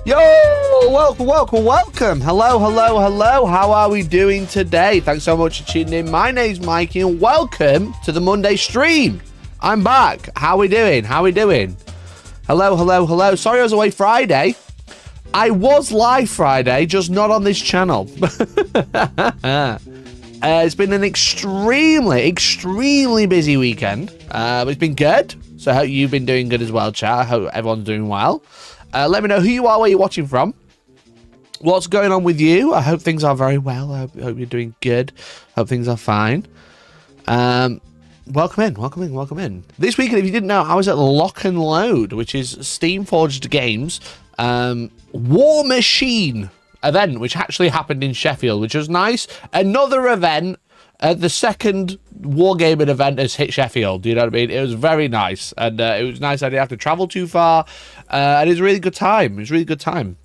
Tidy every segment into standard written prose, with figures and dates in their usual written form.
Yo, welcome. Hello. How are we doing today? Thanks so much for tuning in. My name's Mikey and welcome to the Monday stream. I'm back. How we doing? Hello. Sorry I was away Friday. I was live Friday, just not on this channel. It's been an extremely busy weekend. It's been good. So I hope you've been doing good as well, chat. I hope everyone's doing well. Let me know who you are, where you're watching from. What's going on with you? I hope things are very well. I hope you're doing good. Hope things are fine. Welcome in. This weekend, if you didn't know, I was at Lock and Load, which is Steamforged Games War Machine event, which actually happened in Sheffield, which was nice. Another event. The second Wargaming event has hit Sheffield, you know what I mean? It was very nice, and it was nice I didn't have to travel too far, and it was a really good time.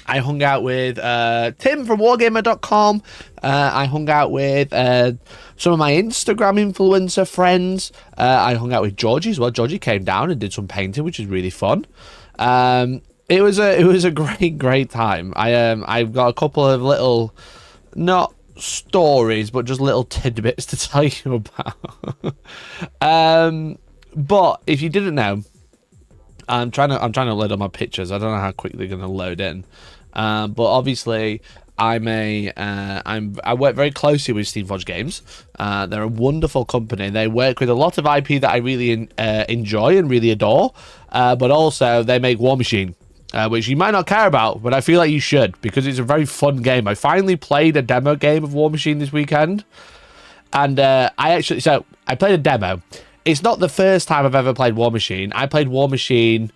I hung out with Tim from wargamer.com. I hung out with some of my Instagram influencer friends. I hung out with Georgie as well. Georgie came down and did some painting, which is really fun. It was a great time. I've got a couple of little, not stories, but just little tidbits to tell you about. But if you didn't know, I'm trying to load up my pictures. I don't know how quick they're going to load in. But obviously I work very closely with Steamforged Games. They're a wonderful company. They work with a lot of IP that I really enjoy and really adore. But also they make War Machine, which you might not care about, but I feel like you should, because it's a very fun game. I finally played a demo game of War Machine this weekend, and I played a demo. It's not the first time I've ever played War Machine. I played War Machine,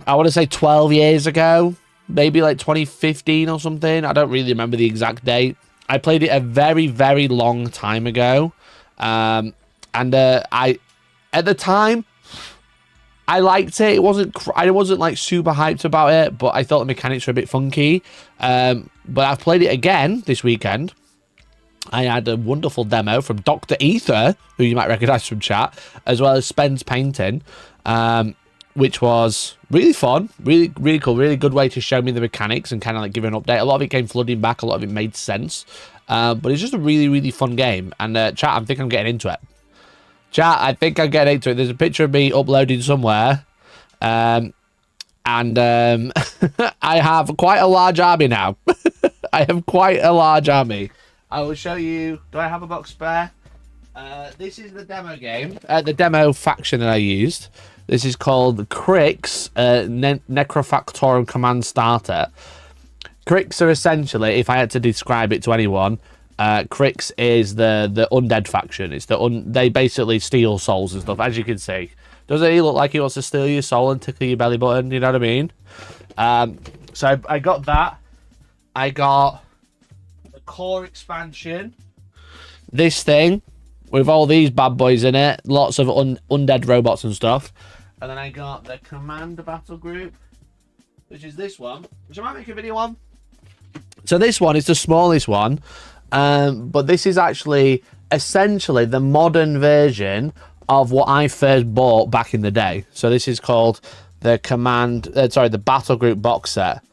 I want to say 12 years ago, maybe like 2015 or something. I don't really remember the exact date. I played it a very long time ago, and at the time, I liked it. I wasn't like super hyped about it, but I thought the mechanics were a bit funky. But I've played it again this weekend. I had a wonderful demo from Dr. Ether, who you might recognize from chat, as well as Spen's painting, which was really fun, really cool, really good way to show me the mechanics and kind of like give an update. A lot of it came flooding back, a lot of it made sense, but it's just a really fun game. And chat, I think I'm getting into it. I There's a picture of me uploading somewhere, and I have quite a large army now. I have quite a large army. I will show you. Do I have a box spare? This is the demo game, the demo faction that I used. This is called Crix Necrofactorum Command Starter. Crix are essentially, if I had to describe it to anyone, Crix is the undead faction. It's they basically steal souls and stuff, as you can see. Doesn't he look like he wants to steal your soul and tickle your belly button? You know what I mean? So I got that. I got the core expansion. This thing with all these bad boys in it, lots of undead robots and stuff. And then I got the command battle group, which is this one, which I might make a video on. So this one is the smallest one. But this is actually essentially the modern version of what I first bought back in the day. So this is called the the battle group box set.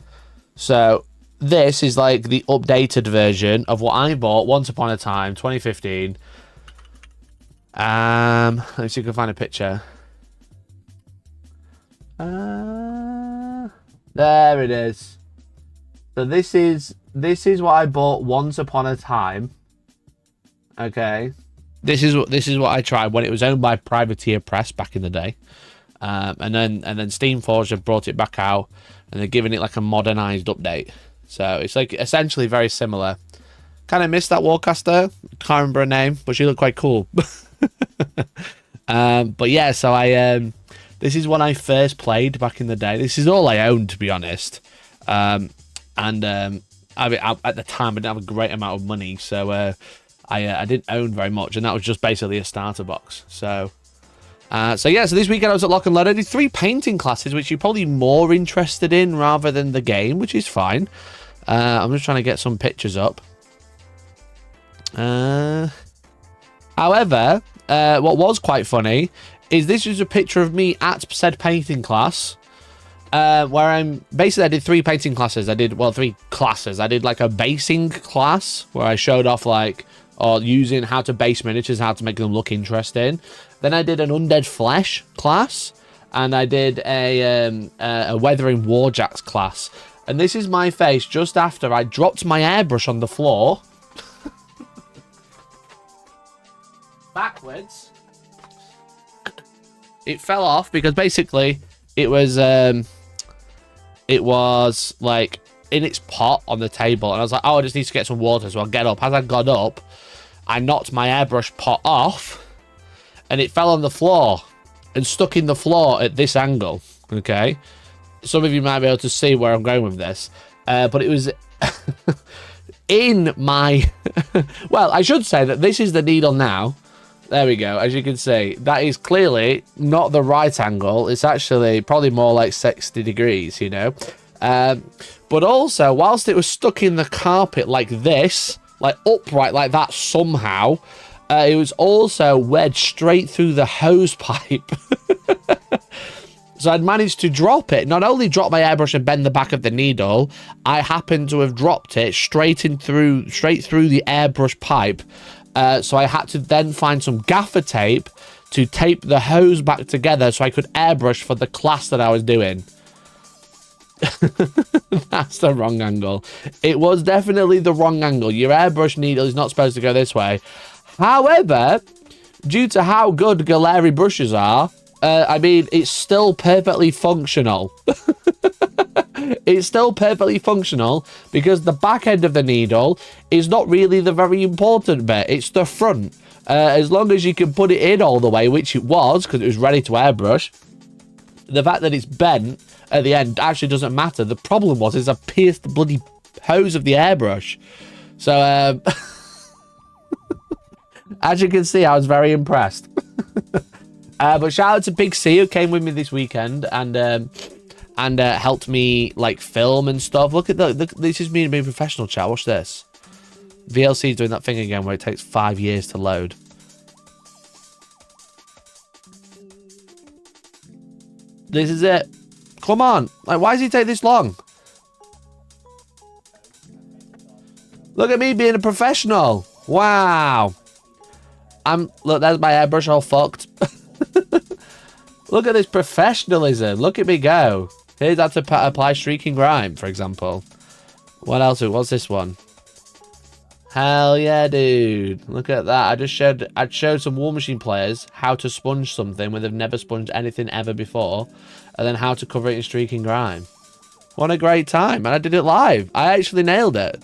So this is like the updated version of what I bought once upon a time, 2015. Let me see if I can find a picture. There it is. So this is what I bought once upon a time. Okay, this is what I tried when it was owned by Privateer Press back in the day, and then Steamforged have brought it back out and they're giving it like a modernized update. So it's like essentially very similar. Kind of missed that Warcaster. Can't remember her name, but she looked quite cool. But yeah, so this is when I first played back in the day. This is all I owned, to be honest. At the time, I didn't have a great amount of money, so I didn't own very much, and that was just basically a starter box. So yeah, so this weekend I was at Lock and Load. I did 3 painting classes, which you're probably more interested in rather than the game, which is fine. I'm just trying to get some pictures up. However, what was quite funny is this is a picture of me at said painting class. where I did 3 painting classes. I did 3 classes. I did like a basing class where I showed off like using how to base miniatures, how to make them look interesting. Then I did an undead flesh class, and I did a weathering warjacks class. And this is my face just after I dropped my airbrush on the floor. Backwards. It fell off because basically it was like in its pot on the table, and I was like, oh, I just need to get some water, so I'll get up. As I got up, I knocked my airbrush pot off, and it fell on the floor and stuck in the floor at this angle. Okay, some of you might be able to see where I'm going with this, but it was in my well, I should say that this is the needle now. There we go. As you can see, that is clearly not the right angle. It's actually probably more like 60 degrees, you know. But also, whilst it was stuck in the carpet like this, like upright like that somehow, it was also wedged straight through the hose pipe. So I'd managed to drop it. Not only drop my airbrush and bend the back of the needle, I happened to have dropped it straight through the airbrush pipe. So I had to then find some gaffer tape to tape the hose back together so I could airbrush for the class that I was doing. That's the wrong angle. It was definitely the wrong angle. Your airbrush needle is not supposed to go this way. However, due to how good Galleri brushes are, I mean, it's still perfectly functional. It's still perfectly functional because the back end of the needle is not really the very important bit. It's the front. As long as you can put it in all the way, which it was because it was ready to airbrush, the fact that it's bent at the end actually doesn't matter. The problem is I pierced the bloody hose of the airbrush. So, as you can see, I was very impressed. But shout out to Big C who came with me this weekend and helped me like film and stuff. Look at this is me being professional, chat. Watch this. VLC is doing that thing again where it takes 5 years to load. This is it. Come on. Like, why does it take this long? Look at me being a professional. Wow. Look, there's my airbrush all fucked. Look at this professionalism. Look at me go. Here's how to apply streaking grime, for example. What else? What's this one? Hell yeah, dude. Look at that. I'd showed some War Machine players how to sponge something when they've never sponged anything ever before. And then how to cover it in streaking grime. What a great time. And I did it live. I actually nailed it.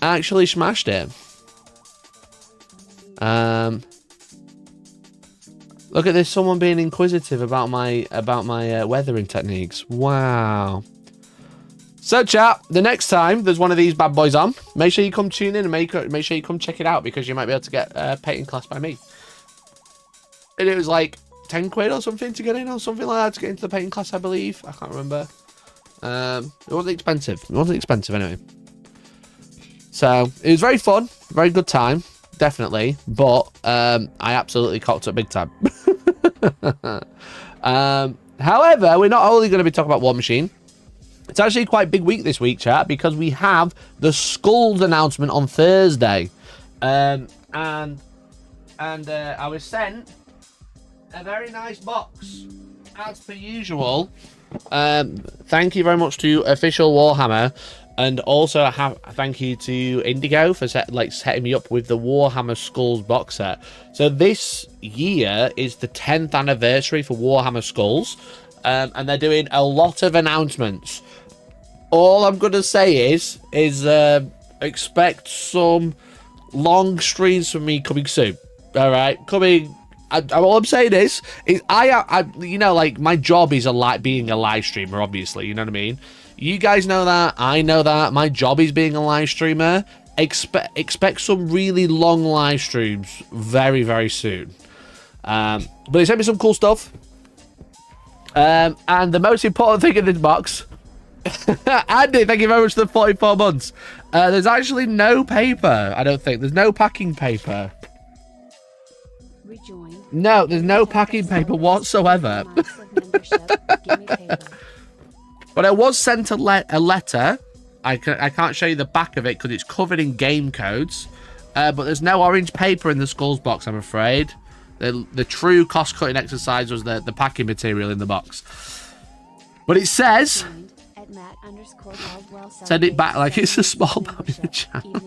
I actually smashed it. Look at this, someone being inquisitive about my weathering techniques. Wow. So chat, the next time there's one of these bad boys on, make sure you come tune in and make sure you come check it out because you might be able to get a painting class by me. And it was like 10 quid or something to get in or something like that to get into the painting class, I believe. I can't remember. It wasn't expensive. It wasn't expensive anyway. So it was very fun, very good time. Definitely, but I absolutely cocked up big time. However, we're not only going to be talking about War Machine. It's actually quite a big week this week, chat, because we have the Skulls announcement on Thursday. And I was sent a very nice box, as per usual. Thank you very much to Official Warhammer. And also, thank you to Indigo for setting me up with the Warhammer Skulls box set. So this year is the 10th anniversary for Warhammer Skulls, and they're doing a lot of announcements. All I'm gonna say is expect some long streams from me coming soon. All right, coming. All I'm saying is I you know, like, my job is being a live streamer. Obviously, you know what I mean. You guys know that. I know that. My job is being a live streamer. Expect some really long live streams very, very soon. But they sent me some cool stuff. And the most important thing in this box... Andy, thank you very much for the 44 months. There's actually no paper, I don't think. There's no packing paper. No, there's no packing paper whatsoever. But I was sent a letter. I can't show you the back of it because it's covered in game codes. But there's no orange paper in the Skulls box, I'm afraid. The true cost-cutting exercise was the packing material in the box. But it says... Send it back like it's a small part in the channel.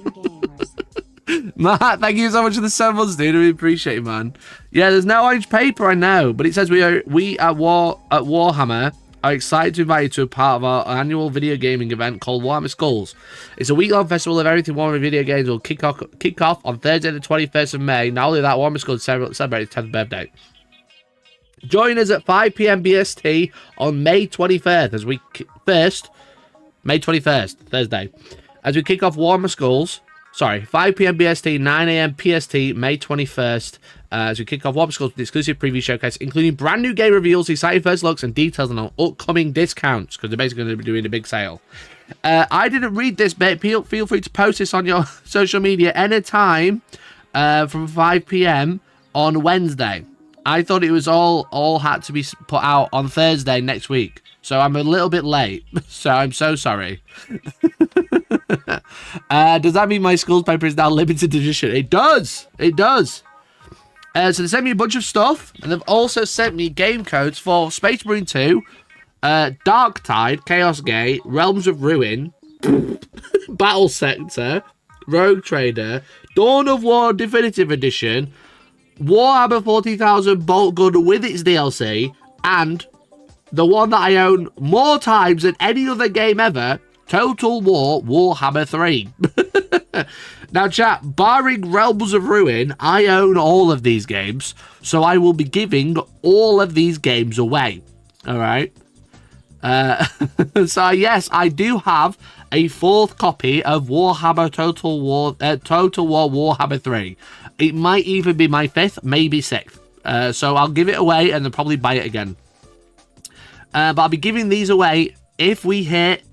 Matt, thank you so much for the 7 months, dude. I really appreciate it, man. Yeah, there's no orange paper, I know. But it says we at Warhammer are excited to invite you to a part of our annual video gaming event called Warhammer Skulls. It's a week-long festival of everything Warhammer video games. Will kick off on Thursday the 21st of May. Not only that, Warhammer Skulls celebrate its 10th birthday. Join us at 5 PM BST on May 21st as we May 21st, Thursday, as we kick off Warhammer Skulls. Sorry, 5 PM BST, 9 AM PST, May 21st, as we kick off Warhammer Skulls with the exclusive preview showcase, including brand new game reveals, exciting first looks, and details on our upcoming discounts, because they're basically going to be doing a big sale. I didn't read this, but feel free to post this on your social media anytime from 5 PM on Wednesday. I thought it was all had to be put out on Thursday next week. So I'm a little bit late. So I'm so sorry. Does that mean my Skulls paper is now limited edition? It does. It does. So they sent me a bunch of stuff. And they've also sent me game codes for Space Marine 2, Dark Tide, Chaos Gate, Realms of Ruin, Battle Sector, Rogue Trader, Dawn of War Definitive Edition, Warhammer 40,000 Bolt Gun with its DLC, and the one that I own more times than any other game ever, Total War Warhammer 3. Now, chat, barring Realms of Ruin, I own all of these games, so I will be giving all of these games away. All right? So, yes, I do have a 4th copy of Warhammer Total War Warhammer 3. It might even be my 5th, maybe 6th. So I'll give it away and then probably buy it again. But I'll be giving these away if we hit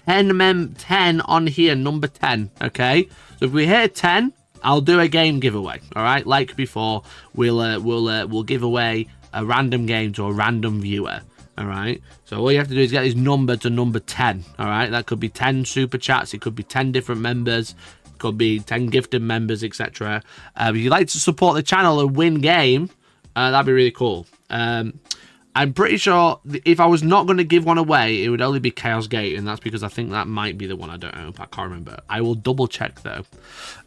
10 on here, number 10. Okay, so if we hit 10, I'll do a game giveaway. All right, like before, we'll give away a random game to a random viewer. All right, so all you have to do is get this number to number 10. All right, that could be 10 super chats, it could be 10 different members, it could be 10 gifted members, etc. If you'd like to support the channel and win game, that'd be really cool. I'm pretty sure if I was not going to give one away, it would only be Chaos Gate, and that's because I think that might be the one I don't know. I can't remember. I will double check though.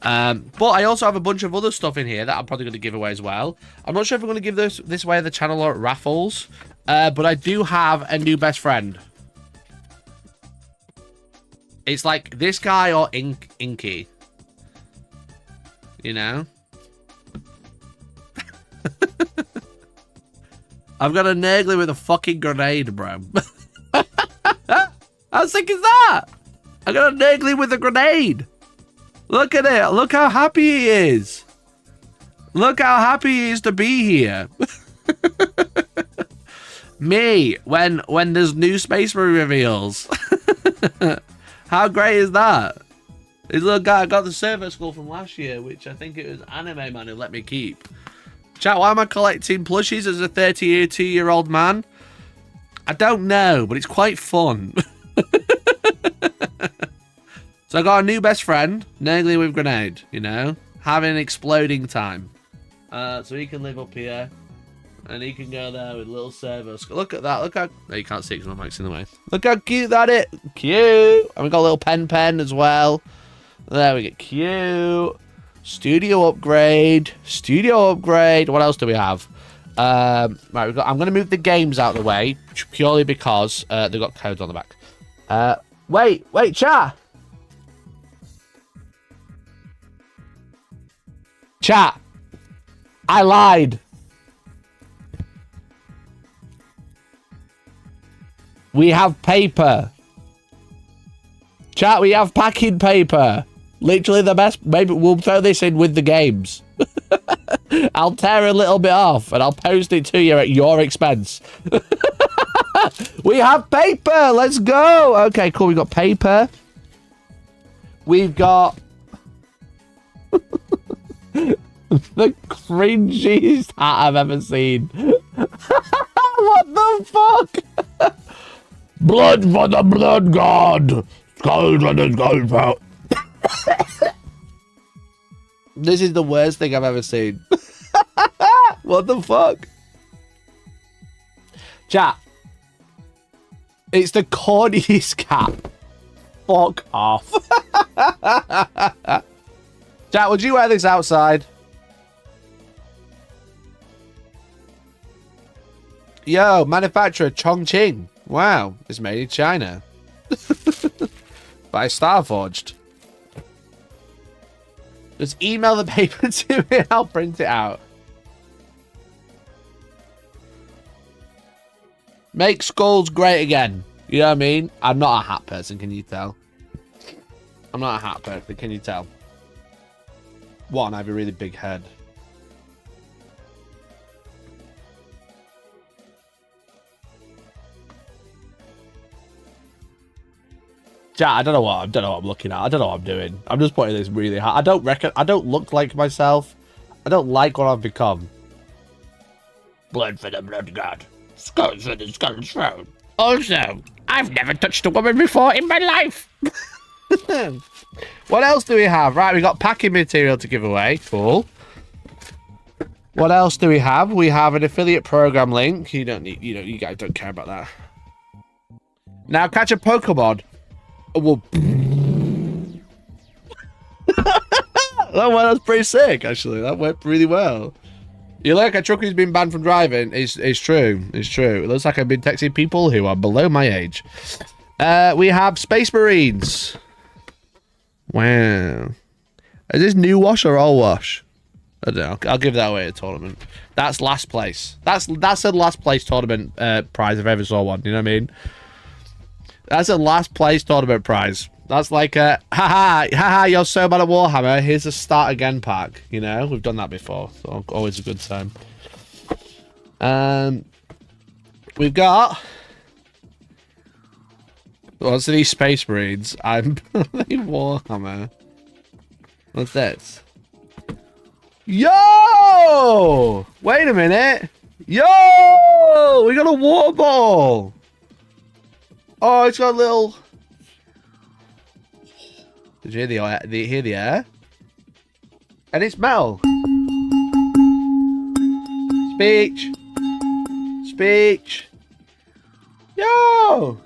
But I also have a bunch of other stuff in here that I'm probably going to give away as well. I'm not sure if I'm going to give this away at the channel or at raffles, but I do have a new best friend. It's like this guy or Inky. You know? I've got a Nurgly with a fucking grenade, bro. How sick is that? I got a Nurgly with a grenade. Look at it. Look how happy he is. Look how happy he is to be here. Me, when there's new Space Marine reveals. How great is that? This little guy got the server skull from last year, which I think it was Anime Man who let me keep. Chat, why am I collecting plushies as a 32-year-old man? I don't know, but it's quite fun. So I got a new best friend, Nurgly with grenade, you know, having exploding time. So he can live up here, and he can go there with little servo. Look at that, look how... No, you can't see because my mic's in the way. Look how cute that is. Cute. And we got a little pen as well. There we go, cute. Studio upgrade. What else do we have? Right, I'm going to move the games out of the way purely because they've got codes on the back. Wait, chat. Chat. I lied. We have paper. Chat, we have packing paper. Literally the best. Maybe we'll throw this in with the games. I'll tear a little bit off and I'll post it to you at your expense. We have paper. Let's go. Okay, cool. We've got paper. We've got the cringiest hat I've ever seen. What the fuck? Blood for the blood god. Skulls for the skull out. This is the worst thing I've ever seen. What the fuck? Chat. It's the corniest cap. Fuck off. Chat, would you wear this outside? Yo, manufacturer Chongqing. Wow, it's made in China. By Starforged. Just email the paper to me, I'll print it out. Make skulls great again. You know what I mean? I'm not a hat person, can you tell? I'm not a hat person, can you tell? One, I have a really big head. Chat, I don't know what I'm looking at. I don't know what I'm doing. I'm just putting this really hard. I don't look like myself. I don't like what I've become. Blood for the blood god. Skulls for the skull's throne. Also, I've never touched a woman before in my life. What else do we have? Right, we got packing material to give away. Cool. What else do we have? We have an affiliate program link. You don't need, you guys don't care about that. Now catch a Pokemon. Well, that's pretty sick, actually. That went really well. You look, a truck who's been banned from driving. It's true. It's true. It looks like I've been texting people who are below my age. We have Space Marines. Wow. Is this new wash or old wash? I don't know. I'll give that away at a tournament. That's last place. That's a last place tournament prize if I ever saw one. You know what I mean? That's a last place tournament prize. That's like a haha, you're so bad at Warhammer. Here's a start again pack. You know, we've done that before, so always a good time. We've got what's these Space Marines? I'm playing Warhammer. What's this? Yo! Wait a minute. Yo! We got a water ball. Oh, it's got a little. Did you hear the air? And it's metal. Speech. Speech. Yo!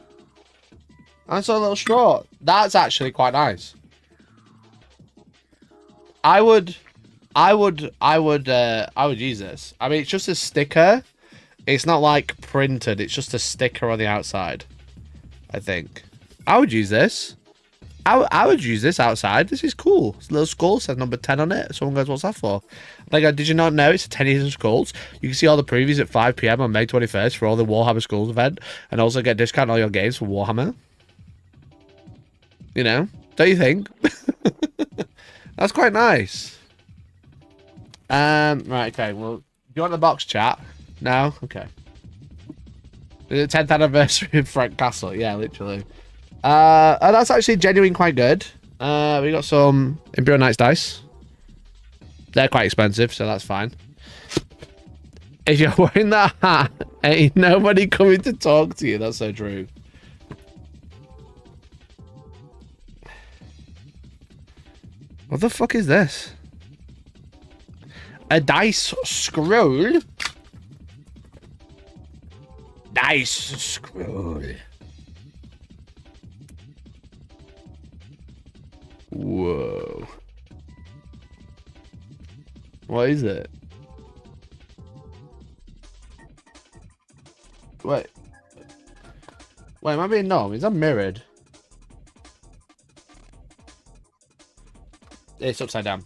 I saw a little straw. That's actually quite nice. I would use this. I mean, it's just a sticker. It's not like printed. It's just a sticker on the outside. I think I would use this. I would use this outside. This is cool. It's a little skull, says number 10 on it. Someone goes, what's that for? Like, did you not know it's a 10 years of skulls? You can see all the previews at 5 PM on May 21st for all the Warhammer Skulls event, and also get discount on all your games for Warhammer. You know, don't you think? That's quite nice. Right, okay. Well, do you want the box, chat? No? Okay. The 10th anniversary of Frank Castle. Yeah, literally. And that's actually genuinely quite good. We got some Imperial Knights dice. They're quite expensive, so that's fine. If you're wearing that hat, ain't nobody coming to talk to you. That's so true. What the fuck is this? A dice scroll? Dice scroll. Whoa. What is it? Wait. Wait, am I being dumb? Is that mirrored? It's upside down.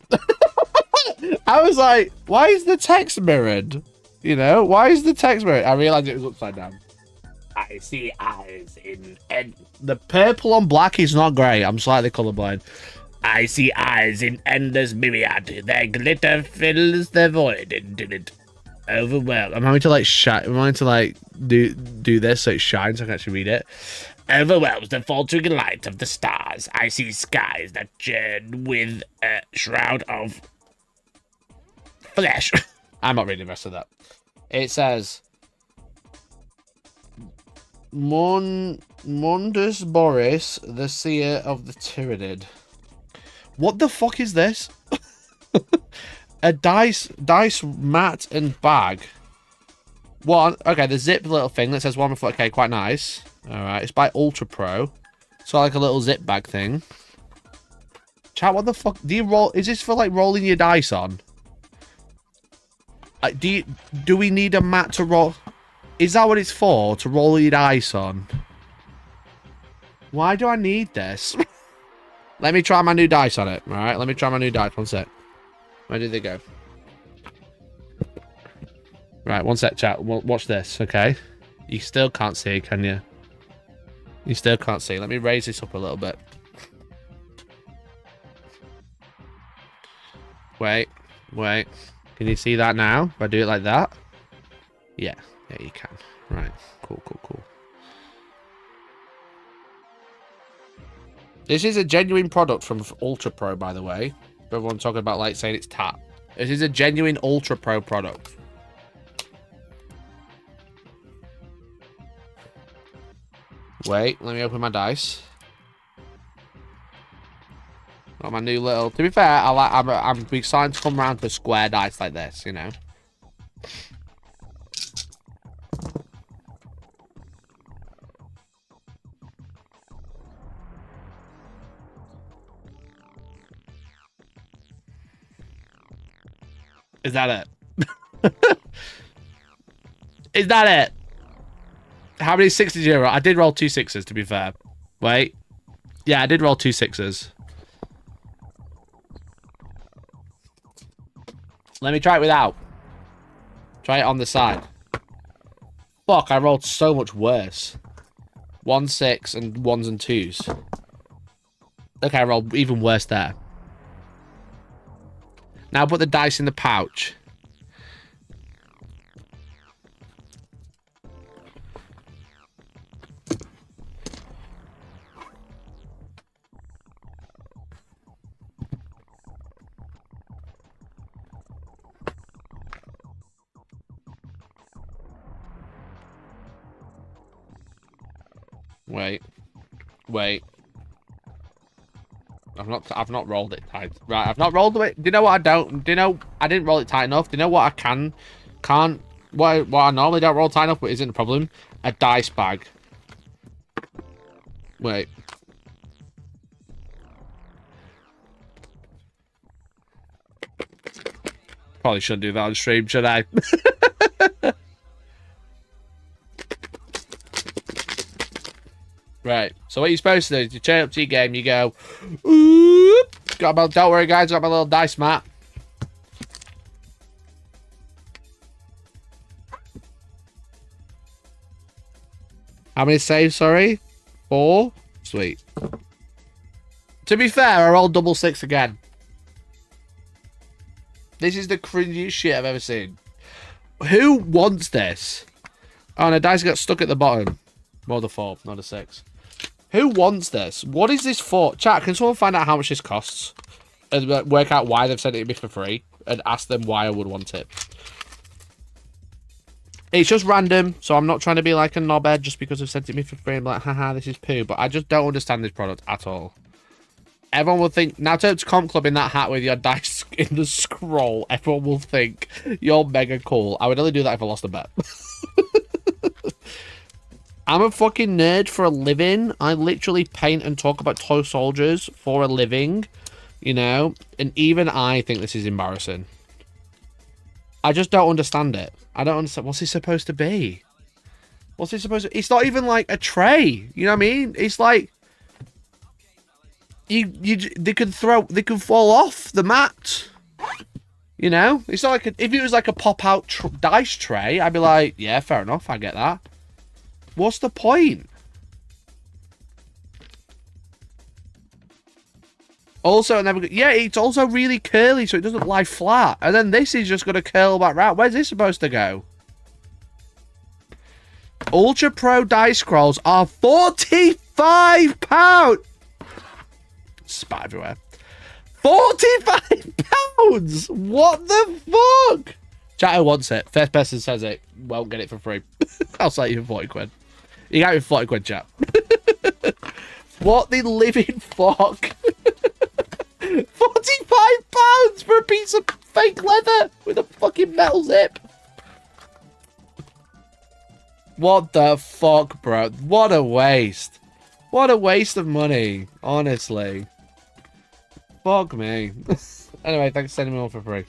I was like, why is the text mirrored? You know, why is the text mirrored? I realized it was upside down. I see eyes in... The purple on black is not great. I'm slightly colorblind. I see eyes in endless myriad. Their glitter fills the void until it overwhelms. I'm having to like shine. I'm having to like do this so it shines so I can actually read it. Overwhelms the faltering light of the stars. I see skies that churn with a shroud of flesh. I'm not reading the rest of that. It says... Mundus Boris, the seer of the Tyranid. What the fuck is this? A dice mat and bag. One, okay, the zip little thing that says 1 foot. Okay, quite nice. Alright, it's by Ultra Pro. So like a little zip bag thing. Chat, what the fuck? Do you roll? Is this for like rolling your dice on? Do we need a mat to roll? Is that what it's for? To roll your dice on? Why do I need this? Let me try my new dice on it. Alright, let me try my new dice. One sec. Where did they go? Right, one sec, chat. Watch this, okay? You still can't see, can you? You still can't see. Let me raise this up a little bit. Wait. Can you see that now? If I do it like that? Yeah, you can. Right, cool. This is a genuine product from Ultra Pro, by the way. Everyone talking about like saying it's tap. This is a genuine Ultra Pro product. Wait, let me open my dice. Got my new little. To be fair, I'm starting to come around to square dice like this, you know. Is that it? Is that it? How many sixes did you roll? I did roll 2 6s, to be fair. Wait. Yeah, I did roll 2 6s. Let me try it without. Try it on the side. Fuck, I rolled so much worse. 1 6 and 1s and 2s. Okay, I rolled even worse there. Now put the dice in the pouch. Wait. I've not rolled it tight. Right, I've not rolled it. Do you know what I don't? Do you know I didn't roll it tight enough? Do you know what I can't what I normally don't roll tight enough, but isn't a problem? A dice bag. Wait. Probably shouldn't do that on stream, should I? Right, so what you're supposed to do is you turn up to your game, you go, oop, don't worry guys, got my little dice mat. How many saves, sorry? 4? Sweet. To be fair, I rolled double 6 again. This is the cringiest shit I've ever seen. Who wants this? Oh, no, dice got stuck at the bottom. More the 4, not a 6. Who wants this? What is this for? Chat, can someone find out how much this costs? And work out why they've sent it to me for free. And ask them why I would want it. It's just random. So I'm not trying to be like a knobhead just because they've sent it to me for free. I'm like, haha, this is poo. But I just don't understand this product at all. Everyone will think... Now turn to Comp Club in that hat with your dice in the scroll. Everyone will think you're mega cool. I would only do that if I lost a bet. I'm a fucking nerd for a living. I literally paint and talk about toy soldiers for a living, you know? And even I think this is embarrassing. I just don't understand it. I don't understand. What's it supposed to be? What's it supposed to... It's not even like a tray. You know what I mean? It's like... They can fall off the mat. You know? It's not like... If it was like a pop-out dice tray, I'd be like, yeah, fair enough. I get that. What's the point? Also, yeah, it's also really curly, so it doesn't lie flat. And then this is just going to curl back round. Where's this supposed to go? Ultra Pro dice scrolls are £45. Spat everywhere. £45. What the fuck? Chat, who wants it? First person says it won't get it for free. I'll sell you for 40 quid. You got me 40 quid, chat. What the living fuck? £45 for a piece of fake leather with a fucking metal zip. What the fuck, bro? What a waste. What a waste of money, honestly. Fuck me. Anyway, thanks for sending me all for free.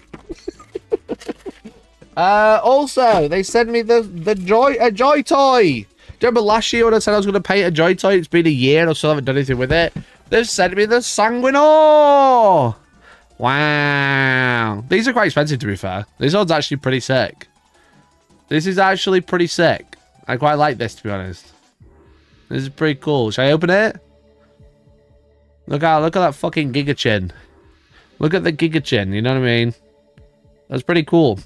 Also, they sent me a joy toy. Do you remember last year when I said I was going to paint a joy toy? It's been a year and I still haven't done anything with it. They've sent me the Sanguinor. Wow. These are quite expensive, to be fair. This one's actually pretty sick. This is actually pretty sick. I quite like this, to be honest. This is pretty cool. Should I open it? Look at that fucking Giga Chin. Look at the Giga Chin, you know what I mean? That's pretty cool.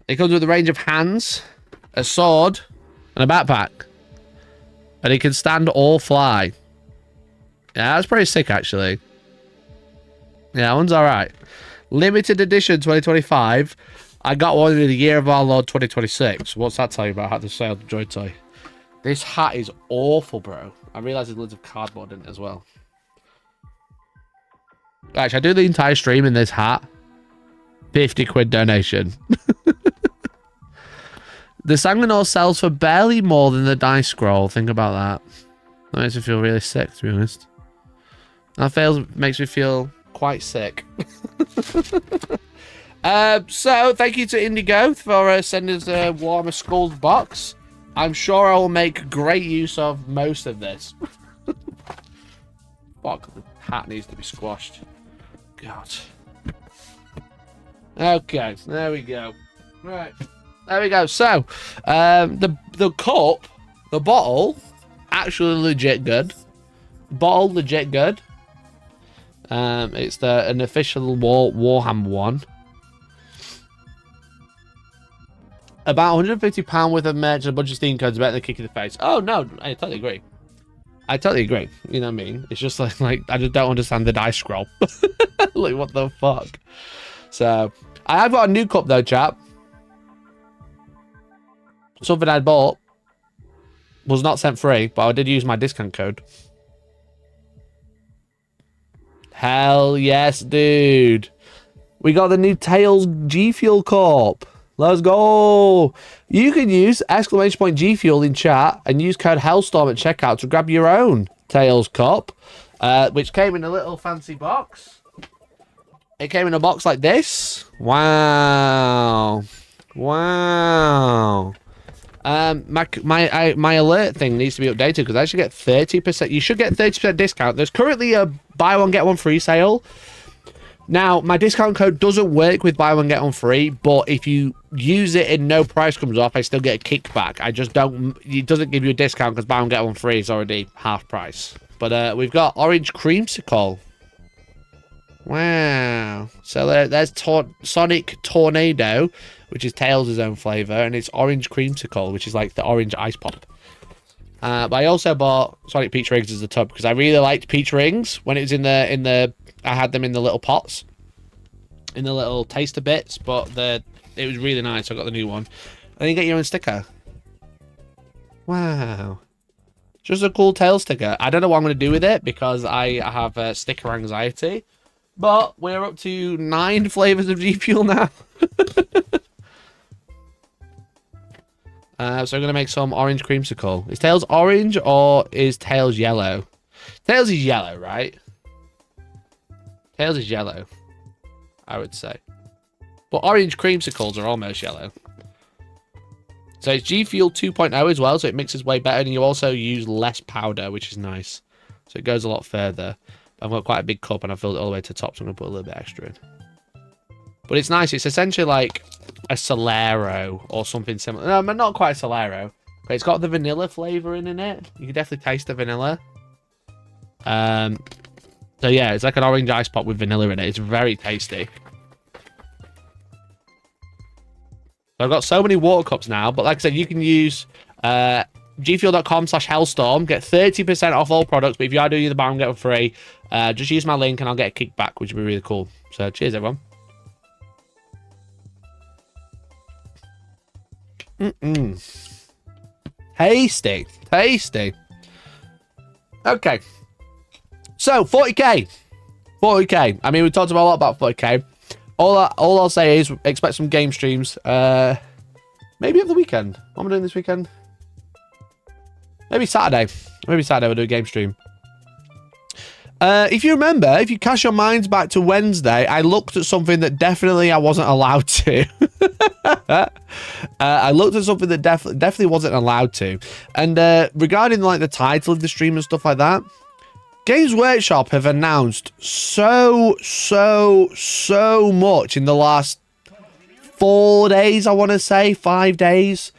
It comes with a range of hands, a sword, and a backpack. And it can stand or fly. Yeah, that's pretty sick, actually. Yeah, that one's alright. Limited edition 2025. I got one in the year of our Lord 2026. What's that tell you about how to sail the joy toy? This hat is awful, bro. I realise there's loads of cardboard in it as well. Actually, I do the entire stream in this hat. 50 quid donation. The Sanguinor sells for barely more than the dice scroll. Think about that. That makes me feel really sick, to be honest. That makes me feel quite sick. So, thank you to Indigo for sending us a Warhammer Skulls box. I'm sure I will make great use of most of this. Fuck, the hat needs to be squashed. God. Okay, there we go. Right. There we go. So, the cup, the bottle, actually legit good. Bottle legit good. It's an official Warhammer one. About £150 worth of merch and a bunch of Steam codes better than a kick in the face. Oh no, I totally agree. I totally agree. You know what I mean? It's just like I just don't understand the dice scroll. Like what the fuck? So I have got a new cup though, chap. Something I bought was not sent free, but I did use my discount code. Hell yes, dude. We got the new Tails G Fuel Corp. Let's go. You can use !G Fuel in chat and use code Hellstorm at checkout to grab your own Tails cup, which came in a little fancy box. It came in a box like this. Wow. Wow. My alert thing needs to be updated because I should get 30%. You should get 30% discount. There's currently a buy one get one free sale. Now, my discount code doesn't work with buy one get one free, but if you use it and no price comes off, I still get a kickback. I just don't. It doesn't give you a discount because buy one get one free is already half price. But we've got orange creamsicle. Wow. So there's Sonic Tornado, which is Tails' own flavour, and it's orange creamsicle, which is like the orange ice pop. But I also bought Sonic Peach Rings as a tub because I really liked Peach Rings when it was in the. I had them in the little pots, in the little taster bits, but it was really nice. So I got the new one. And you get your own sticker. Wow. Just a cool tail sticker. I don't know what I'm going to do with it because I have sticker anxiety. But we're up to 9 flavours of G Fuel now. So I'm going to make some orange creamsicle. Is Tails orange or is Tails yellow? Tails is yellow, right? Tails is yellow, I would say. But orange creamsicles are almost yellow. So it's G Fuel 2.0 as well, so it mixes way better. And you also use less powder, which is nice. So it goes a lot further. I've got quite a big cup and I filled it all the way to the top, so I'm going to put a little bit extra in. But it's nice. It's essentially like a Solero or something similar. No, but not quite a Solero. But it's got the vanilla flavour in it. You can definitely taste the vanilla. So yeah, it's like an orange ice pop with vanilla in it. It's very tasty. So I've got so many water cups now, but like I said, you can use gfuel.com/hellstorm, get 30% off all products, but if you are doing the buy one get one free, just use my link and I'll get a kickback, which would be really cool. So cheers, everyone. Tasty. Tasty. Okay. So, 40k. 40k. I mean, we talked about a lot about 40k. All I'll say is expect some game streams. Maybe over the weekend. What am I doing this weekend? Maybe Saturday. Maybe Saturday we'll do a game stream. If you remember, if you cast your minds back to Wednesday, I looked at something that definitely I wasn't allowed to. I looked at something that definitely wasn't allowed to. And regarding like the title of the stream and stuff like that, Games Workshop have announced so much in the last 4 days, I want to say, 5 days.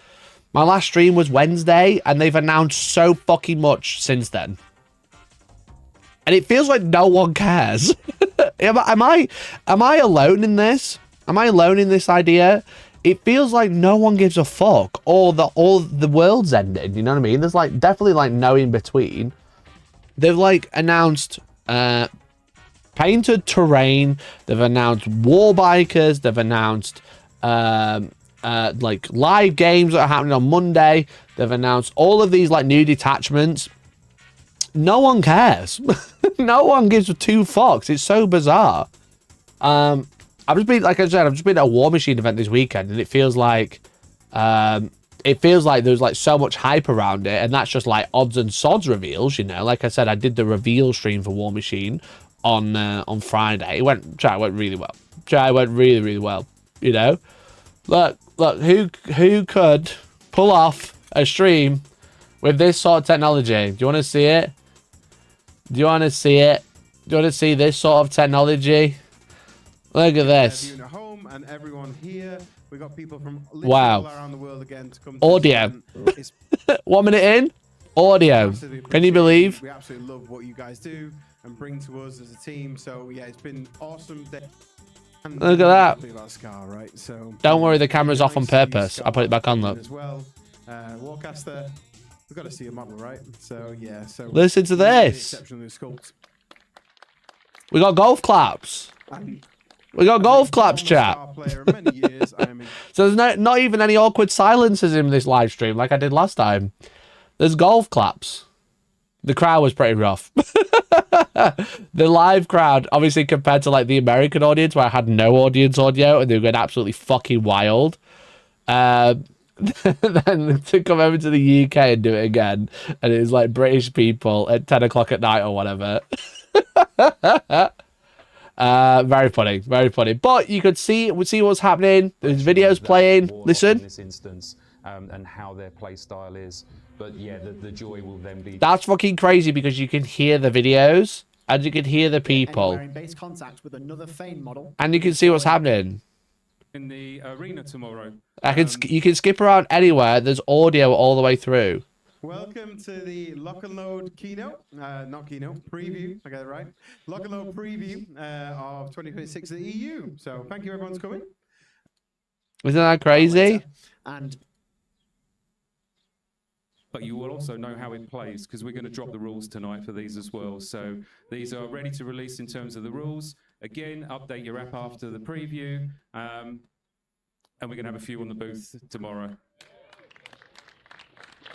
My last stream was Wednesday, and they've announced so fucking much since then. And it feels like no one cares. Am I alone in this? Am I alone in this idea? It feels like no one gives a fuck, or the world's ended. You know what I mean? There's like definitely like no in between. They've like announced painted terrain. They've announced war bikers. They've announced like live games that are happening on Monday. They've announced all of these like new detachments. No one cares. No one gives two fucks. It's so bizarre. I've just been, like I said, I've just been at a War Machine event this weekend, and it feels like there's like so much hype around it, and that's just like odds and sods reveals, you know. Like I said, I did the reveal stream for War Machine on Friday. It went really well. It went really well, you know. Look, who could pull off a stream with this sort of technology? Do you want to see it? Do you want to see it? Do you want to see this sort of technology? Look at this. Home and everyone here. We got people from wow. all around the world again to come audio. 1 minute in, audio. Can you believe? We absolutely love what you guys do and bring to us as a team. So yeah, it's been awesome. Look at that. Scar, right? So don't worry, the camera's off on purpose. I'll put it back on, look. As well, Warcaster. We've got to see a model, right? So yeah. So listen to this. We got golf claps. We got golf claps, chat. So there's not even any awkward silences in this live stream like I did last time. There's golf claps. The crowd was pretty rough. The live crowd, obviously compared to like the American audience where I had no audience audio and they were going absolutely fucking wild. Then to come over to the UK and do it again, and it was like British people at 10 o'clock at night or whatever. Very funny, very funny. But you could see what's happening. There's videos playing. Listen. In this instance, and how their play style is. But yeah, the joy will then be. That's fucking crazy because you can hear the videos and you can hear the people. In base contact with another Fane model. And you can see what's happening. In the arena tomorrow. You can skip around anywhere. There's audio all the way through. Welcome to the Lock and Load keynote, not keynote, preview, I got it right. Lock and Load preview of 2026 at the EU. So thank you everyone's coming. Isn't that crazy? But you will also know how it plays because we're going to drop the rules tonight for these as well. So these are ready to release in terms of the rules. Again, update your app after the preview. And we're going to have a few on the booth tomorrow.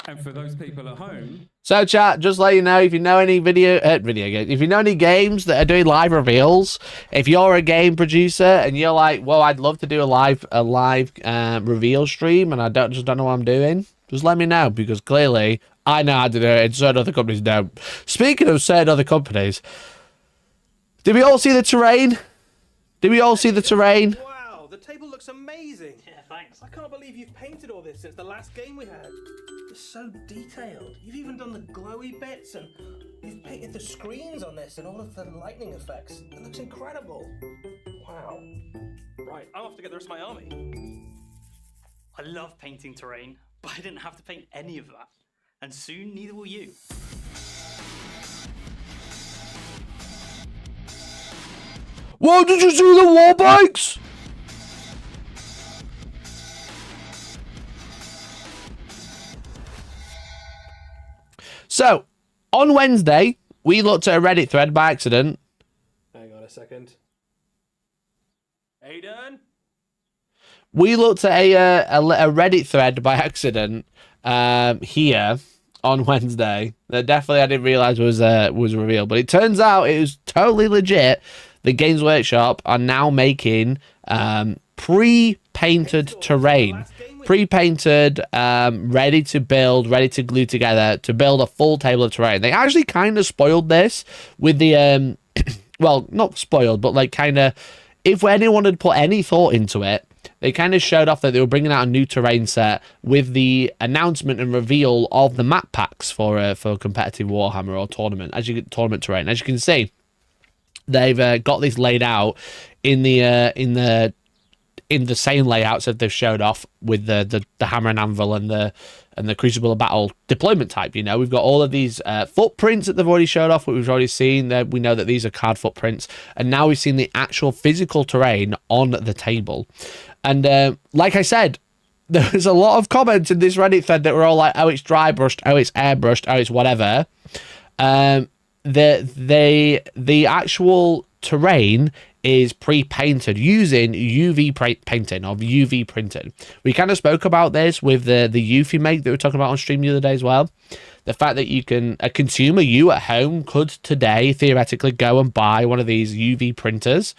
And for those people at home. So chat, just let you know, if you know any video games, if you know any games that are doing live reveals, if you're a game producer and you're like, well, I'd love to do a live reveal stream and I just don't know what I'm doing, just let me know because clearly I know how to do it and certain other companies don't. Speaking of certain other companies, did we all see the terrain? Did we all see the terrain? Wow, the table looks amazing. Yeah, thanks. I can't believe you've painted all this since the last game we had. It's so detailed. You've even done the glowy bits and you've painted the screens on this and all of the lightning effects. It looks incredible. Wow. Right, I'll have to get the rest of my army. I love painting terrain, but I didn't have to paint any of that. And soon, neither will you. Whoa, did you see the wall bikes? So, on Wednesday, we looked at a Reddit thread by accident. Hang on a second. Aiden? We looked at a Reddit thread by accident here on Wednesday that definitely I didn't realize was revealed, but it turns out it was totally legit. The Games Workshop are now making pre-painted terrain, pre-painted, ready to build, ready to glue together to build a full table of terrain. They actually kind of spoiled this with the well, not spoiled, but like kind of, if anyone had put any thought into it, they kind of showed off that they were bringing out a new terrain set with the announcement and reveal of the map packs for competitive Warhammer or tournament terrain. As you can see, they've got this laid out in the same layouts that they've showed off with the hammer and anvil and the Crucible of Battle deployment type. You know, we've got all of these footprints that they've already showed off, what we've already seen. We know that these are card footprints, and now we've seen the actual physical terrain on the table. And like I said, there was a lot of comments in this Reddit thread that were all like, oh, it's dry brushed, oh, it's airbrushed, oh, it's whatever. The actual terrain is pre-painted using UV painting or UV printed. We kind of spoke about this with the Eufy make that we were talking about on stream the other day as well. The fact that a consumer, you at home, could today theoretically go and buy one of these UV printers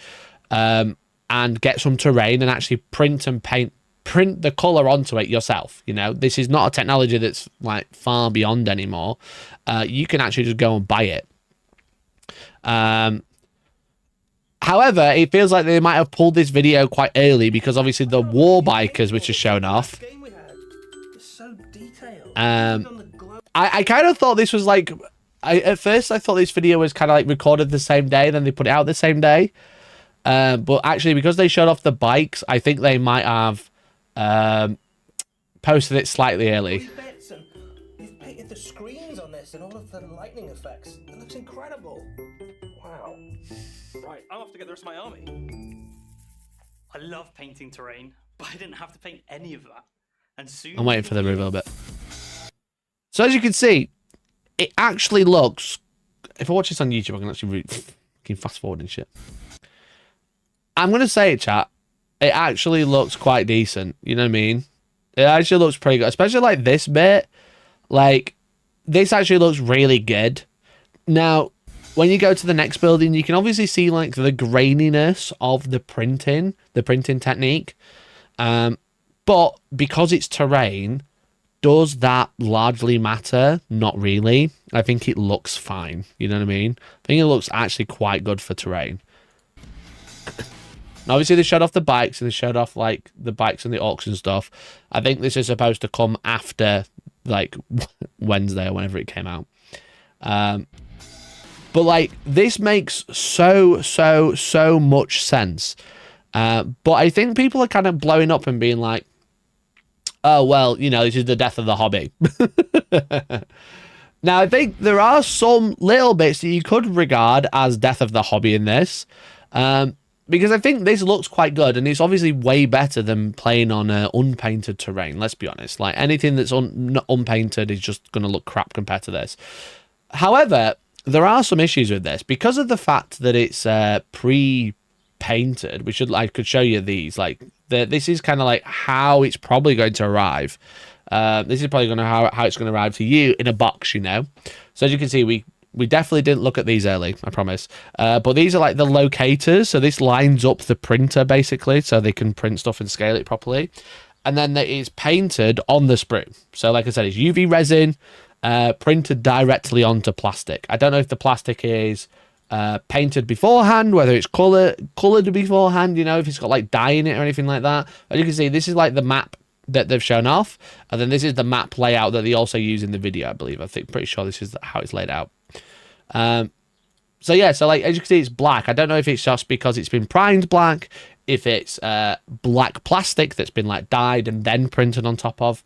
and get some terrain and actually print the color onto it yourself. You know, this is not a technology that's like far beyond anymore. You can actually just go and buy it. However, it feels like they might have pulled this video quite early because obviously the war bikers, which are shown off. I kind of thought this was like, at first I thought this video was kind of like recorded the same day, then they put it out the same day. But actually, because they showed off the bikes, I think they might have posted it slightly early. You've painted the screens on this and all of the lightning effects. It looks incredible. Wow. Right, I'll have to get the rest of my army. I love painting terrain, but I didn't have to paint any of that. And soon I'm waiting for the reveal bit. So as you can see, it actually looks. If I watch this on YouTube, I can actually fast forward and shit. I'm gonna say it, chat. It actually looks quite decent. You know what I mean? It actually looks pretty good, especially like this bit. Like this actually looks really good. Now, when you go to the next building, you can obviously see like the graininess of the printing technique. But because it's terrain, does that largely matter? Not really. I think it looks fine. You know what I mean? I think it looks actually quite good for terrain. And obviously, they showed off the bikes and they showed off like the bikes and the orks and stuff. I think this is supposed to come after like Wednesday or whenever it came out. But like this makes so much sense. But I think people are kind of blowing up and being like, oh, well, you know, this is the death of the hobby. Now, I think there are some little bits that you could regard as death of the hobby in this. Because I think this looks quite good. And it's obviously way better than playing on unpainted terrain. Let's be honest. Like anything that's unpainted is just going to look crap compared to this. However, there are some issues with this because of the fact that it's pre-painted. I could show you these. Like this is kind of like how it's probably going to arrive. This is probably going to how it's going to arrive to you in a box, you know. So as you can see, we definitely didn't look at these early, I promise. But these are like the locators. So this lines up the printer basically, so they can print stuff and scale it properly. And then it is painted on the sprue. So like I said, it's UV resin. Printed directly onto plastic. I don't know if the plastic is painted beforehand, whether it's colored beforehand, you know, if it's got like dye in it or anything like that. As you can see, this is like the map that they've shown off, and then this is the map layout that they also use in the video, I believe. Pretty sure this is how it's laid out. So yeah, so like as you can see, it's black. I don't know if it's just because it's been primed black, if it's black plastic that's been like dyed and then printed on top of.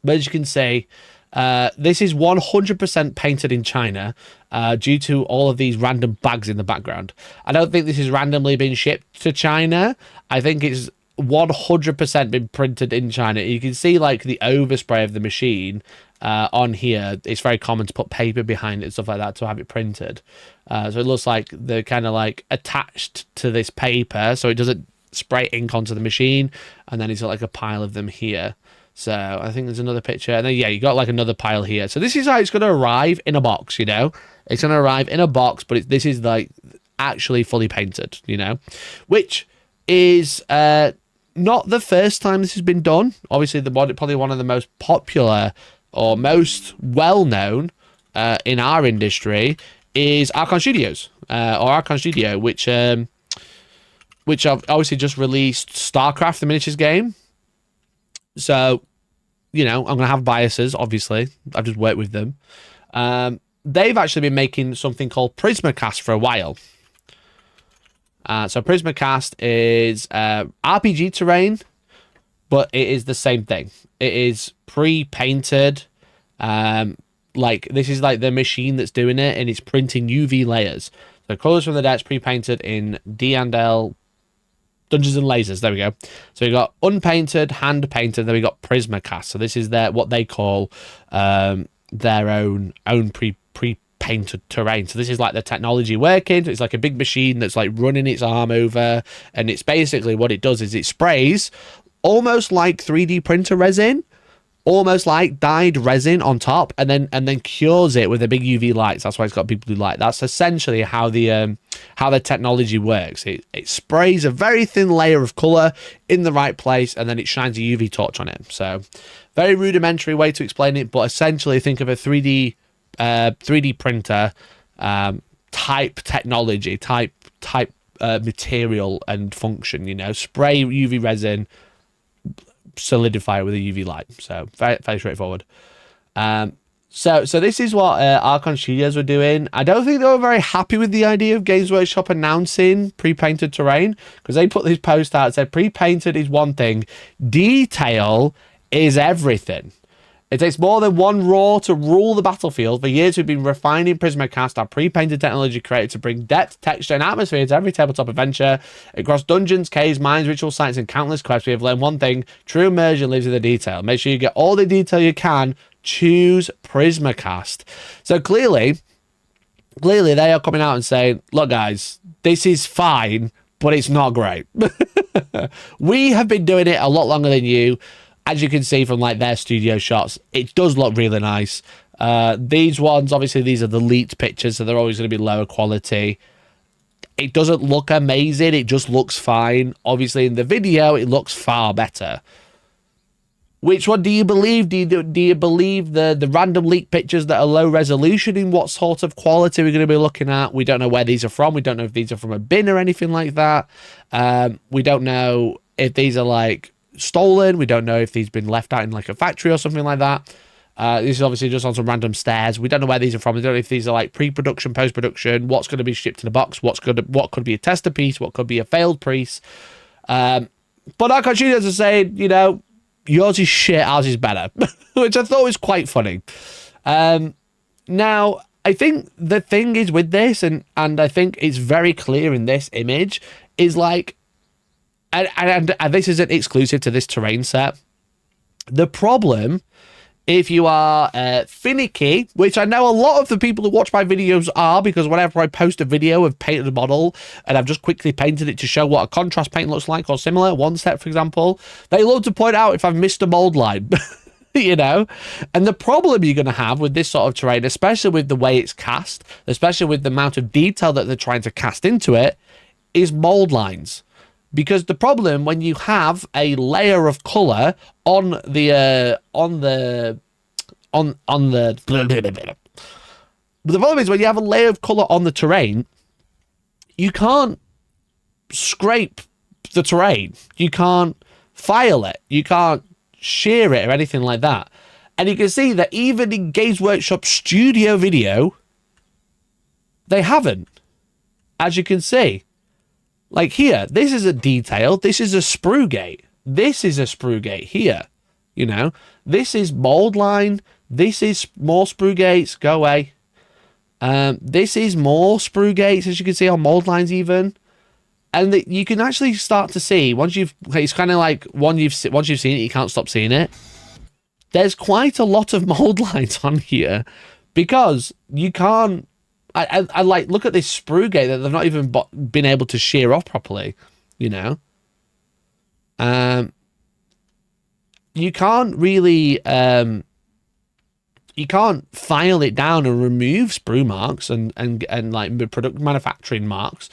But as you can see, this is 100% painted in China due to all of these random bags in the background. I don't think this is randomly being shipped to China. I think it's 100% been printed in China. You can see like the overspray of the machine on here. It's very common to put paper behind it and stuff like that to have it printed. So it looks like they're kind of like attached to this paper so it doesn't spray ink onto the machine, and then it's got like a pile of them here. So I think there's another picture. And then, yeah, you got like another pile here. So this is how it's going to arrive in a box, you know. It's going to arrive in a box, but this is like actually fully painted, you know. Which is not the first time this has been done. Obviously, probably one of the most popular or most well-known in our industry is Archon Studios, or Archon Studio, which have obviously just released StarCraft, the miniatures game. So, you know, I'm going to have biases, obviously. I've just worked with them. They've actually been making something called Prismacast for a while. So Prismacast is RPG terrain, but it is the same thing. It is pre-painted. Like, this is like the machine that's doing it, and it's printing UV layers. So colors from the decks pre-painted in D&L Dungeons and Lasers. There we go. So we got unpainted, hand painted. Then we got Prismacast. So this is what they call their own pre-painted terrain. So this is like the technology working. It's like a big machine that's like running its arm over, and it's basically what it does is it sprays almost like 3D printer resin, almost like dyed resin on top, and then cures it with a big UV lights. That's why it's got big blue light. That's essentially how the technology works. It sprays a very thin layer of color in the right place, and then it shines a UV torch on it. So very rudimentary way to explain it, but essentially think of a 3D printer type technology, type material and function. You know, spray UV resin, solidify it with a UV light. So very, very straightforward. So this is what Archon Studios were doing. I don't think they were very happy with the idea of Games Workshop announcing pre-painted terrain, because they put this post out and said pre-painted is one thing, detail is everything. It takes more than one raw to rule the battlefield. For years, we've been refining Prismacast, our pre-painted technology created to bring depth, texture, and atmosphere to every tabletop adventure. Across dungeons, caves, mines, ritual sites, and countless quests, we have learned one thing: true immersion lives in the detail. Make sure you get all the detail you can. Choose Prismacast. So clearly they are coming out and saying, look, guys, this is fine, but it's not great. We have been doing it a lot longer than you. As you can see from like their studio shots, it does look really nice. These ones, obviously, these are the leaked pictures, so they're always going to be lower quality. It doesn't look amazing. It just looks fine. Obviously, in the video, it looks far better. Which one do you believe? Do you believe the random leaked pictures that are low resolution? In what sort of quality we're going to be looking at? We don't know where these are from. We don't know if these are from a bin or anything like that. We don't know if these are like stolen. We don't know if these been left out in like a factory or something like that. This is obviously just on some random stairs. We don't know where these are from. We don't know if these are like pre-production, post-production, what's going to be shipped in a box, what could be a tester piece, what could be a failed piece. But Archon Studios are saying, you know, yours is shit, ours is better, which I thought was quite funny. Now, I think the thing is with this, and I think it's very clear in this image, is like, and this isn't exclusive to this terrain set. The problem, if you are finicky, which I know a lot of the people who watch my videos are, because whenever I post a video of painted a model and I've just quickly painted it to show what a contrast paint looks like or similar, one set for example, they love to point out if I've missed a mold line, you know. And the problem you're going to have with this sort of terrain, especially with the way it's cast, especially with the amount of detail that they're trying to cast into it, is mold lines. Because the problem when you have a layer of color on the problem is when you have a layer of color on the terrain, you can't scrape the terrain, you can't file it, you can't shear it or anything like that. And you can see that even in Games Workshop studio video, they haven't, as you can see. Like here, this is a detail. This is a sprue gate. This is a sprue gate here. You know, this is mold line. This is more sprue gates. Go away. This is more sprue gates, as you can see on mold lines even. And you can actually start to see once it's kind of like once you've seen it, you can't stop seeing it. There's quite a lot of mold lines on here because you can't. I like, look at this sprue gate that they've not even been able to shear off properly, you know. you can't really you can't file it down and remove sprue marks and like product manufacturing marks,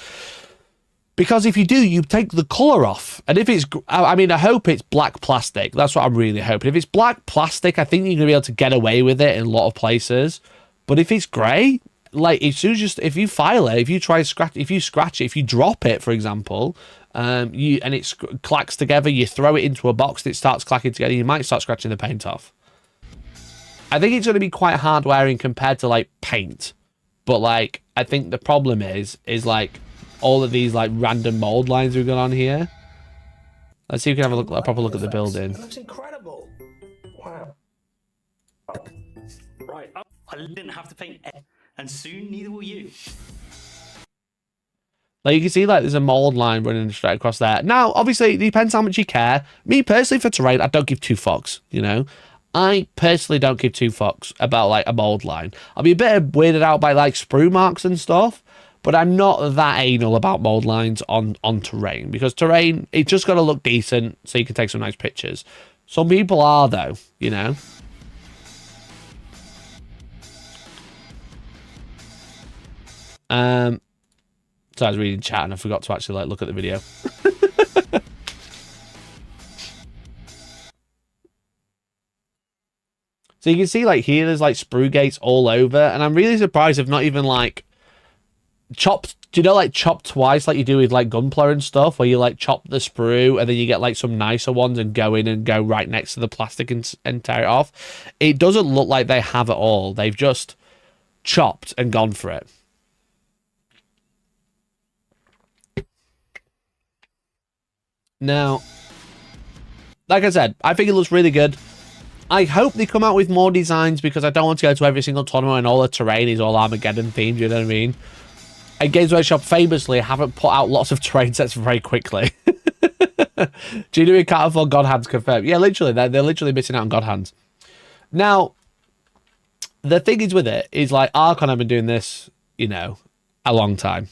because if you do, you take the color off. And if it's, I mean, I hope it's black plastic. That's what I'm really hoping. If it's black plastic, I think you're gonna be able to get away with it in a lot of places. But if it's gray, like as soon as if you file it, if you try to scratch, if you scratch it, if you drop it, for example, and it clacks together, you throw it into a box, it starts clacking together, you might start scratching the paint off. I think it's going to be quite hard wearing compared to like paint, but like I think the problem is like all of these like random mold lines we've got on here. Let's see if we can have a proper look at the building. It looks incredible. Wow. Right, I didn't have to paint it, and soon neither will you. Like you can see, like there's a mold line running straight across there. Now, obviously, it depends how much you care. Me personally, for terrain, I don't give two fucks. You know, I personally don't give two fucks about like a mold line. I'll be a bit weirded out by like sprue marks and stuff, but I'm not that anal about mold lines on terrain, because terrain, it's just got to look decent so you can take some nice pictures. Some people are though, you know. So I was reading chat and I forgot to actually like look at the video. So you can see like here there's like sprue gates all over, and I'm really surprised if not even like chopped, do you know, like chopped twice like you do with like gunpla and stuff, where you like chop the sprue and then you get like some nicer ones and go in and go right next to the plastic and tear it off. It doesn't look like they have it all. They've just chopped and gone for it. Now, like I said, I think it looks really good. I hope they come out with more designs, because I don't want to go to every single tournament and all the terrain is all Armageddon themed, you know what I mean? And Games Workshop famously haven't put out lots of terrain sets very quickly. Genuine can't afford God Hands confirmed. Yeah, literally, they're literally missing out on God Hands. Now, the thing is with it is like Archon have been doing this, you know, a long time.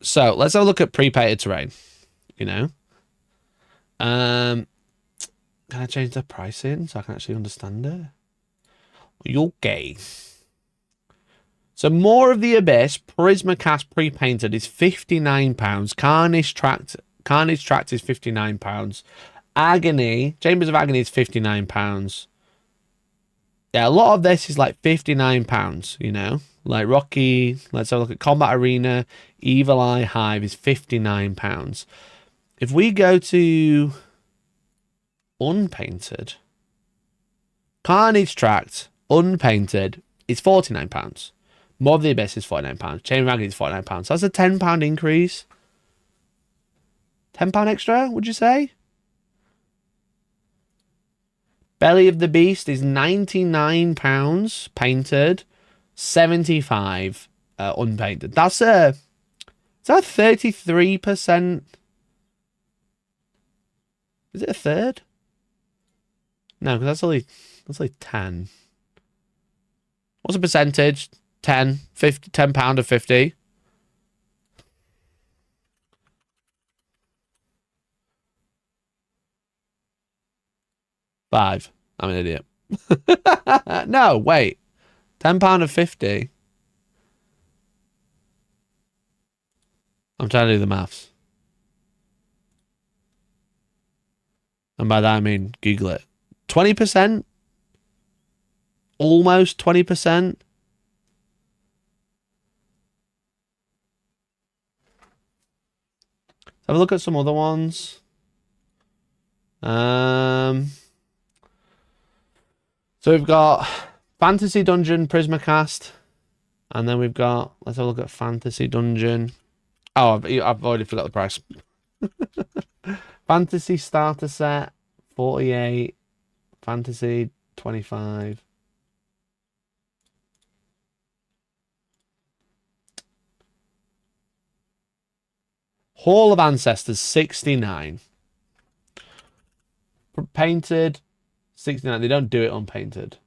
So let's have a look at pre-painted terrain, you know. Can I change the pricing so I can actually understand it? You're gay. So More of the Abyss Prismacast pre-painted is £59. Carnage Tract is £59. Agony, Chambers of Agony is £59. Yeah, a lot of this is like £59, you know. Like Rocky, let's have a look at Combat Arena, Evil Eye Hive is £59. If we go to unpainted, Carnage Tract, unpainted, is £49. More of the Abyss is £49. Chamber of Agony is £49. So that's a £10 increase. £10 extra, would you say? Belly of the Beast is £99 painted, $75 unpainted. That's a, is that 33%? Is it a third? No, because that's only 10. What's the percentage? 10, 50, £10 of 50. $5. I'm an idiot. No, wait. £10 of 50. I'm trying to do the maths. And by that I mean Google it. 20%? Almost 20%? Have a look at some other ones. So we've got Fantasy Dungeon Prismacast, and then we've got, let's have a look at Fantasy Dungeon. Oh, I've already forgot the price. Fantasy Starter Set, 48. Fantasy, 25. Hall of Ancestors, 69. Painted, 69. They don't do it unpainted.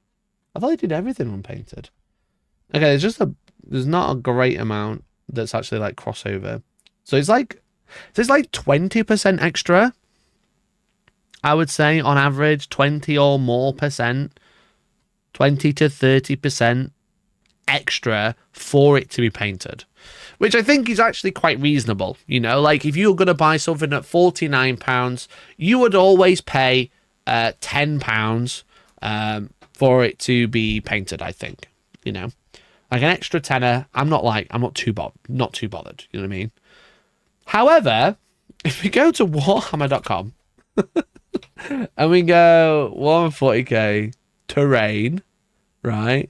I thought they did everything unpainted. Okay, there's not a great amount that's actually like crossover. So it's like 20% extra. I would say on average 20 or more percent, 20 to 30% extra for it to be painted, which I think is actually quite reasonable. You know, like if you're going to buy something at £49, you would always pay £10 for it to be painted, I think. You know, like an extra tenner, I'm not too bothered. You know what I mean? However, if we go to warhammer.com and we go 140k terrain, right?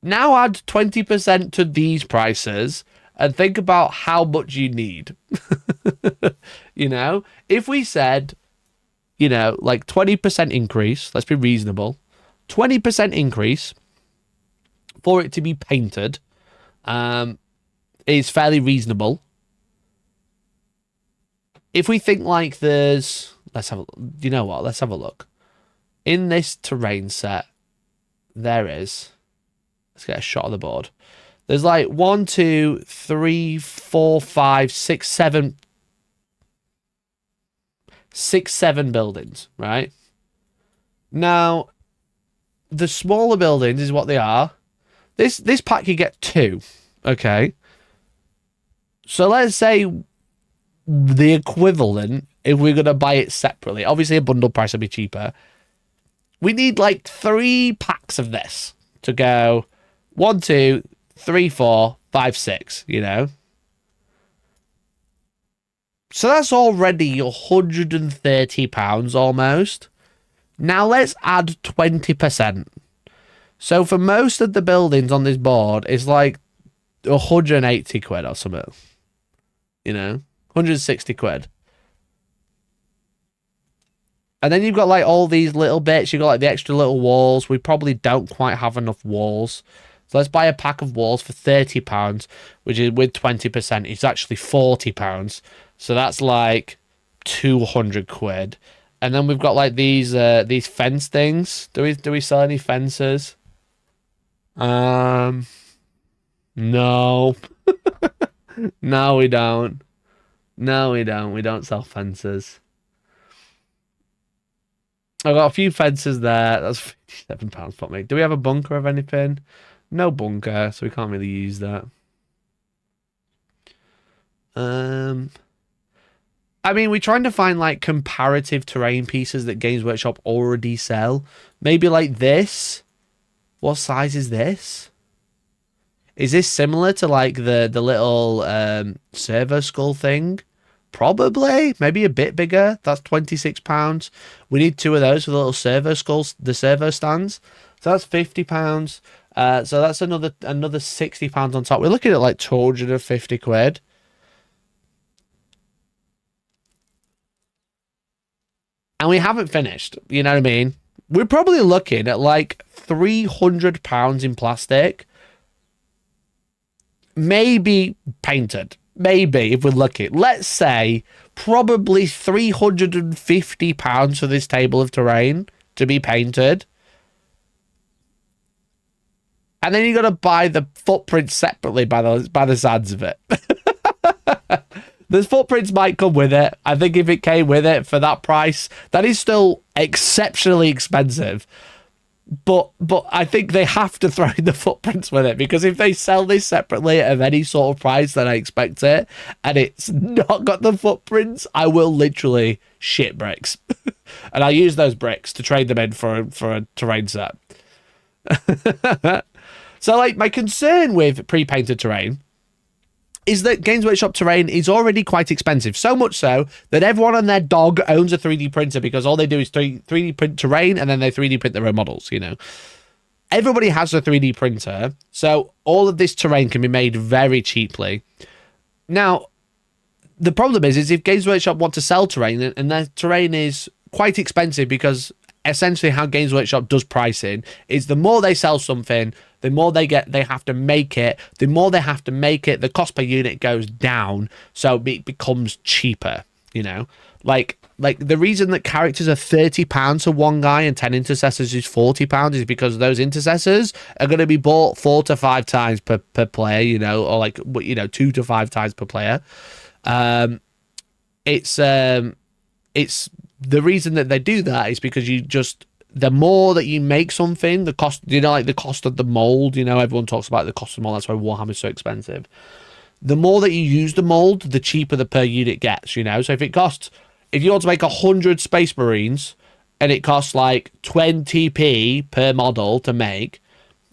Now add 20% to these prices and think about how much you need. You know, if we said, you know, like 20% increase, let's be reasonable, 20% increase for it to be painted is fairly reasonable. If we think like there's, let's have a look. In this terrain set, there is, let's get a shot of the board. There's like 1, 2, 3, 4, 5, 6, 7, 7 buildings, right? Now, the smaller buildings is what they are. This pack you get 2, okay? So let's say the equivalent, if we're going to buy it separately, obviously a bundle price would be cheaper. We need like 3 packs of this to go 1, 2, 3, 4, 5, 6, you know? So that's already £130 almost. Now let's add 20%. So for most of the buildings on this board, it's like 180 quid or something. You know? 160 quid. And then you've got like all these little bits. You've got like the extra little walls. We probably don't quite have enough walls. So let's buy a pack of walls for £30, which is with 20%. It's actually £40. So that's like 200 quid. And then we've got like these fence things. Do we sell any fences? No. No, we don't. No, we don't. We don't sell fences. I've got a few fences there. That's £57 for me. Do we have a bunker of anything? No bunker, so we can't really use that. I mean, we're trying to find like comparative terrain pieces that Games Workshop already sell. Maybe like this. What size is this? Is this similar to like the little servo skull thing? Probably. Maybe a bit bigger. That's £26. We need 2 of those for the little servo skulls, the servo stands. So that's £50. So that's another £60 on top. We're looking at like 250 quid. And we haven't finished. You know what I mean? We're probably looking at like £300 in plastic. Maybe painted. Maybe, if we're lucky. Let's say probably £350 for this table of terrain to be painted. And then you got to buy the footprints separately by the sides of it. The footprints might come with it. I think if it came with it for that price, that is still exceptionally expensive. But I think they have to throw in the footprints with it, because if they sell this separately at any sort of price, then I expect it, and it's not got the footprints, I will literally shit bricks. And I'll use those bricks to trade them in for a terrain set. So like my concern with pre-painted terrain is that Games Workshop terrain is already quite expensive. So much so that everyone and their dog owns a 3D printer, because all they do is 3D print terrain and then they 3D print their own models, you know. Everybody has a 3D printer, so all of this terrain can be made very cheaply. Now, the problem is if Games Workshop want to sell terrain, and their terrain is quite expensive, because essentially how Games Workshop does pricing is the more they sell something, the more they have to make it. The more they have to make it, the cost per unit goes down, so it becomes cheaper, you know? Like the reason that characters are £30 for one guy and 10 intercessors is £40 is because those intercessors are going to be bought 4 to 5 times per player, you know, or like, you know, 2 to 5 times per player. it's the reason that they do that is because the more that you make something, the cost, like the cost of the mold, everyone talks about the cost of the mold. That's why Warhammer is so expensive. The more that you use the mold, the cheaper the per unit gets, So if you want to make 100 Space Marines and it costs like 20p per model to make,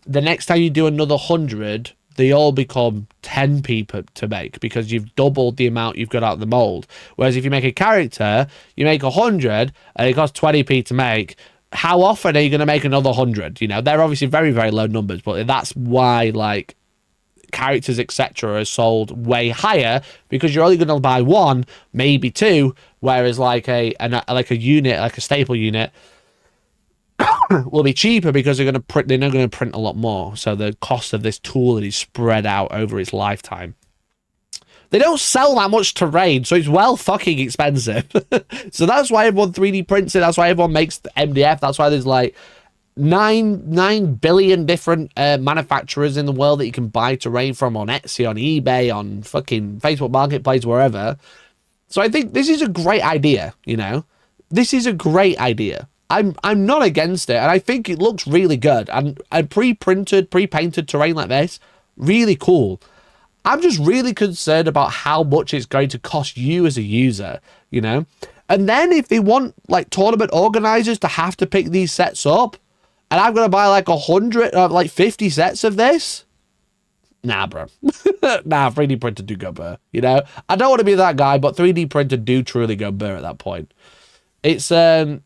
the next time you do another 100, they all become 10p to make because you've doubled the amount you've got out of the mold. Whereas if you make a character, you make 100 and it costs 20p to make, how often are you going to make another 100? They're obviously very, very low numbers, but that's why, like, characters, etc., are sold way higher because you're only going to buy one, maybe two, whereas like a unit, like a staple unit, will be cheaper because they're not going to print a lot more. So the cost of this tool is spread out over its lifetime. They don't sell that much terrain, so it's well fucking expensive. So that's why everyone 3D prints it. That's why everyone makes the MDF. That's why there's like 9 billion different manufacturers in the world that you can buy terrain from on Etsy, on eBay, on fucking Facebook Marketplace, wherever. So I think this is a great idea, This is a great idea. I'm not against it, and I think it looks really good. And pre-painted terrain like this, really cool. I'm just really concerned about how much it's going to cost you as a user, And then if they want like tournament organizers to have to pick these sets up, and I'm gonna buy like 50 sets of this, nah, bro. Nah, 3D printer do go burr. I don't want to be that guy, but 3D printer do truly go burr at that point. It's a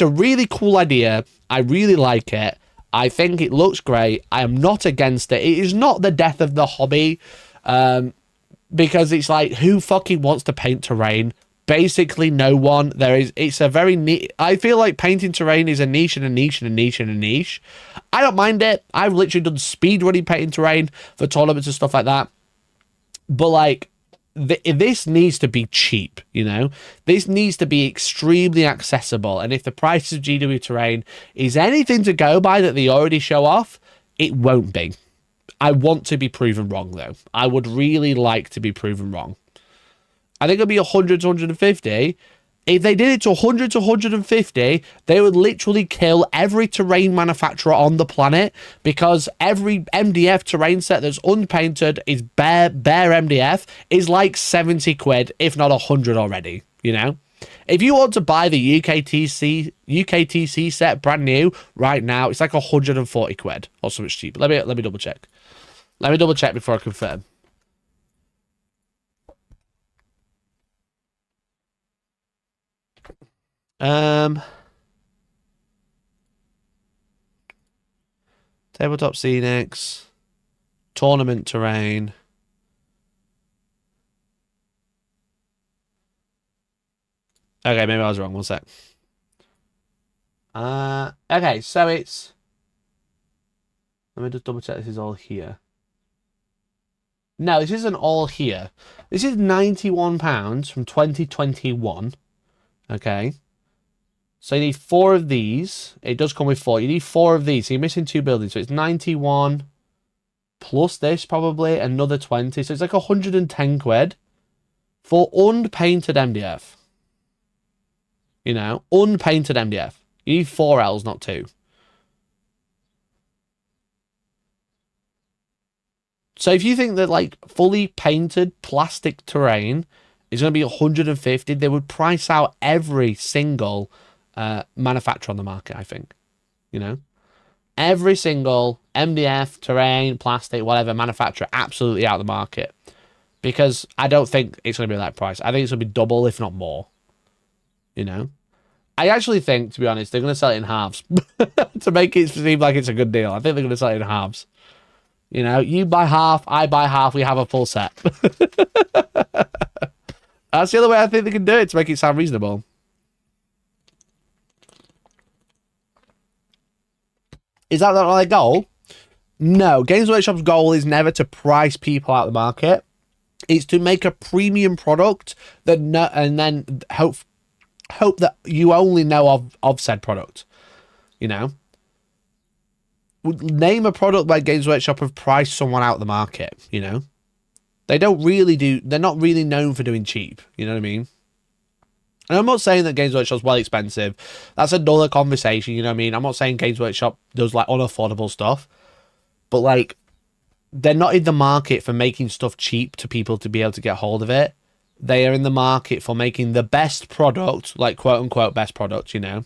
really cool idea. I really like it. I think it looks great. I am not against it. It is not the death of the hobby, because it's like, who fucking wants to paint terrain? Basically no one. It's a very neat. I feel like painting terrain is a niche and a niche and a niche and a niche. I don't mind it. I've literally done speedrunning painting terrain for tournaments and stuff like that. But like, this needs to be cheap, This needs to be extremely accessible. And if the price of GW terrain is anything to go by that they already show off, it won't be. I want to be proven wrong, though. I would really like to be proven wrong. I think it'll be 100 to 150. If they did it to 100 to 150, they would literally kill every terrain manufacturer on the planet, because every MDF terrain set that's unpainted is bare MDF is like 70 quid, if not 100 already, If you want to buy the UKTC set brand new right now, it's like 140 quid or something cheap. Let me double check. Let me double check before I confirm. Tabletop scenics, tournament terrain. Okay, maybe I was wrong. One sec. Okay, so it's. Let me just double check. This is all here. No, this isn't all here. This is £91 from 2021. Okay. So you need 4 of these. It does come with 4. You need 4 of these. So you're missing 2 buildings. So it's 91 plus this, probably another 20. So it's like 110 quid for unpainted MDF. Unpainted MDF. You need 4 L's, not 2. So if you think that like fully painted plastic terrain is going to be 150, they would price out every single manufacturer on the market, I think. Every single MDF, terrain, plastic, whatever manufacturer absolutely out of the market, because I don't think it's going to be that price. I think it's going to be double, if not more. I actually think, to be honest, they're going to sell it in halves to make it seem like it's a good deal. I think they're going to sell it in halves. You buy half, I buy half, we have a full set. That's the other way I think they can do it to make it sound reasonable. Is that not their goal? No. Games Workshop's goal is never to price people out of the market. It's to make a premium product and then hope that you only know of said product. Name a product where Games Workshop have priced someone out of the market, They're not really known for doing cheap. You know what I mean? And I'm not saying that Games Workshop's well expensive. That's another conversation, you know what I mean? I'm not saying Games Workshop does, like, unaffordable stuff. But, like, they're not in the market for making stuff cheap to people to be able to get hold of it. They are in the market for making the best product, like, quote-unquote best product, you know?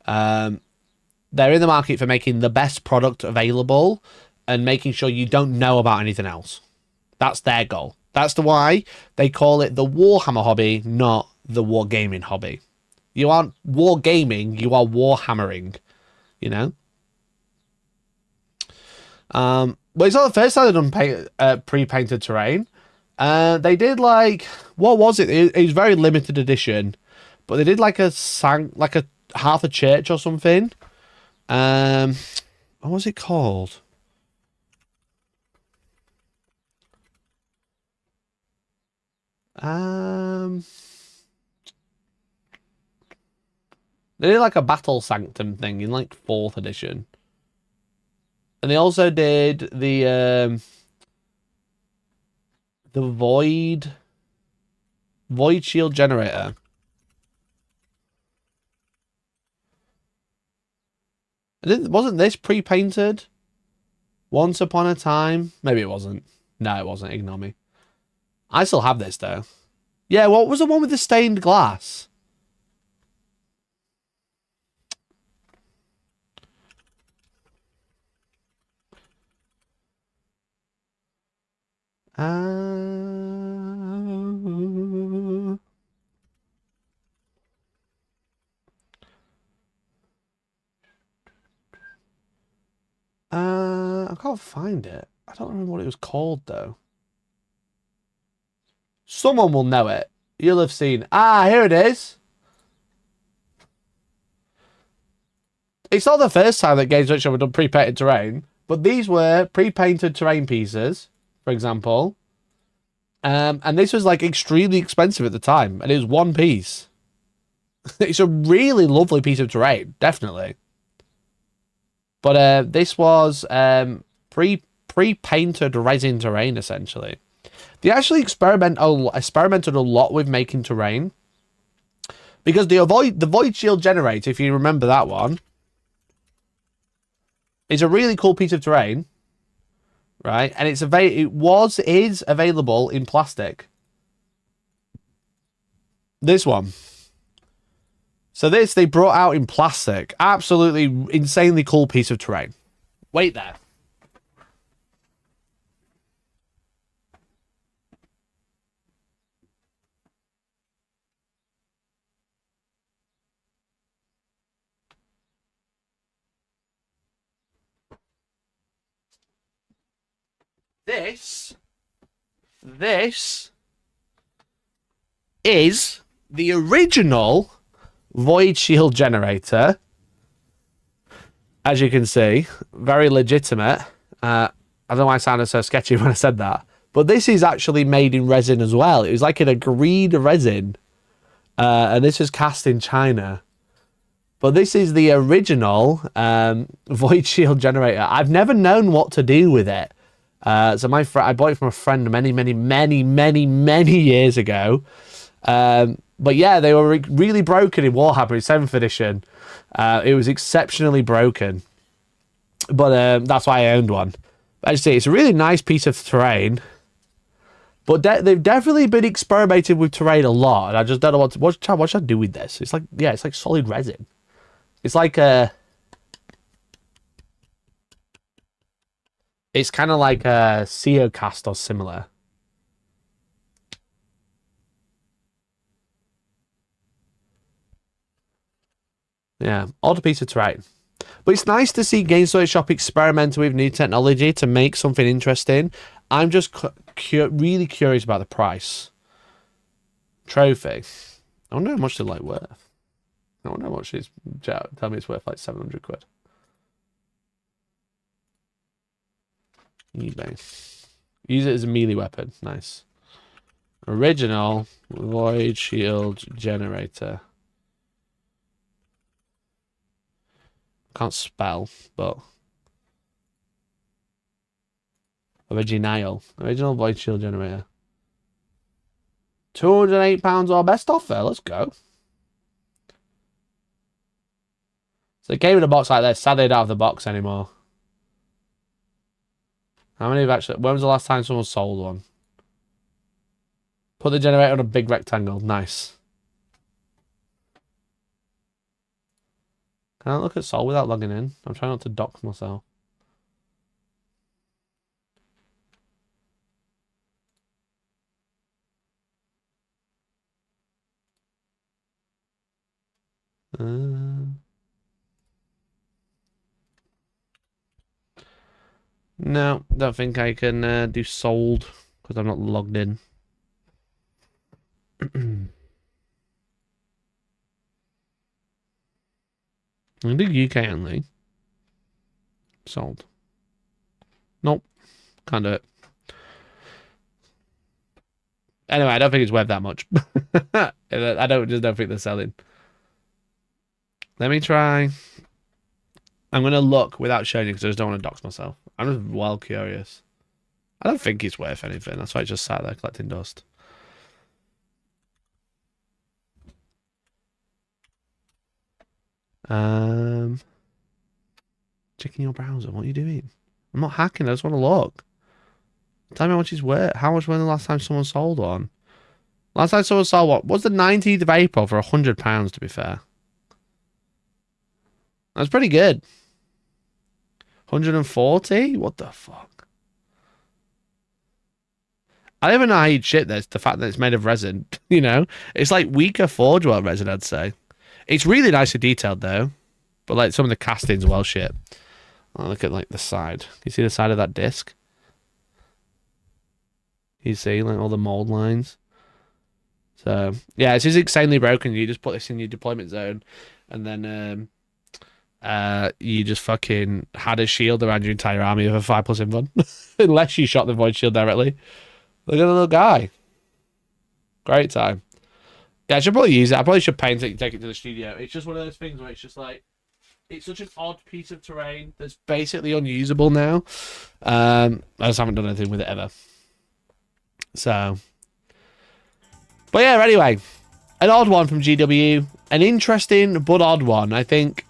They're in the market for making the best product available and making sure you don't know about anything else. That's their goal. That's the why they call it the Warhammer hobby, not the wargaming hobby. You aren't wargaming, you are warhammering, you know? Well, it's not the first time they've done pre-painted terrain. They did, like, what was it? It was very limited edition, but they did like a half a church or something. What was it called? They did like a battle sanctum thing in like 4th edition. And they also did the void shield generator. Wasn't this pre-painted? Once upon a time? Maybe it wasn't. No, it wasn't. Ignore me. I still have this though. Yeah, what was the one with the stained glass? I can't find it. I don't remember what it was called though. Someone will know it. You'll have seen. Ah, here it is. It's not the first time that Games Workshop have done pre-painted terrain, but these were pre-painted terrain pieces, for example. And this was like extremely expensive at the time, and it was one piece. It's a really lovely piece of terrain, definitely. But this was pre-painted resin terrain, essentially. They actually experimented a lot with making terrain, because the void shield generator, if you remember that one, is a really cool piece of terrain, right? And is available in plastic. This one. So this they brought out in plastic. Absolutely insanely cool piece of terrain. Wait there. This is the original void shield generator. As you can see, very legitimate. I don't know why I sounded so sketchy when I said that. But this is actually made in resin as well. It was like an agreed resin. And this was cast in China. But this is the original void shield generator. I've never known what to do with it. So I bought it from a friend many years ago. But yeah, they were really broken in Warhammer in 7th edition. It was exceptionally broken. But that's why I owned one. But as I say, it's a really nice piece of terrain. But they've definitely been experimenting with terrain a lot. And I just don't know what should I do with this? It's like, yeah, it's like solid resin. It's like a... It's kind of like a CO cast or similar. Yeah, odd piece of terrain. But it's nice to see Games Workshop experimenting with new technology to make something interesting. I'm just really curious about the price. Trophy. I wonder how much they're like worth. I wonder how much it's... Tell me it's worth like 700 quid. eBay. Use it as a melee weapon. Nice. Original void shield generator. Can't spell, but Original void shield generator. £208 or best offer. Let's go. So it came in a box like this. Sadly, they don't have the box anymore. How many have actually... When was the last time someone sold one? Put the generator on a big rectangle. Nice. Can I look at Soul without logging in? I'm trying not to dox myself. No, don't think I can do sold because I'm not logged in. I can do UK only. Sold. Nope. Can't do it. Anyway, I don't think it's worth that much. I just don't think they're selling. Let me try. I'm going to look without showing you because I just don't want to dox myself. I'm just well curious. I don't think it's worth anything. That's why it's just sat there collecting dust. Checking your browser. What are you doing? I'm not hacking. I just want to look. Tell me how much it's worth. How much was the last time someone sold one? Last time someone sold one was the 19th of April for £100, to be fair. That's pretty good. 140? What the fuck? I don't even know how you'd ship this. The fact that it's made of resin, you know? It's like weaker Forge World resin, I'd say. It's really nicely detailed, though. But, like, some of the castings well shit. I'll look at, like, the side. You see the side of that disc? You see, like, all the mold lines? So, yeah, it's just insanely broken. You just put this in your deployment zone. And then, you just fucking had a shield around your entire army of a 5+ invuln. Unless you shot the void shield directly. Look at the little guy. Great time. Yeah, I should probably use it. I probably should paint it and take it to the studio. It's just one of those things where it's just like, it's such an odd piece of terrain that's basically unusable now. I just haven't done anything with it ever. So. But yeah, anyway. An odd one from GW. An interesting but odd one. I think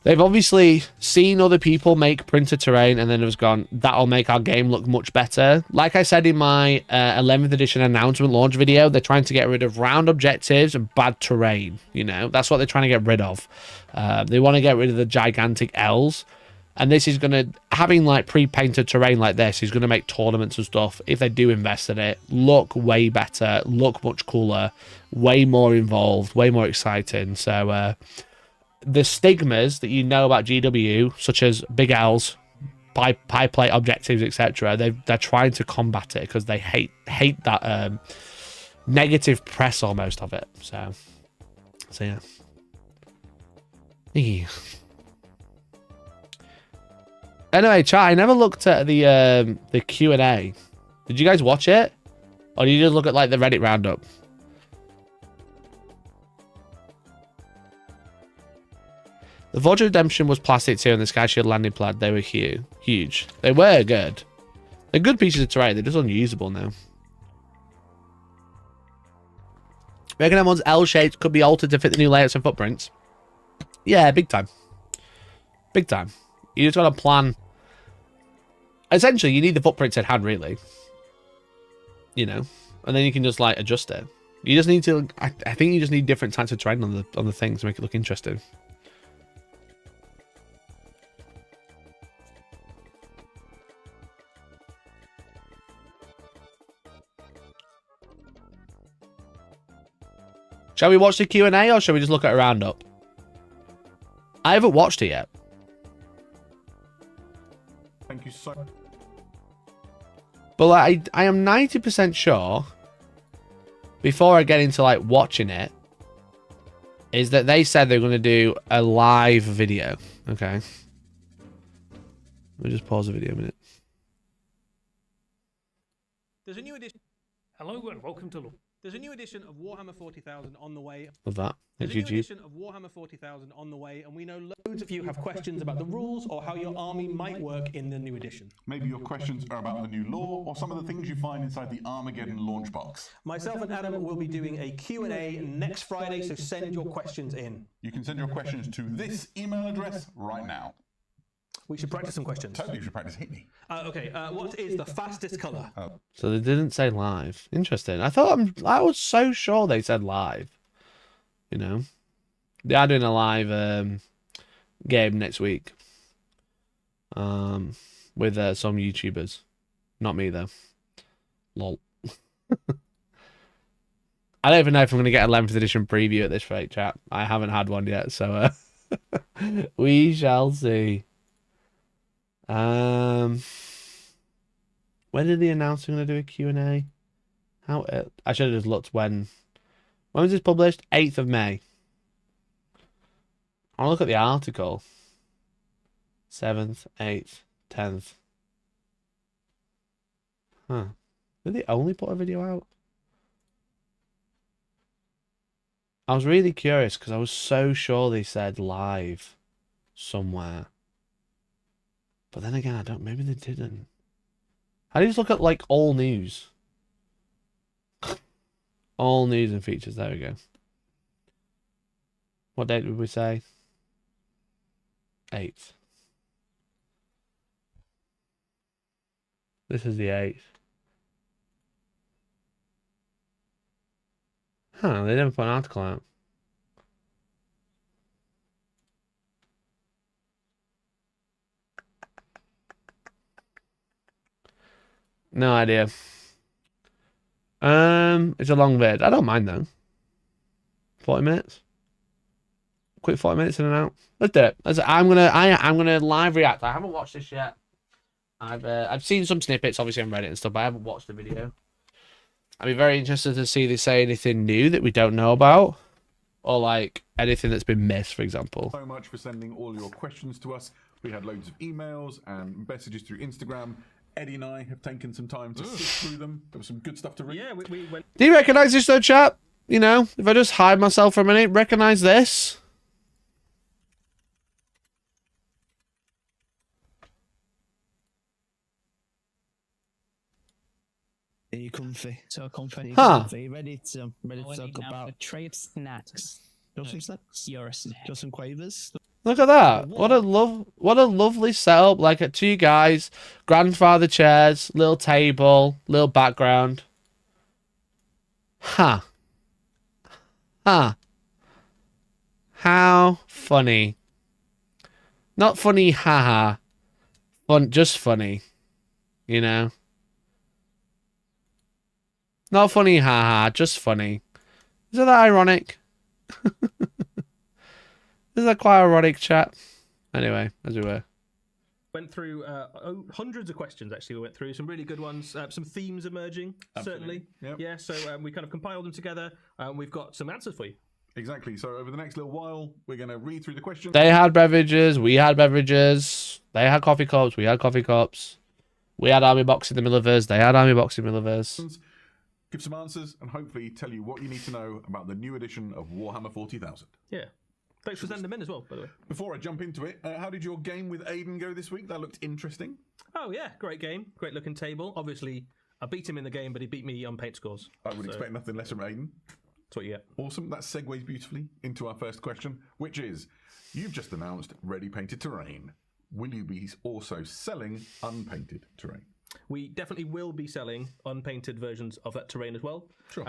they've obviously seen other people make printed terrain and then it was gone, that'll make our game look much better. Like I said in my 11th edition announcement launch video, they're trying to get rid of round objectives and bad terrain. You know, that's what they're trying to get rid of. They want to get rid of the gigantic L's. And this is going to, having like pre-painted terrain like this is going to make tournaments and stuff, if they do invest in it, look way better, look much cooler, way more involved, way more exciting. So, the stigmas that you know about GW, such as big L's, pie plate objectives, etc., they're trying to combat it because they hate that negative press almost of it. So yeah. Anyway, chat, I never looked at the Q&A. Did you guys watch it, or did you just look at like the Reddit roundup? The Forge of Redemption was plastic too, and the Sky Shield landing pad, they were huge. They were good. They're good pieces of terrain. They're just unusable now. Reckon everyone's L shapes could be altered to fit the new layouts and footprints. Yeah, big time. Big time. You just got to plan. Essentially, you need the footprints at hand, really. You know, and then you can just like adjust it. You just need to. I think you just need different types of terrain on the thing to make it look interesting. Shall we watch the Q&A or shall we just look at a roundup? I haven't watched it yet. Thank you so much. But like, I am 90% sure, before I get into like watching it, is that they said they're going to do a live video. Okay. Let me just pause the video a minute. There's a new edition. Hello and welcome to. There's a new edition of Warhammer 40,000 on the way. Love that. There's a new edition of Warhammer 40,000 on the way, and we know loads of you have questions about the rules or how your army might work in the new edition. Maybe your questions are about the new lore or some of the things you find inside the Armageddon launch box. Myself and Adam will be doing a Q&A next Friday, so send your questions in. You can send your questions to this email address right now. We should practice some questions. Totally should practice. Hit me. Okay, what is the fastest colour? So they didn't say live. Interesting. I was so sure they said live. You know, they are doing a live game next week. With some YouTubers. Not me though. Lol. I don't even know if I'm going to get a 11th edition preview at this rate, chat. I haven't had one yet, so we shall see. When did they announce they're going to do a Q&A? I should have just looked when was this published? 8th of May. I'll look at the article. 7th, 8th, 10th. Huh. Did they only put a video out? I was really curious because I was so sure they said live somewhere. But then again, maybe they didn't. How do you just look at, like, all news? All news and features, there we go. What date would we say? 8th. This is the 8th. Huh, they never put an article out. No idea. It's a long vid. I don't mind though. 40 minutes. Quick 40 minutes in and out. Let's do it. I'm gonna live react. I haven't watched this yet. I've seen some snippets, obviously on Reddit and stuff, but I haven't watched the video. I'd be very interested to see if they say anything new that we don't know about, or like anything that's been missed, for example. So much for sending all your questions to us. We had loads of emails and messages through Instagram. Eddie and I have taken some time to sift through them. There was some good stuff to read. Yeah, we went. Do you recognise this though, chat? You know, if I just hide myself for a minute, recognise this? Are you comfy? So comfy. Huh. Are you ready to talk about a tray of snacks. just some snacks? You're a snack. Just some quavers? Look at that. What a lovely setup. Like two guys, grandfather chairs, little table, little background. Huh. Huh. How funny. Not funny, haha. Fun, just funny. You know? Not funny, haha, just funny. Isn't that ironic? Isn't that quite ironic, chat? Anyway, as we were. Went through hundreds of questions, actually. We went through some really good ones, some themes emerging, certainly. Yep. Yeah, so we kind of compiled them together, and we've got some answers for you. Exactly. So over the next little while, we're going to read through the questions. They had beverages, we had beverages. They had coffee cups, we had coffee cups. We had army box in the middle of us, they had army box in the middle of us. Give some answers, and hopefully tell you what you need to know about the new edition of Warhammer 40,000. Yeah. Thanks for sending them in as well, by the way. Before I jump into it, how did your game with Aiden go this week? That looked interesting. Oh, yeah. Great game. Great looking table. Obviously, I beat him in the game, but he beat me on paint scores. I would expect nothing less from Aiden. That's what you get. Awesome. That segues beautifully into our first question, which is, you've just announced ready painted terrain. Will you be also selling unpainted terrain? We definitely will be selling unpainted versions of that terrain as well. Sure.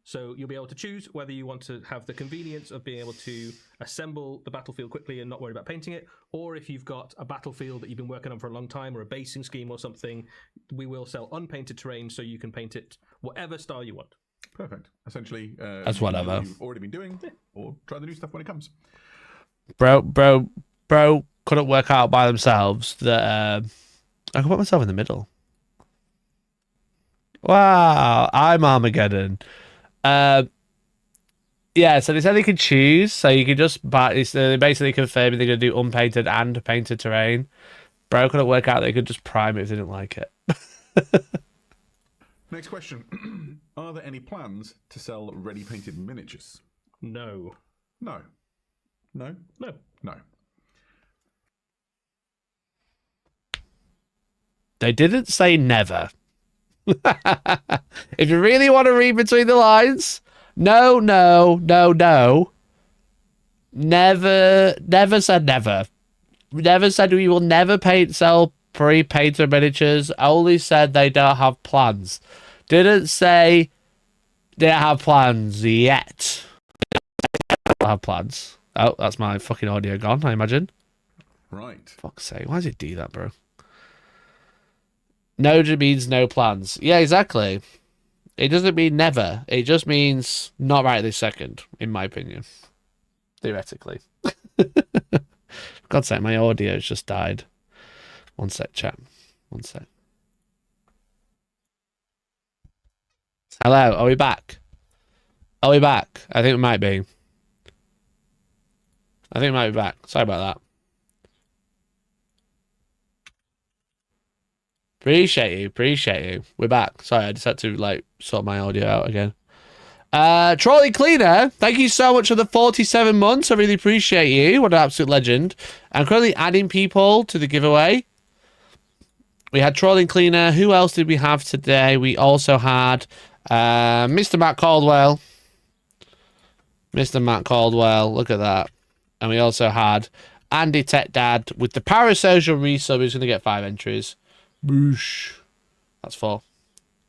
So you'll be able to choose whether you want to have the convenience of being able to assemble the battlefield quickly and not worry about painting it, or if you've got a battlefield that you've been working on for a long time or a basing scheme or something, we will sell unpainted terrain so you can paint it whatever style you want. Perfect. Essentially, that's whatever you've already been doing, or try the new stuff when it comes. Bro couldn't work out by themselves that I can put myself in the middle. Wow, I'm Armageddon. Yeah, so they said they could choose, so you could just buy. So they basically confirmed they're going to do unpainted and painted terrain. Bro couldn't work out they could just prime it if they didn't like it. Next question. Are there any plans to sell ready painted miniatures? No. No. No? No. No. They didn't say never. If you really want to read between the lines, no. Never said never. Never said we will never sell pre-painted miniatures. Only said they don't have plans. Didn't say they don't have plans yet. Don't have plans. Oh, that's my fucking audio gone, I imagine. Right. Fuck's sake, why does it do that, bro? No just means no plans. Yeah, exactly. It doesn't mean never. It just means not right this second, in my opinion. Theoretically. God's sake, my audio's just died. One sec, chat. One sec. Hello, are we back? Are we back? I think we might be. I think we might be back. Sorry about that. Appreciate you. We're back. Sorry, I just had to like sort my audio out again. Trolley Cleaner, thank you so much for the 47 months. I really appreciate you. What an absolute legend. I'm currently adding people to the giveaway. We had Trolling Cleaner. Who else did we have today? We also had Mr. Matt Caldwell. Mr. Matt Caldwell, look at that. And we also had Andy Tech Dad with the Parasocial resub. He's going to get 5 entries. Boosh. That's 4.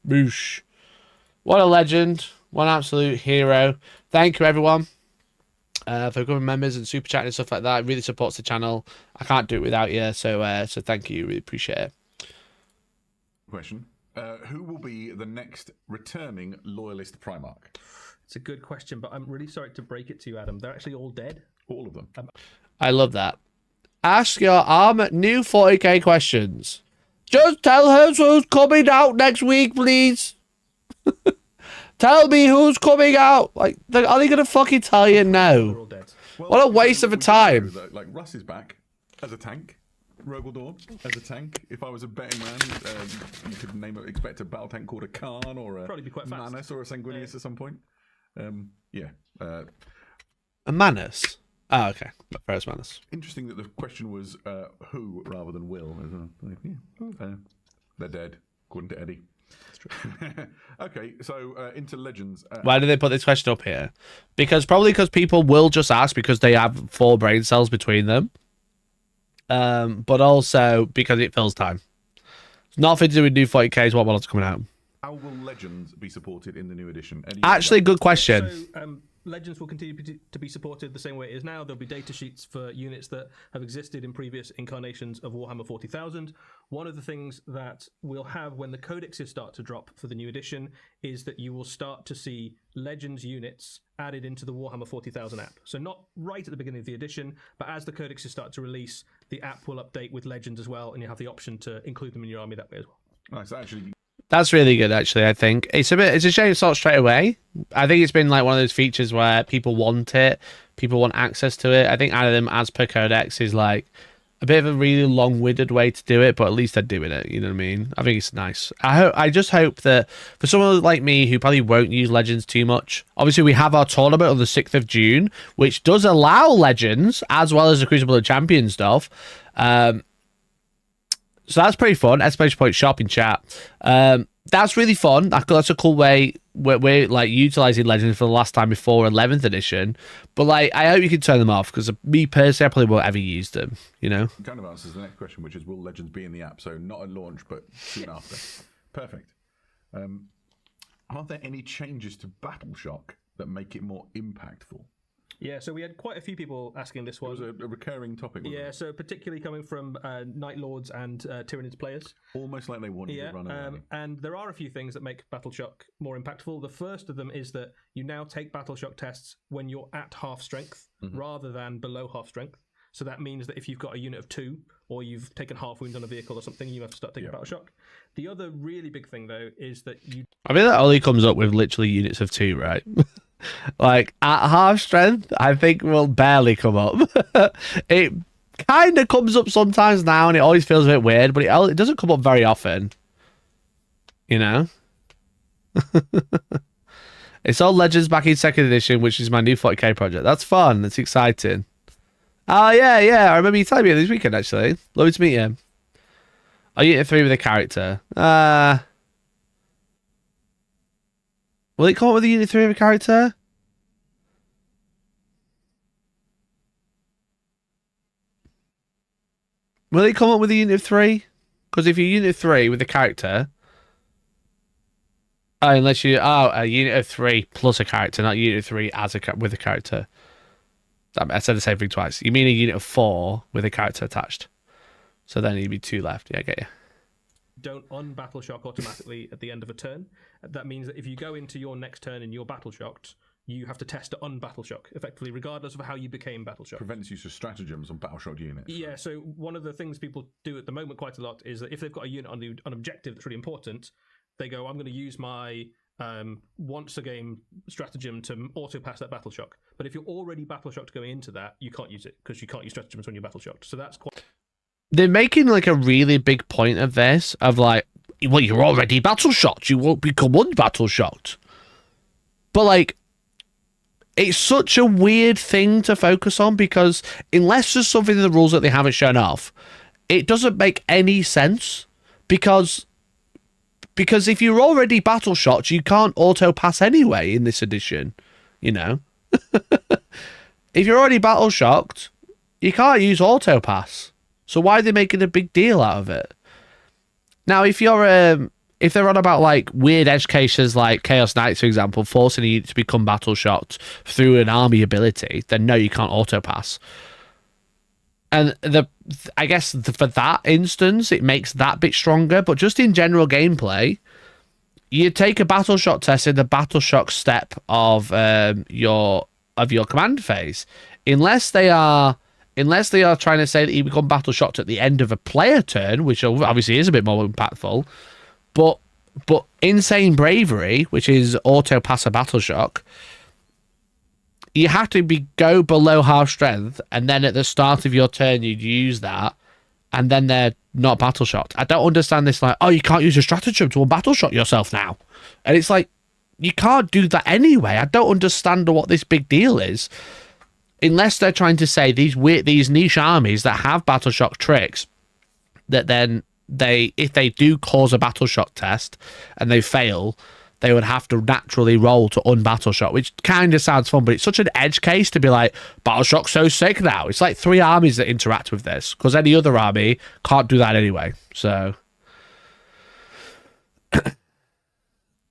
Boosh. What a legend. What an absolute hero. Thank you, everyone, for becoming members and super chatting and stuff like that. It really supports the channel. I can't do it without you. So thank you. Really appreciate it. Question. Who will be the next returning loyalist Primarch? It's a good question, but I'm really sorry to break it to you, Adam. They're actually all dead. All of them. I love that. Ask your new 40k questions. Just tell us who's coming out next week, please. Tell me who's coming out. Like, are they gonna fucking tell you no? What a waste of a time. Like Russ is back as a tank. Rogaldorn as a tank. If I was a betting man, you could expect a battle tank called a Khan or a Probably be quite fast. Manus or a Sanguinius at some point. Yeah. A Manus. Oh, okay. Ferris Manus. Interesting that the question was who rather than will. They're dead, according to Eddie. Okay, so into Legends. Why did they put this question up here? Probably because people will just ask because they have 4 brain cells between them. But also because it fills time. It's nothing to do with new 40Ks, what models coming out. How will Legends be supported in the new edition? Eddie, Actually, good question. So, Legends will continue to be supported the same way it is now. There'll be data sheets for units that have existed in previous incarnations of Warhammer 40,000. One of the things that we'll have when the codexes start to drop for the new edition is that you will start to see Legends units added into the Warhammer 40,000 app. So not right at the beginning of the edition, but as the codexes start to release, the app will update with Legends as well, and you have the option to include them in your army that way as well. Nice, actually. That's really good, actually. I think it's a shame it's not straight away. I think it's been like one of those features where people want it, people want access to it. I think adding them as per codex is like a bit of a really long-winded way to do it, but at least they're doing it. You know what I mean? I think it's nice. I just hope that for someone like me who probably won't use Legends too much, obviously we have our tournament on the 6th of June, which does allow Legends as well as the Crucible of Champions stuff. So that's pretty fun. Exclamation point shop in chat. That's really fun. That's a cool way. We're like utilizing Legends for the last time before 11th edition. But like, I hope you can turn them off because me personally, I probably won't ever use them. You know. Kind of answers the next question, which is will Legends be in the app? So not at launch, but soon after. Perfect. Are there any changes to Battle Shock that make it more impactful? Yeah, so we had quite a few people asking this one. It was a recurring topic. Yeah, so particularly coming from Night Lords and Tyranids players. Almost like they wanted to run away. And there are a few things that make Battle Shock more impactful. The first of them is that you now take Battle Shock tests when you're at half strength rather than below half strength. So that means that if you've got a unit of 2 or you've taken half wounds on a vehicle or something, you have to start taking Battle Shock. The other really big thing, though, is that you... I mean, that only comes up with literally units of 2, right? Like, at half strength, I think will barely come up. It kind of comes up sometimes now, and it always feels a bit weird, but it doesn't come up very often. You know? It's all Legends back in 2nd edition, which is my new 40k project. That's fun. That's exciting. Oh, yeah. I remember you telling me this weekend, actually. Lovely to meet you. Oh, Unit 3 with a character. Will it come up with a Unit 3 with a character? Will it come up with a Unit 3? Because if you're Unit 3 with a character... Oh, unless you... Oh, a Unit of 3 plus a character, not Unit 3 as with a character. I said the same thing twice. You mean a Unit of 4 with a character attached. So then you'd be 2 left. Yeah, I get you. Don't un-battle shock automatically at the end of a turn. That means that if you go into your next turn and you're battle shocked, you have to test to un-battle shock, effectively, regardless of how you became battle shocked. Prevents use of stratagems on battle shocked units. Yeah, so one of the things people do at the moment quite a lot is that if they've got a unit on an objective that's really important, they go, I'm going to use my once a game stratagem to auto pass that battle shock. But if you're already battle shocked going into that, you can't use it because you can't use stratagems when you're battle shocked. So that's quite... They're making like a really big point of this, of like, well, you're already battle shocked, you won't become un-battle shocked. But like, it's such a weird thing to focus on because unless there's something in the rules that they haven't shown off, it doesn't make any sense because if you're already battle shocked, you can't auto pass anyway in this edition, you know. If you're already battle shocked, you can't use auto pass. So why are they making a big deal out of it? Now, if you're if they're on about like weird edge cases like Chaos Knights, for example, forcing you to become battle shocked through an army ability, then no, you can't auto pass. And I guess for that instance, it makes that bit stronger. But just in general gameplay, you take a battle shock test in the battle shock step of your command phase, unless they are trying to say that you become battle shocked at the end of a player turn, which obviously is a bit more impactful. But insane bravery, which is auto pass a battle shock, you have to go below half strength, and then at the start of your turn you'd use that, and then they're not battle shocked. I don't understand this, like, oh, you can't use a stratagem to battle shock yourself now. And it's like, you can't do that anyway. I don't understand what this big deal is. Unless they're trying to say these niche armies that have battle shock tricks, that then if they do cause a battle shock test and they fail, they would have to naturally roll to un-battle shock, which kind of sounds fun, but it's such an edge case to be like, battle shock's so sick now. It's like 3 armies that interact with this, because any other army can't do that anyway. So,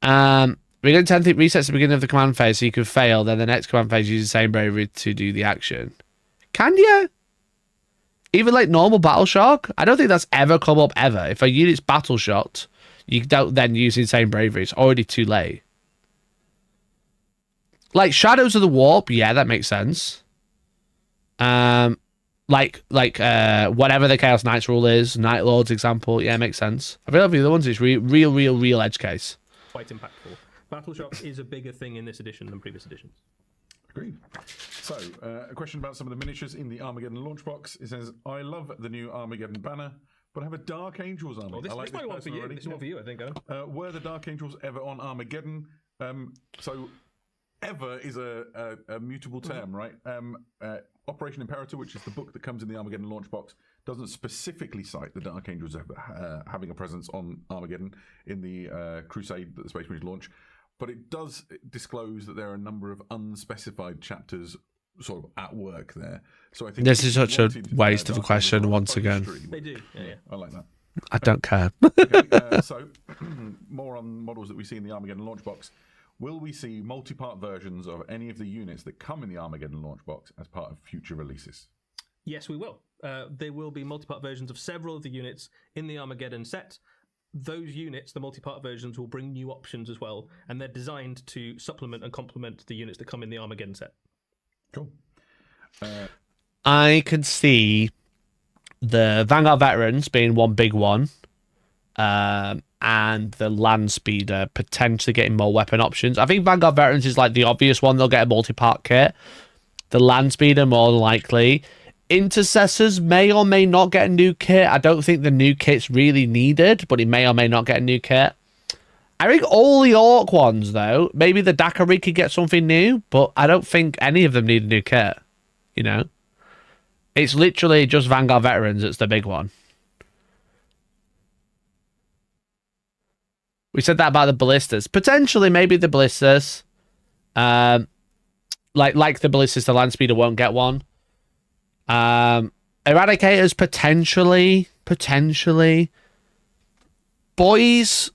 we're going to think resets the beginning of the command phase so you can fail, then the next command phase uses the same bravery to do the action. Can you? Even like normal battle shock? I don't think that's ever come up ever. If a unit's battle shocked, you don't then use insane bravery. It's already too late. Like Shadows of the Warp, yeah, that makes sense. Whatever the Chaos Knights rule is, Night Lords example, yeah, makes sense. I feel like the other ones is real edge case. Quite impactful. Battle shock is a bigger thing in this edition than previous editions. Agreed. So, a question about some of the miniatures in the Armageddon launch box. It says, I love the new Armageddon banner, but I have a Dark Angels army. Well, this I like might be one for you. already. This is one for you, I think. Were the Dark Angels ever on Armageddon? So, ever is a mutable term, right? Operation Imperator, which is the book that comes in the Armageddon launch box, doesn't specifically cite the Dark Angels having a presence on Armageddon in the crusade that the Space Marines launch. But it does disclose that there are a number of unspecified chapters sort of at work there. So I think this is such a waste of a question once again. They do. Yeah. I like that. I don't care. Okay, so more on models that we see in the Armageddon launch box. Will we see multi-part versions of any of the units that come in the Armageddon launch box as part of future releases? Yes, we will. There will be multi-part versions of several of the units in the Armageddon set. Those units, the multi-part versions, will bring new options as well, and they're designed to supplement and complement the units that come in the Armageddon set. Cool. I can see the Vanguard Veterans being one big one, and the Land Speeder potentially getting more weapon options. I think Vanguard Veterans is like the obvious one. They'll get a multi-part kit. The Land Speeder more than likely. Intercessors may or may not get a new kit. I don't think the new kit's really needed, but it may or may not get a new kit. I think all the orc ones, though, maybe the drukhari could get something new, but I don't think any of them need a new kit. You know? It's literally just Vanguard Veterans that's the big one. We said that about the ballistas. Potentially, maybe the ballistas. Like the ballistas, the land speeder won't get one. Eradicators, potentially. Boys.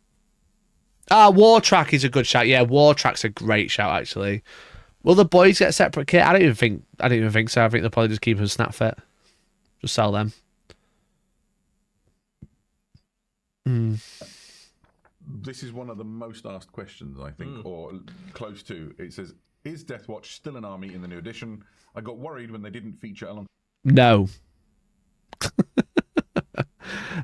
War Track is a good shout. Yeah, War Track's a great shout, actually. Will the boys get a separate kit? I don't even think so. I think they'll probably just keep them snap fit. Just sell them. This is one of the most asked questions, I think, or close to. It says, is Deathwatch still an army in the new edition? I got worried when they didn't feature along. No.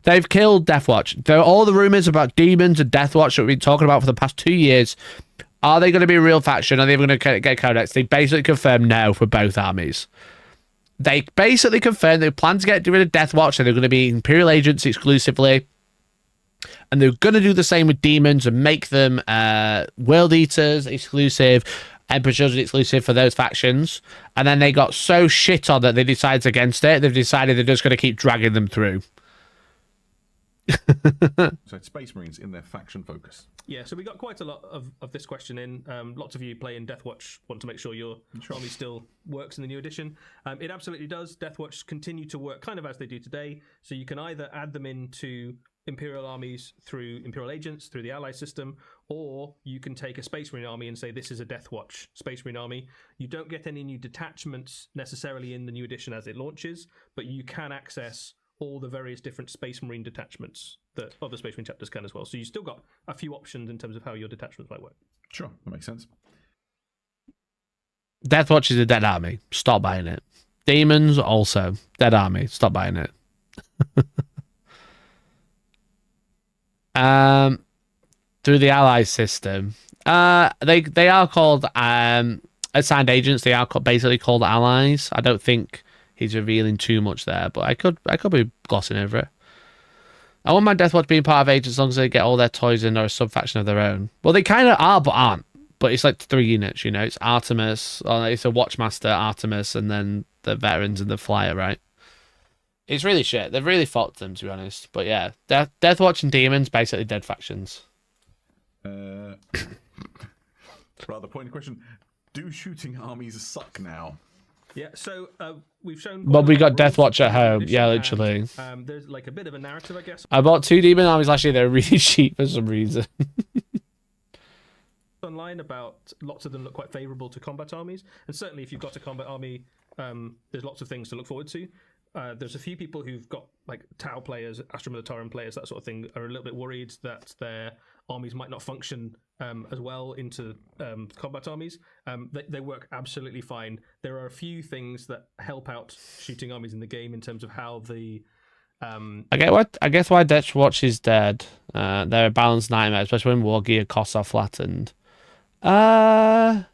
They've killed Deathwatch. There are all the rumors about demons and Deathwatch that we've been talking about for the past 2 years. Are they going to be a real faction? Are they going to get codex? They basically confirmed no for both armies. They basically confirmed they plan to get rid of Deathwatch and they're going to be Imperial agents exclusively. And they're going to do the same with demons and make them World Eaters exclusive, Emperor Children exclusive for those factions. And then they got so shit on that they decided against it. They've decided they're just going to keep dragging them through. So it's Space Marines in their faction focus. Yeah, so we got quite a lot of this question in. Lots of you playing Deathwatch want to make sure your army still works in the new edition. It absolutely does. Deathwatch continue to work kind of as they do today. So you can either add them into Imperial armies through Imperial agents, through the ally system, or you can take a Space Marine army and say this is a Deathwatch Space Marine army. You don't get any new detachments necessarily in the new edition as it launches, but you can access all the various different Space Marine detachments that other Space Marine chapters can as well. So you still got a few options in terms of how your detachments might work. Sure, that makes sense. Deathwatch is a dead army. Stop buying it. Demons also dead army. Stop buying it. Through the ally system, they are called assigned agents. They are basically called allies. I don't think he's revealing too much there, but I could be glossing over it. I want my Deathwatch being part of agents as long as they get all their toys in or a sub-faction of their own. Well, they kind of are, but aren't. But it's like 3 units, you know. It's Artemis, or it's a Watchmaster, Artemis, and then the veterans and the flyer, right? It's really shit. They've really fucked them, to be honest. But yeah, Deathwatch and Demons, basically dead factions. Rather pointed question. Do shooting armies suck now? Yeah, so we've shown... But we got Deathwatch at home. Yeah, literally. And, there's like a bit of a narrative, I guess. I bought 2 Demon armies last year. They're really cheap for some reason. Online about lots of them look quite favourable to combat armies. And certainly if you've got a combat army, there's lots of things to look forward to. There's a few people who've got like Tau players, Astra Militarum players, that sort of thing, are a little bit worried that their armies might not function as well into combat armies. They work absolutely fine. There are a few things that help out shooting armies in the game in terms of how the... I guess why Deathwatch is dead. They're a balanced nightmare, especially when war gear costs are flattened. I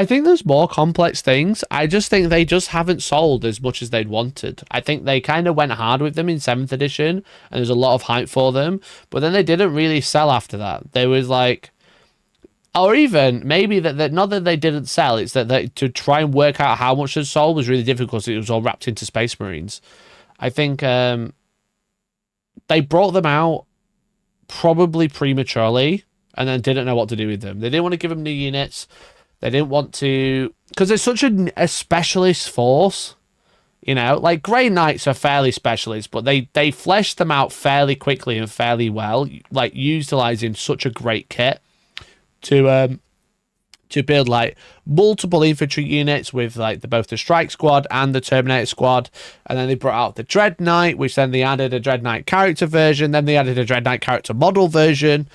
think there's more complex things. I just think they just haven't sold as much as they'd wanted. I think they kind of went hard with them in 7th edition, and there's a lot of hype for them, but then they didn't really sell after that. There was like... Or even, maybe that not that they didn't sell, it's that to try and work out how much they sold was really difficult. It was all wrapped into Space Marines. I think they brought them out probably prematurely, and then didn't know what to do with them. They didn't want to give them new units. They didn't want to... Because they're such a specialist force. You know, like Grey Knights are fairly specialist, but they fleshed them out fairly quickly and fairly well, like utilizing such a great kit to build like multiple infantry units with like both the Strike Squad and the Terminator Squad. And then they brought out the Dreadnought, which then they added a Dreadnought character version. Then they added a Dreadnought character model version.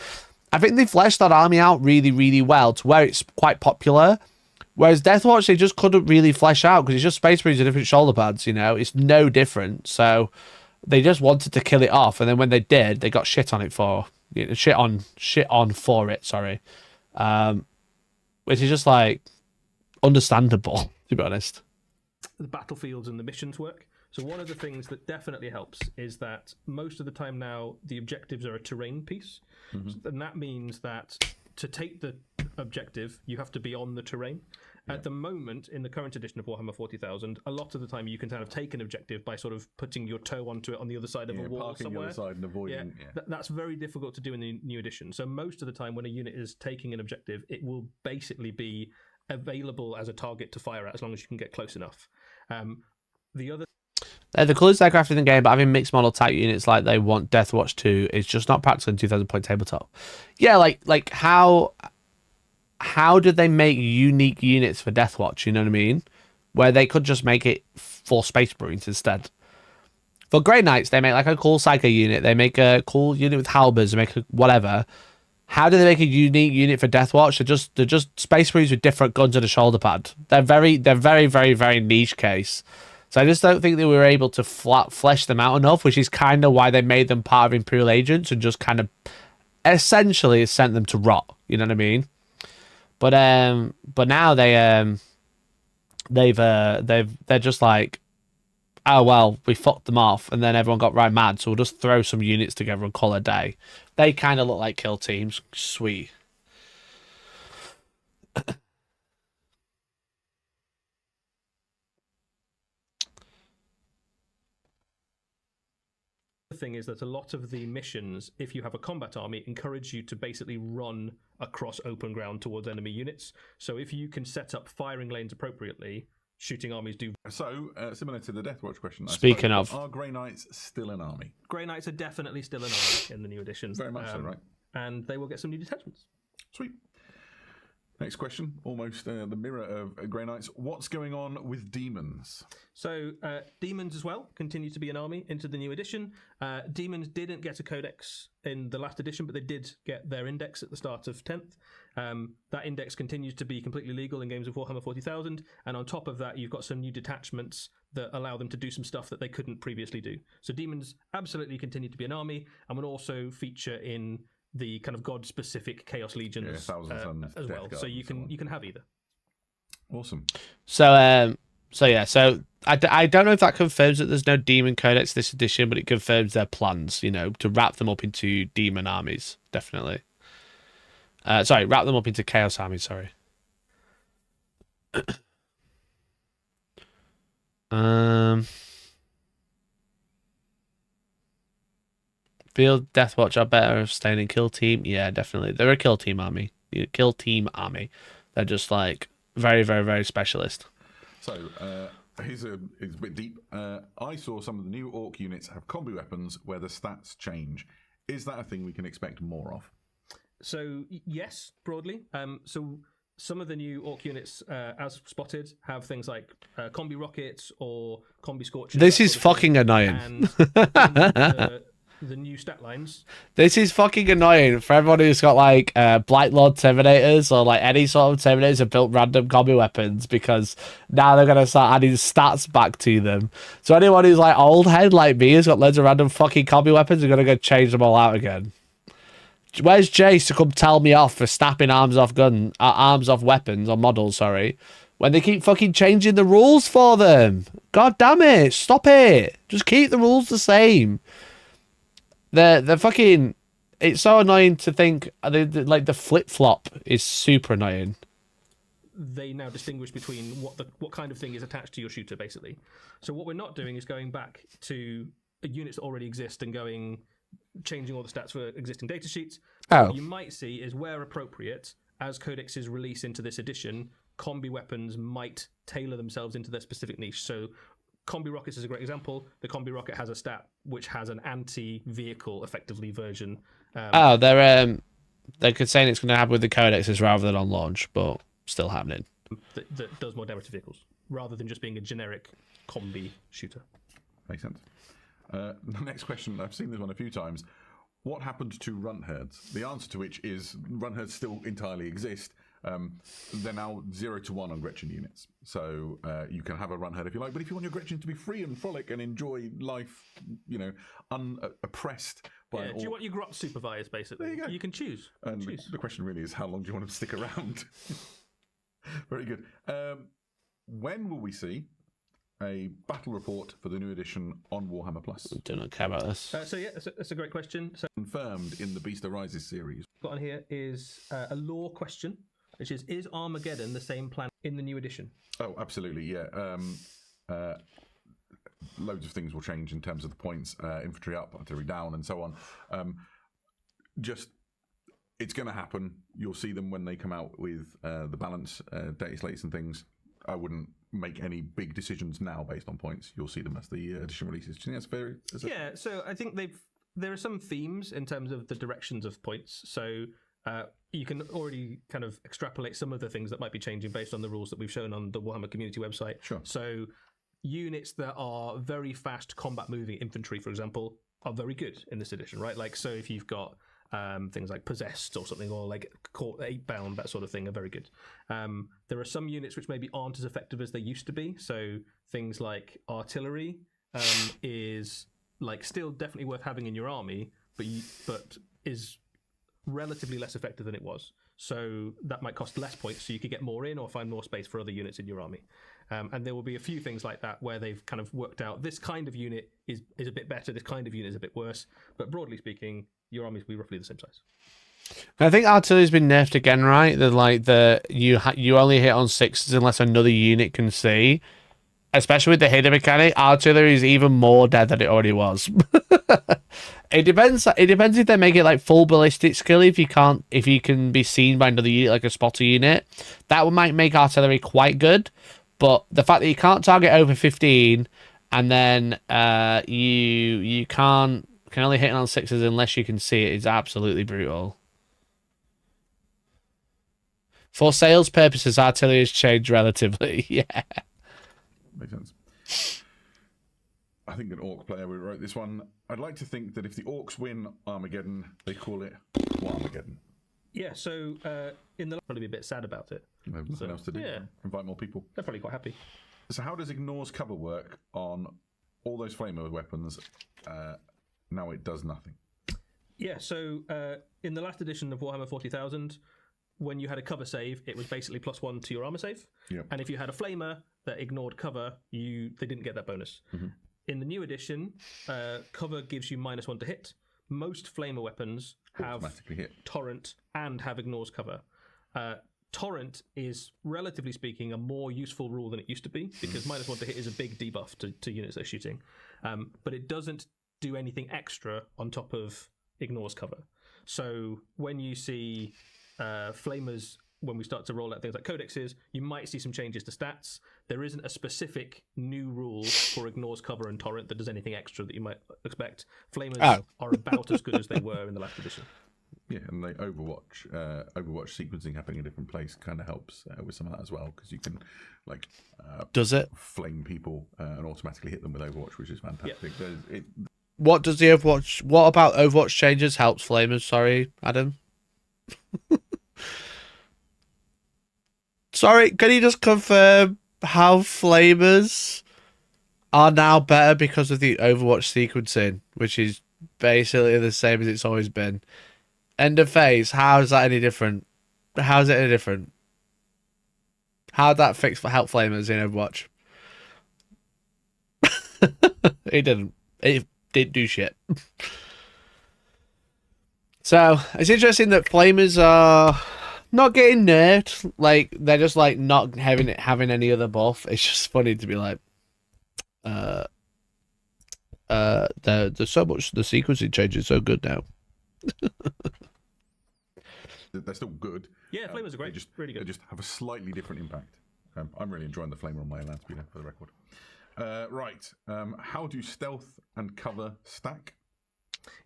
I think they fleshed that army out really, really well to where it's quite popular. Whereas Deathwatch, they just couldn't really flesh out because it's just Space Marines with different shoulder pads, you know? It's no different. So they just wanted to kill it off. And then when they did, they got shit on it for... You know, shit on for it, sorry. Which is just, like, understandable, to be honest. The battlefields and the missions work. So one of the things that definitely helps is that most of the time now the objectives are a terrain piece, and that means that to take the objective you have to be on the terrain. At the moment, in the current edition of Warhammer 40,000, a lot of the time you can kind of take an objective by sort of putting your toe onto it on the other side of a wall parking somewhere. the other side and avoiding. That's very difficult to do in the new edition. So most of the time when a unit is taking an objective, it will basically be available as a target to fire at as long as you can get close enough. The other the coolest aircraft in the game, but having mixed model type units like they want Deathwatch 2 is just not practical in 2,000 point tabletop. Yeah, like how did they make unique units for Deathwatch? You know what I mean? Where they could just make it for Space Marines instead. For Grey Knights, they make like a cool Psycho unit. They make a cool unit with halberds. They make a whatever. How do they make a unique unit for Deathwatch? They're just Space Marines with different guns and a shoulder pad. They're very, very niche case. So I just don't think that we were able to flesh them out enough, which is kind of why they made them part of Imperial Agents and just kind of essentially sent them to rot. You know what I mean? But now they're just like, oh well, we fucked them off, and then everyone got right mad, so we'll just throw some units together and call it a day. They kind of look like kill teams. Sweet. The thing is that a lot of the missions, if you have a combat army, encourage you to basically run across open ground towards enemy units. So if you can set up firing lanes appropriately, shooting armies do. So, similar to the Deathwatch question, Speaking of, are Grey Knights still an army? Grey Knights are definitely still an army in the new edition. Very much so, right? And they will get some new detachments. Sweet. Next question, almost the mirror of Grey Knights. What's going on with demons? So demons as well continue to be an army into the new edition. Demons didn't get a codex in the last edition, but they did get their index at the start of 10th. That index continues to be completely legal in games of Warhammer 40,000, and on top of that you've got some new detachments that allow them to do some stuff that they couldn't previously do. So demons absolutely continue to be an army and will also feature in the kind of god-specific Chaos Legions as well. So you can have either. Awesome. So I don't know if that confirms that there's no demon codex this edition, but it confirms their plans, you know, to wrap them up into demon armies, definitely. Wrap them up into chaos armies, sorry. Field Deathwatch are better staying in kill team. Yeah, definitely. They're a kill team army. Kill team army. They're just like very, very, very specialist. So here's a bit deep. I saw some of the new orc units have combi weapons where the stats change. Is that a thing we can expect more of? So yes, broadly. So some of the new orc units, as spotted, have things like combi rockets or combi scorchers. This is fucking annoying. And the new stat lines. This is fucking annoying for everyone who's got like Blightlord Terminators or like any sort of Terminators have built random combi weapons, because now they're gonna start adding stats back to them. So anyone who's like old head like me has got loads of random fucking combi weapons are gonna go change them all out again. Where's Jace to come tell me off for snapping arms off weapons or models? Sorry, when they keep fucking changing the rules for them. God damn it! Stop it! Just keep the rules the same. The fucking, it's so annoying to think, like the flip-flop is super annoying. They now distinguish between what kind of thing is attached to your shooter, basically. So what we're not doing is going back to units that already exist and changing all the stats for existing data sheets. What you might see is, where appropriate, as codexes release into this edition, combi weapons might tailor themselves into their specific niche. So combi rockets is a great example. The combi rocket has a stat which has an anti-vehicle, effectively, version. They're saying it's going to happen with the codexes rather than on launch, but still happening. That does more damage to vehicles, rather than just being a generic combi shooter. Makes sense. The next question, I've seen this one a few times. What happened to runt herds? The answer to which is runt herds still entirely exist. They're now 0 to 1 on Gretchen units. So you can have a runt herd if you like, but if you want your Gretchen to be free and frolic and enjoy life, you know, unoppressed by... do you want your grot supervised, basically? There you go. You can choose. The question really is, how long do you want them to stick around? Very good. When will we see a battle report for the new edition on Warhammer Plus? Do not care about this. So yeah, that's a great question. So Confirmed in the Beast Arises series. got on here is a lore question, which is Armageddon the same planet in the new edition? Oh, absolutely, yeah. Loads of things will change in terms of the points, infantry up, artillery down, and so on. It's going to happen. You'll see them when they come out with the balance data slates and things. I wouldn't make any big decisions now based on points. You'll see them as the edition releases. Do you think that's fair? Yeah, so I think there are some themes in terms of the directions of points. So you can already kind of extrapolate some of the things that might be changing based on the rules that we've shown on the Warhammer community website. Sure. So units that are very fast combat moving infantry, for example, are very good in this edition, right? Like, so if you've got things like possessed or something, or like caught 8-bound, that sort of thing, are very good. There are some units which maybe aren't as effective as they used to be. So things like artillery is like still definitely worth having in your army, but is relatively less effective than it was. So that might cost less points, so you could get more in or find more space for other units in your army. And there will be a few things like that where they've kind of worked out this kind of unit is a bit better, this kind of unit is a bit worse. But broadly speaking, your armies will be roughly the same size. I think artillery's been nerfed again, right? That you only hit on 6s unless another unit can see. Especially with the hidden mechanic, artillery is even more dead than it already was. It depends if they make it like full ballistic skill. If you can be seen by another unit, like a spotter unit, that might make artillery quite good. But the fact that you can't target over 15, and then you can only hit on 6s unless you can see it, is absolutely brutal. For sales purposes, artillery has changed relatively. Yeah. Makes sense. I think an orc player would write this one. I'd like to think that if the orcs win Armageddon, they call it Warmageddon. Yeah, so in the probably be a bit sad about it. They have nothing else to do. Yeah. Invite more people. They're probably quite happy. So how does Ignore's cover work on all those flamer weapons? Now it does nothing. Yeah, so in the last edition of Warhammer 40,000, when you had a cover save, it was basically +1 to your armor save. Yep. And if you had a flamer that ignored cover, they didn't get that bonus. Mm-hmm. In the new edition, cover gives you -1 to hit. Most flamer weapons have Automatically hit. torrent and have ignores cover. Torrent is, relatively speaking, a more useful rule than it used to be, because -1 to hit is a big debuff to units they're shooting. But it doesn't do anything extra on top of ignores cover. So when you see flamers, when we start to roll out things like codexes, you might see some changes to stats. There isn't a specific new rule for ignores cover and torrent that does anything extra that you might expect. Flamers are about as good as they were in the last edition. Yeah, and the Overwatch sequencing happening in a different place kind of helps with some of that as well, because you can does it flame people and automatically hit them with Overwatch, which is fantastic. Yep. What does the Overwatch? What about Overwatch changes helps flamers? Sorry, Adam. Sorry, can you just confirm how flamers are now better because of the Overwatch sequencing, which is basically the same as it's always been? End of phase. How is that any different? How is it any different? How'd that help flamers in Overwatch? It didn't. It didn't do shit. So it's interesting that flamers are not getting nerfed. Like, they're just like not having any other buff. It's just funny to be like, there's so much, the sequencing change is so good now. They're still good. Yeah, flamers are great. Really good. They just have a slightly different impact. I'm really enjoying the flamer on my land speeder, for the record. Right. How do stealth and cover stack?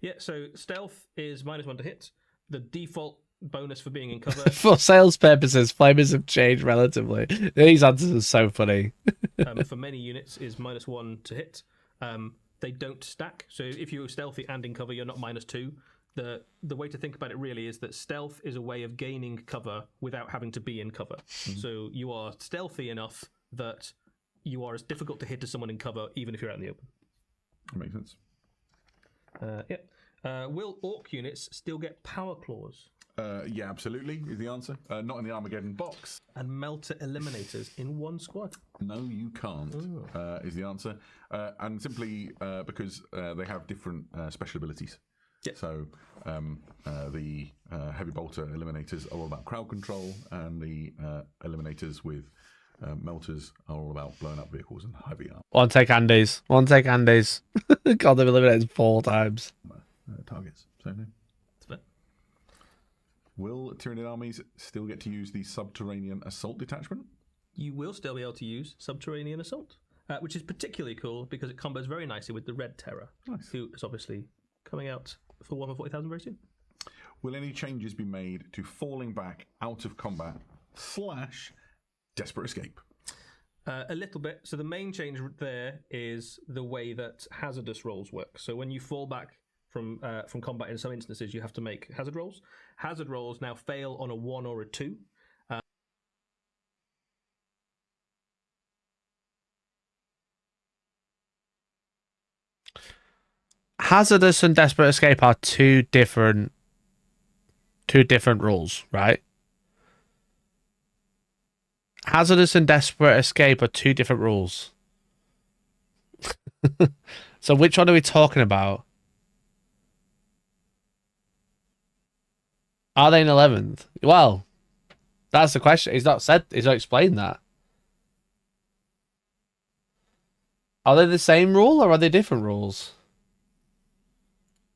Yeah, so stealth is -1 to hit. The default bonus for being in cover. For sales purposes, flamers have changed relatively. These answers are so funny. For many units is -1 to hit. They don't stack. So if you're stealthy and in cover, you're not -2. The way to think about it really is that stealth is a way of gaining cover without having to be in cover. Mm-hmm. So you are stealthy enough that you are as difficult to hit as someone in cover, even if you're out in the open. That makes sense. Will orc units still get power claws? Yeah, absolutely, is the answer. Not in the Armageddon box. And melter eliminators in one squad. No, you can't, is the answer. And simply because they have different special abilities. Yeah. So the heavy bolter eliminators are all about crowd control, and the eliminators with melters are all about blowing up vehicles and heavy armor. One take Andes. One take Andes. God, they've eliminated 4 times. Targets. Same thing. Will Tyranid armies still get to use the subterranean assault detachment? You will still be able to use subterranean assault, which is particularly cool because it combos very nicely with the Red Terror, who is obviously coming out for Warhammer 40,000 very soon. Will any changes be made to falling back out of combat / desperate escape? A little bit. So the main change there is the way that hazardous rolls work. So when you fall back from combat in some instances, you have to make hazard rolls. Hazard rolls now fail on a 1 or a 2. Hazardous and desperate escape are two different rules, right? Hazardous and desperate escape are 2 different rules. So which one are we talking about? Are they in 11th? Well, that's the question. He's not explained that. Are they the same rule or are they different rules?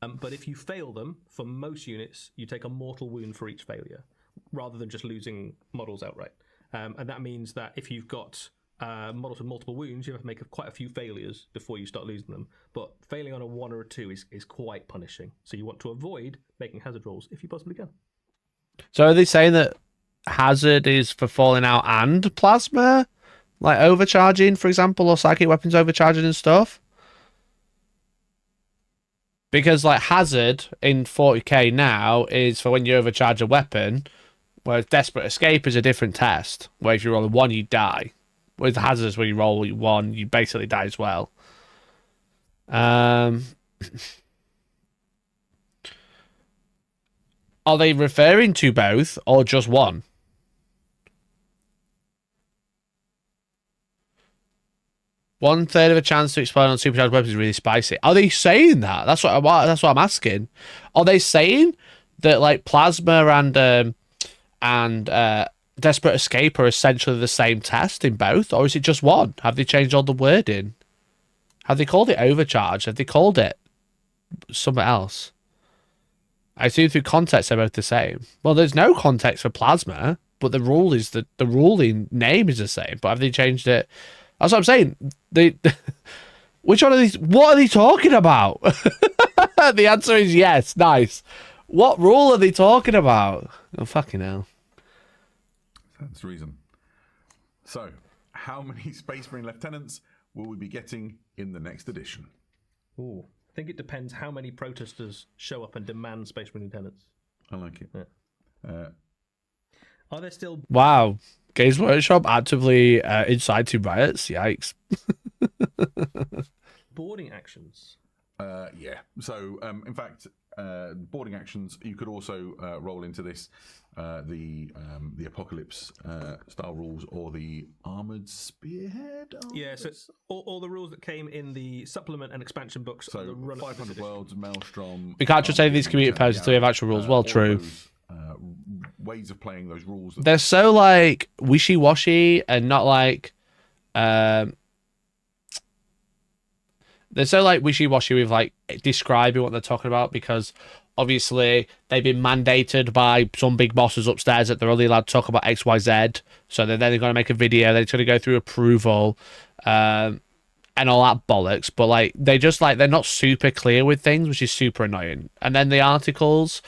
But if you fail them, for most units, you take a mortal wound for each failure, rather than just losing models outright. And that means that if you've got models with multiple wounds, you have to make quite a few failures before you start losing them. But failing on a 1 or a 2 is quite punishing. So you want to avoid making hazard rolls if you possibly can. So are they saying that hazard is for falling out and plasma? Like overcharging, for example, or psychic weapons overcharging and stuff? Because like hazard in 40k now is for when you overcharge a weapon, whereas desperate escape is a different test, where if you roll a 1, you die. Whereas hazard is when you roll 1, you basically die as well. Are they referring to both or just one? One third of a chance to explode on supercharged weapons is really spicy. Are they saying that? That's what I'm asking. Are they saying that like plasma and desperate escape are essentially the same test in both, or is it just one? Have they changed all the wording? Have they called it overcharge? Have they called it something else? I assume through context they're both the same. Well, there's no context for plasma, but the rule is that the ruling name is the same. But have they changed it? That's what I'm saying. Which one of these? What are they talking about? The answer is yes. Nice. What rule are they talking about? Oh, fucking hell. That's the reason. So, how many Space Marine lieutenants will we be getting in the next edition? Ooh, I think it depends how many protesters show up and demand Space Marine lieutenants. I like it. Yeah. Are there still... Wow. Games Workshop actively inciting riots? Yikes. Boarding actions? Yeah. So, in fact, boarding actions, you could also roll into this the Apocalypse style rules or the Armored Spearhead? Yeah, so all the rules that came in the supplement and expansion books. So, are the run 500 Worlds, Maelstrom... We can't just say these community posts until we have actual rules. Well, true. Ways of playing those rules. They're so like wishy-washy and not like they're so like wishy-washy with like describing what they're talking about, because obviously they've been mandated by some big bosses upstairs that they're only allowed to talk about XYZ, so they're going to make a video, they're going to go through approval and all that bollocks, but like they're not super clear with things, which is super annoying. And then the articles,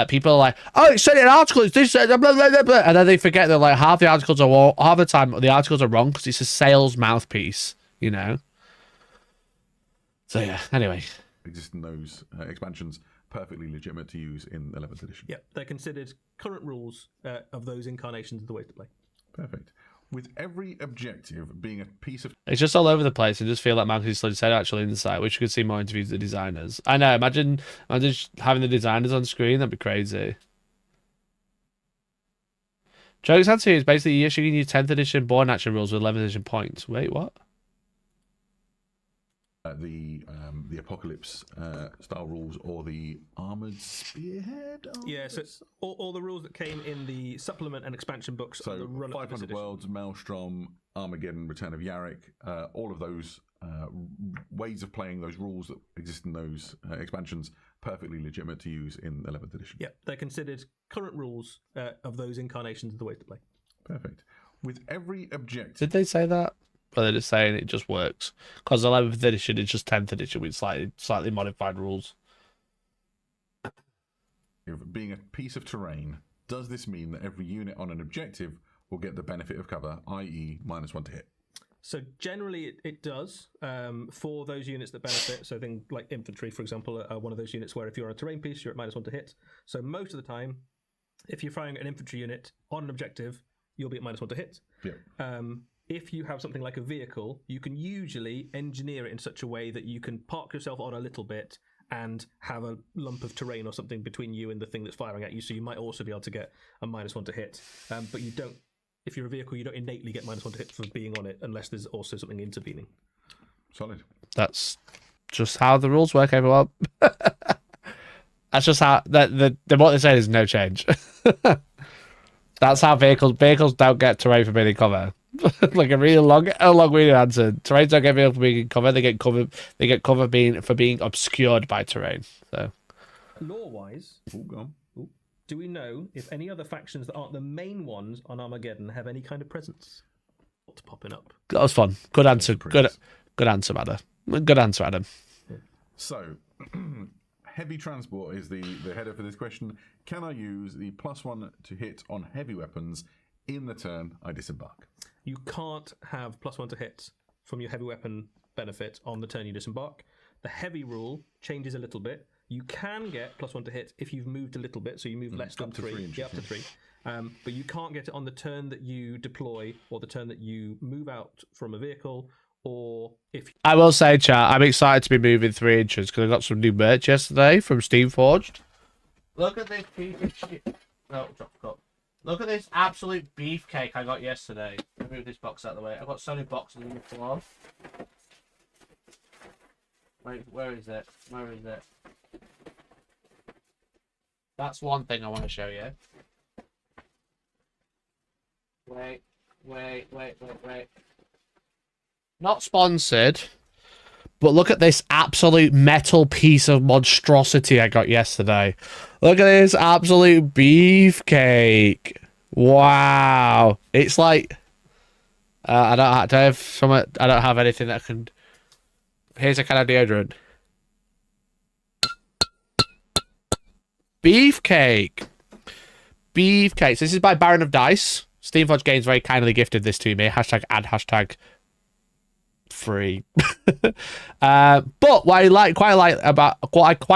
people are like, oh, it said in an article, it's this, blah, blah, blah, blah. And then they forget that like half the time the articles are wrong because it's a sales mouthpiece, you know? So yeah, anyway. Existing those expansions, perfectly legitimate to use in 11th edition. Yeah, they're considered current rules of those incarnations of the ways to play. Perfect. With every objective being a piece of... It's just all over the place. I just feel like Marcus said actually insight. Wish we could see more interviews with the designers. I know, imagine just having the designers on screen. That'd be crazy. Joke's answer is basically yes, you can use 10th edition born action rules with 11th edition points. Wait, what? The apocalypse style rules or the armored spearhead. Yeah, so it's all the rules that came in the supplement and expansion books. So the run 500 Worlds, Maelstrom, Armageddon, Return of Yarick, all of those ways of playing, those rules that exist in those expansions, perfectly legitimate to use in 11th edition. Yeah, they're considered current rules of those incarnations of the way to play. Perfect. With every objective. Did they say that? Or they're just saying it just works? Because 11th edition is just 10th edition with slightly modified rules. Being a piece of terrain, does this mean that every unit on an objective will get the benefit of cover, i.e. -1 to hit? So generally it does for those units that benefit. So things like infantry, for example, are one of those units where if you're on a terrain piece, you're at -1 to hit. So most of the time, if you're firing an infantry unit on an objective, you'll be at -1 to hit. Yeah. If you have something like a vehicle, you can usually engineer it in such a way that you can park yourself on a little bit and have a lump of terrain or something between you and the thing that's firing at you. So you might also be able to get a -1 to hit. But you don't, if you're a vehicle, you don't innately get -1 to hit for being on it unless there's also something intervening. Solid. That's just how the rules work, everyone. That's just how what they say is no change. That's how vehicles don't get terrain for being in cover. Like a really long-winded answer. Terrains don't get vehicle for being in cover. They get cover. They get cover for being obscured by terrain. So, Law-wise, do we know if any other factions that aren't the main ones on Armageddon have any kind of presence? What's popping up? that was fun. Good answer. Good answer, Adam. Good answer, Adam. So, heavy transport is the header for this question. Can I use the +1 to hit on heavy weapons in the turn I disembark? You can't have +1 to hit from your heavy weapon benefit on the turn you disembark. The heavy rule changes a little bit. You can get +1 to hit if you've moved a little bit, so you move less than 3. inches, up to 3. But you can't get it on the turn that you deploy or the turn that you move out from a vehicle, or if... I will say, chat, I'm excited to be moving 3 inches because I got some new merch yesterday from Steamforged. Look at this piece of shit. No, drop cup. Look at this absolute beefcake I got yesterday. Let me move this box out of the way. I've got so many boxes on the floor. Wait, where is it? Where is it? That's one thing I want to show you. Wait. Not sponsored, but look at this absolute metal piece of monstrosity I got yesterday. Look at this absolute beefcake. Wow. It's like I don't have anything that can. Here's a can of deodorant. Beefcake. Beefcakes. This is by Baron of Dice. Steamforged Games very kindly gifted this to me. Hashtag ad hashtag free. But what I quite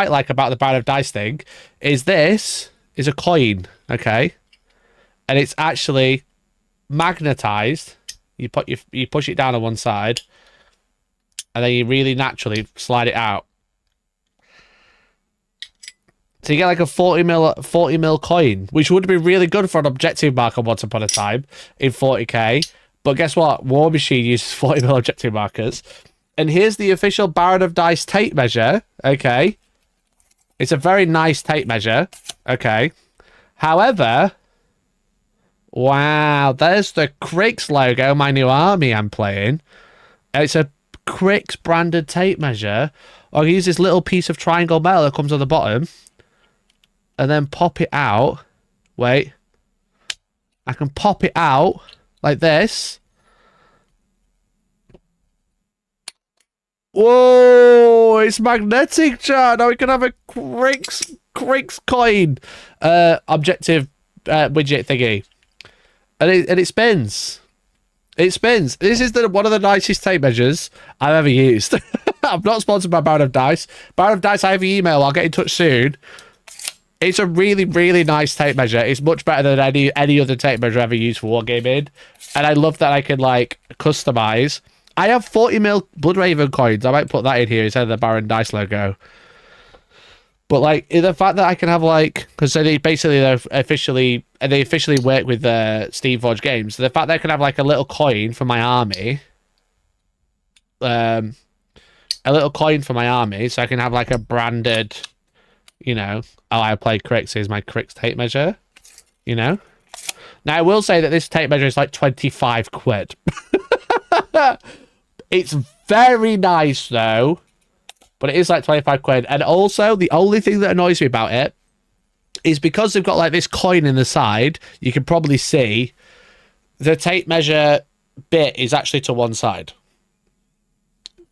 like about the Baron of Dice thing is this is a coin, okay, and it's actually magnetized. You push it down on one side, and then you really naturally slide it out. So you get like a 40 mil coin, which would be really good for an objective marker once upon a time in 40k. But guess what? War Machine uses 40 mil objective markers. And here's the official Baron of Dice tape measure. Okay. It's a very nice tape measure. Okay. However, wow, there's the Crix logo, my new army I'm playing. It's a Crix branded tape measure. I can use this little piece of triangle metal that comes on the bottom. And then pop it out. Wait. I can pop it out like this. Whoa! It's magnetic, chat. Now we can have a Crix coin objective widget thingy. And it spins. It spins. This is one of the nicest tape measures I've ever used. I'm not sponsored by Baron of Dice. Baron of Dice, I have your email. I'll get in touch soon. It's a really, really nice tape measure. It's much better than any other tape measure I've ever used for Wargaming. And I love that I can, like, customize. I have 40 mil Bloodraven coins. I might put that in here instead of the Baron Dice logo. But like the fact that I can have like, because they officially work with Wargames. So the fact that I can have like a little coin for my army, so I can have like a branded, you know, oh, I play Crix, here's my Crix tape measure, you know. Now I will say that this tape measure is like 25 quid. It's very nice though. But it is like 25 quid. And also, the only thing that annoys me about it is because they've got like this coin in the side, you can probably see the tape measure bit is actually to one side.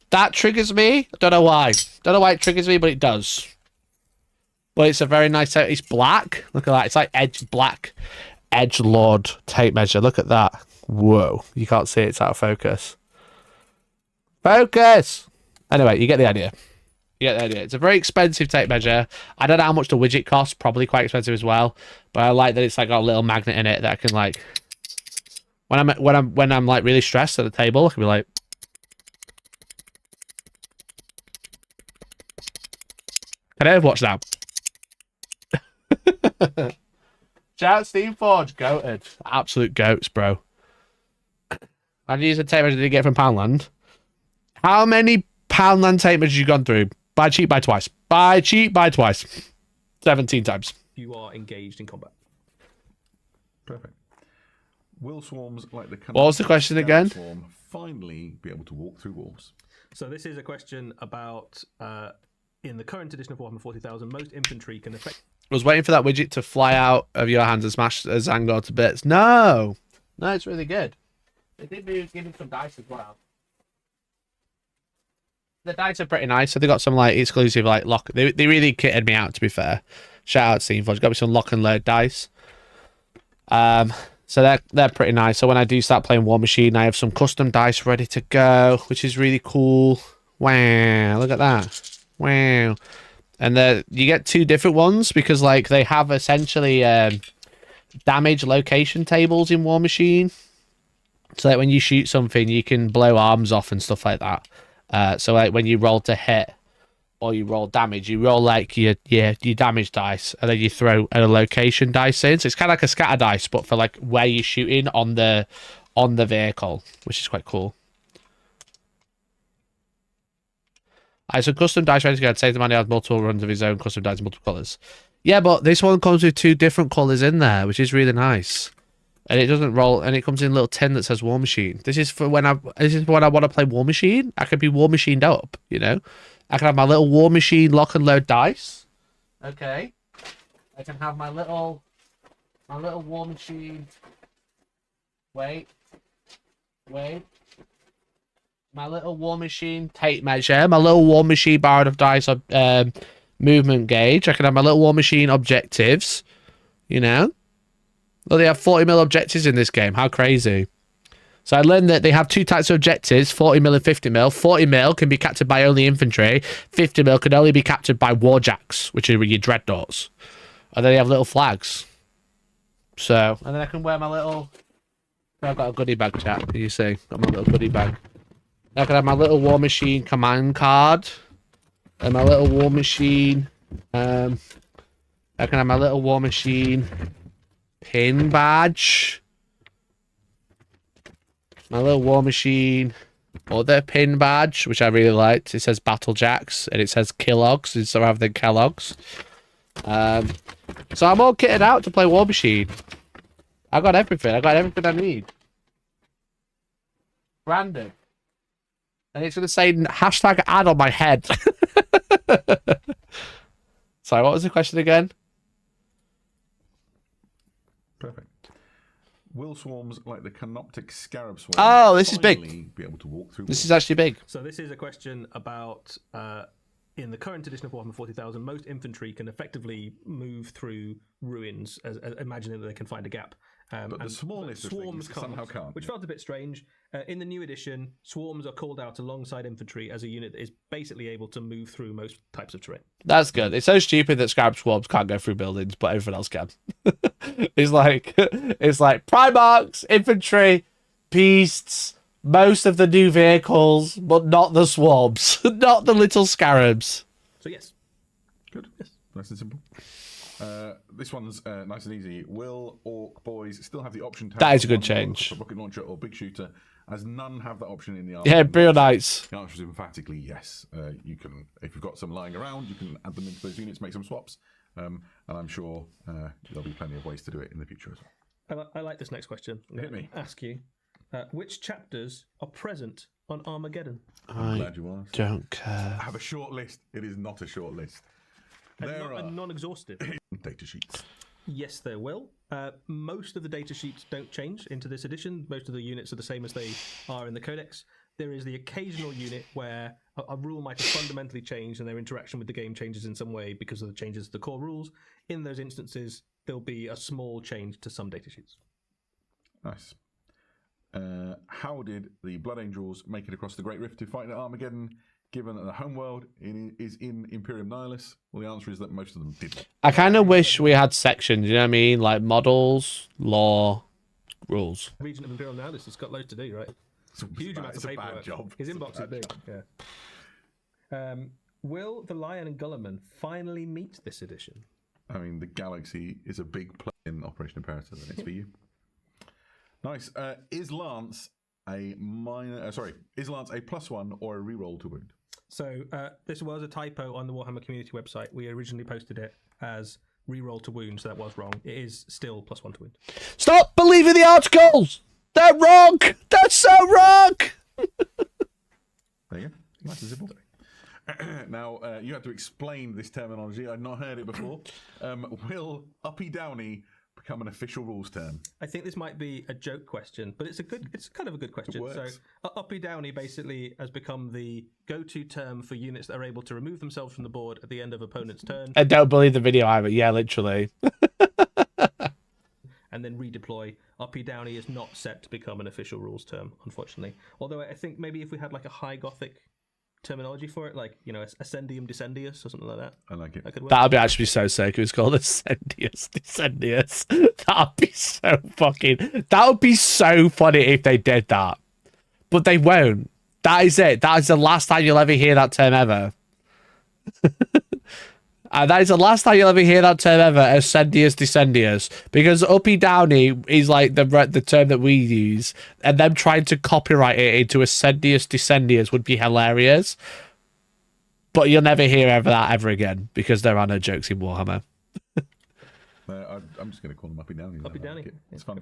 That triggers me. I don't know why. Don't know why it triggers me, but it does. But it's a very nice tape. It's black. Look at that. It's like black edgelord tape measure. Look at that. Whoa. You can't see it. It's out of focus. Focus! Anyway, you get the idea. It's a very expensive tape measure. I don't know how much the widget costs. Probably quite expensive as well. But I like that it's like got a little magnet in it that I can like. When I'm like really stressed at the table, I can be like. Can I watch now? Shout out Steamforge, goated, absolute goats, bro. I use a tape measure to get from Poundland. How many Poundland tape measures you gone through? Buy cheap, buy twice. Buy cheap, buy twice. 17 times. You are engaged in combat. Perfect. Will swarms like the what was the question again? Swarm finally be able to walk through walls? So this is a question about in the current edition of Warhammer 40,000, most infantry can affect. I was waiting for that widget to fly out of your hands and smash Zangor to bits. No, it's really good. They did give him some dice as well. The dice are pretty nice. So they got some like exclusive like lock. They really kitted me out, to be fair. Shout out to Steamforge. Got me some lock and load dice. So they're pretty nice. So when I do start playing War Machine, I have some custom dice ready to go, which is really cool. Wow, look at that. Wow. And you get two different ones because like they have essentially damage location tables in War Machine. So that when you shoot something, you can blow arms off and stuff like that. So like when you roll to hit or you roll damage, you roll like your damage dice and then you throw a location dice in. So it's kind of like a scatter dice, but for like where you're shooting on the vehicle, which is quite cool. So custom dice ready to go. Save the man who has multiple runs of his own custom dice in multiple colours. Yeah, but this one comes with two different colours in there, which is really nice. And it doesn't roll, and it comes in a little tin that says War Machine. This is for when I want to play War Machine. I can be War Machined up, you know. I can have my little War Machine lock and load dice. Okay. I can have my little War Machine. Wait. My little War Machine tape measure. My little War Machine bar of dice movement gauge. I can have my little War Machine objectives. You know. Well, they have 40mm objectives in this game. How crazy. So I learned that they have two types of objectives, 40mm and 50mm. 40mm can be captured by only infantry. 50mm can only be captured by warjacks, which are your dreadnoughts. And then they have little flags. So, and then I can wear my little... I've got a goodie bag, chat. You see? Got my little goodie bag. I can have my little War Machine command card. And my little War Machine... I can have my little War Machine... pin badge. My little War Machine other pin badge, which I really liked. It says Battle Jacks and it says Kellogg's instead of having Kellogg's. So I'm all kitted out to play War Machine. I got everything. I got everything I need. Random. And it's going to say hashtag ad on my head. Sorry, what was the question again? Perfect. Will swarms like the canoptic scarab swarm? Oh, this is big. Be able to walk through. This is actually big. So this is a question about in the current edition of Warhammer 40,000, most infantry can effectively move through ruins, as imagining that they can find a gap. But the smallest swarms somehow can't. Which felt a bit strange. In the new edition, swarms are called out alongside infantry as a unit that is basically able to move through most types of terrain. That's good. It's so stupid that scarab swarms can't go through buildings, but everyone else can. it's like Primarchs, infantry, beasts, most of the new vehicles, but not the swarms, not the little scarabs. So yes. Good. Yes. Nice and simple. This one's nice and easy. Will Orc boys still have the option to have That is a good one change. for rocket launcher or big shooter, as none have that option in the Yeah, Armageddon? real nice. The answer is emphatically yes. You can, if you've got some lying around, you can add them into those units, make some swaps, and I'm sure there'll be plenty of ways to do it in the future as well. I like this next question. Hit me. Ask you, which chapters are present on Armageddon? I'm glad you asked. Don't care. I have a short list. It is not a short list. And There are non-exhaustive. data sheets. Yes, there will. Most of the data sheets don't change into this edition. Most of the units are the same as they are in the Codex. There is the occasional unit where a rule might have fundamentally changed and their interaction with the game changes in some way because of the changes to the core rules. In those instances, there'll be a small change to some data sheets. Nice. How did the Blood Angels make it across the Great Rift to fight at Armageddon, given that the homeworld is in Imperium Nihilus? Well, the answer is that most of them didn't. I kind of wish we had sections, you know what I mean? Like models, lore, rules. Region of Imperial Nihilus has got loads to do, right? Huge amounts of paperwork. Bad job. His inbox is big. Yeah. Will the Lion and Gulliman finally meet this edition? I mean, the Galaxy is a big play in Operation Imperator, then it's for you. Nice. Is Lance a minor? Is Lance a +1 or a reroll to wound? So this was a typo on the Warhammer community website. We originally posted it as reroll to wound, so that was wrong. It is still +1 to wound. Stop believing the articles! They're wrong! They're so wrong! There you go. Nice and simple. Now, you had to explain this terminology. I'd not heard it before. Will Uppy Downy become an official rules term? I think this might be a joke question, but it's kind of a good question. So Uppy Downy basically has become the go-to term for units that are able to remove themselves from the board at the end of opponent's turn. I don't believe the video either. Yeah, literally. And then redeploy. Uppy Downy is not set to become an official rules term, unfortunately. Although I think maybe if we had like a high Gothic terminology for it, like, you know, Ascendium Descendius or something like that. I like it. That'd be actually so sick. It was called Ascendius Descendius. That'd be so fucking... That would be so funny if they did that. But they won't. That is it. That is the last time you'll ever hear that term ever. That is the last time you'll ever hear that term ever, Ascendius Descendius. Because Uppy Downy is like the term that we use. And them trying to copyright it into Ascendius Descendius would be hilarious. But you'll never hear that ever again. Because there are no jokes in Warhammer. I'm just going to call them Uppy Downy. Uppy Downy. Like it. It's fun.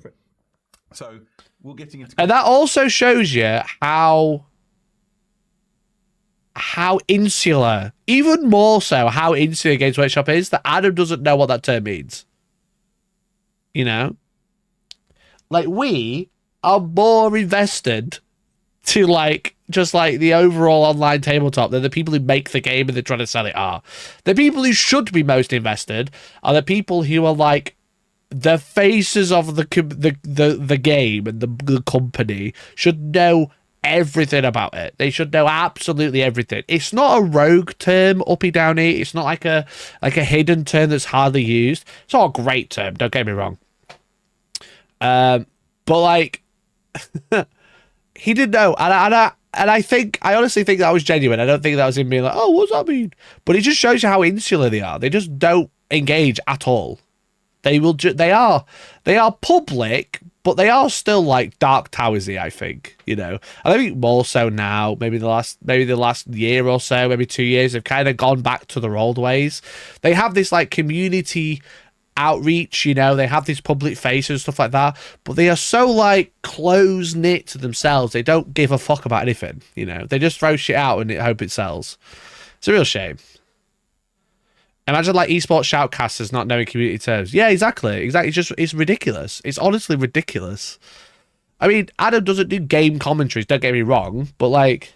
So, we're getting into... And that also shows you how insular, even more so, how insular Games Workshop is, that Adam doesn't know what that term means. You know? Like, we are more invested to, like, just, like, the overall online tabletop than the people who make the game and they're trying to sell it are. The people who should be most invested are the people who are, like, the faces of the game and the company should know everything about it. They should know absolutely everything. It's not a rogue term, Uppy Downy. It's not like a hidden term that's hardly used. It's not a great term, don't get me wrong. But like he didn't know, and I honestly think that was genuine. I don't think that was him being like, oh, what does that mean? But it just shows you how insular they are. They just don't engage at all. They will. They are public, but they are still like Dark Towersy, I think, you know. I think more so now, maybe the last year or so, maybe 2 years, they've kind of gone back to their old ways. They have this like community outreach, you know, they have these public faces and stuff like that, but they are so like close-knit to themselves. They don't give a fuck about anything, you know. They just throw shit out and hope it sells. It's a real shame. Imagine like esports shoutcasters not knowing community terms. Yeah, exactly. It's ridiculous. It's honestly ridiculous. I mean, Adam doesn't do game commentaries, don't get me wrong, but like,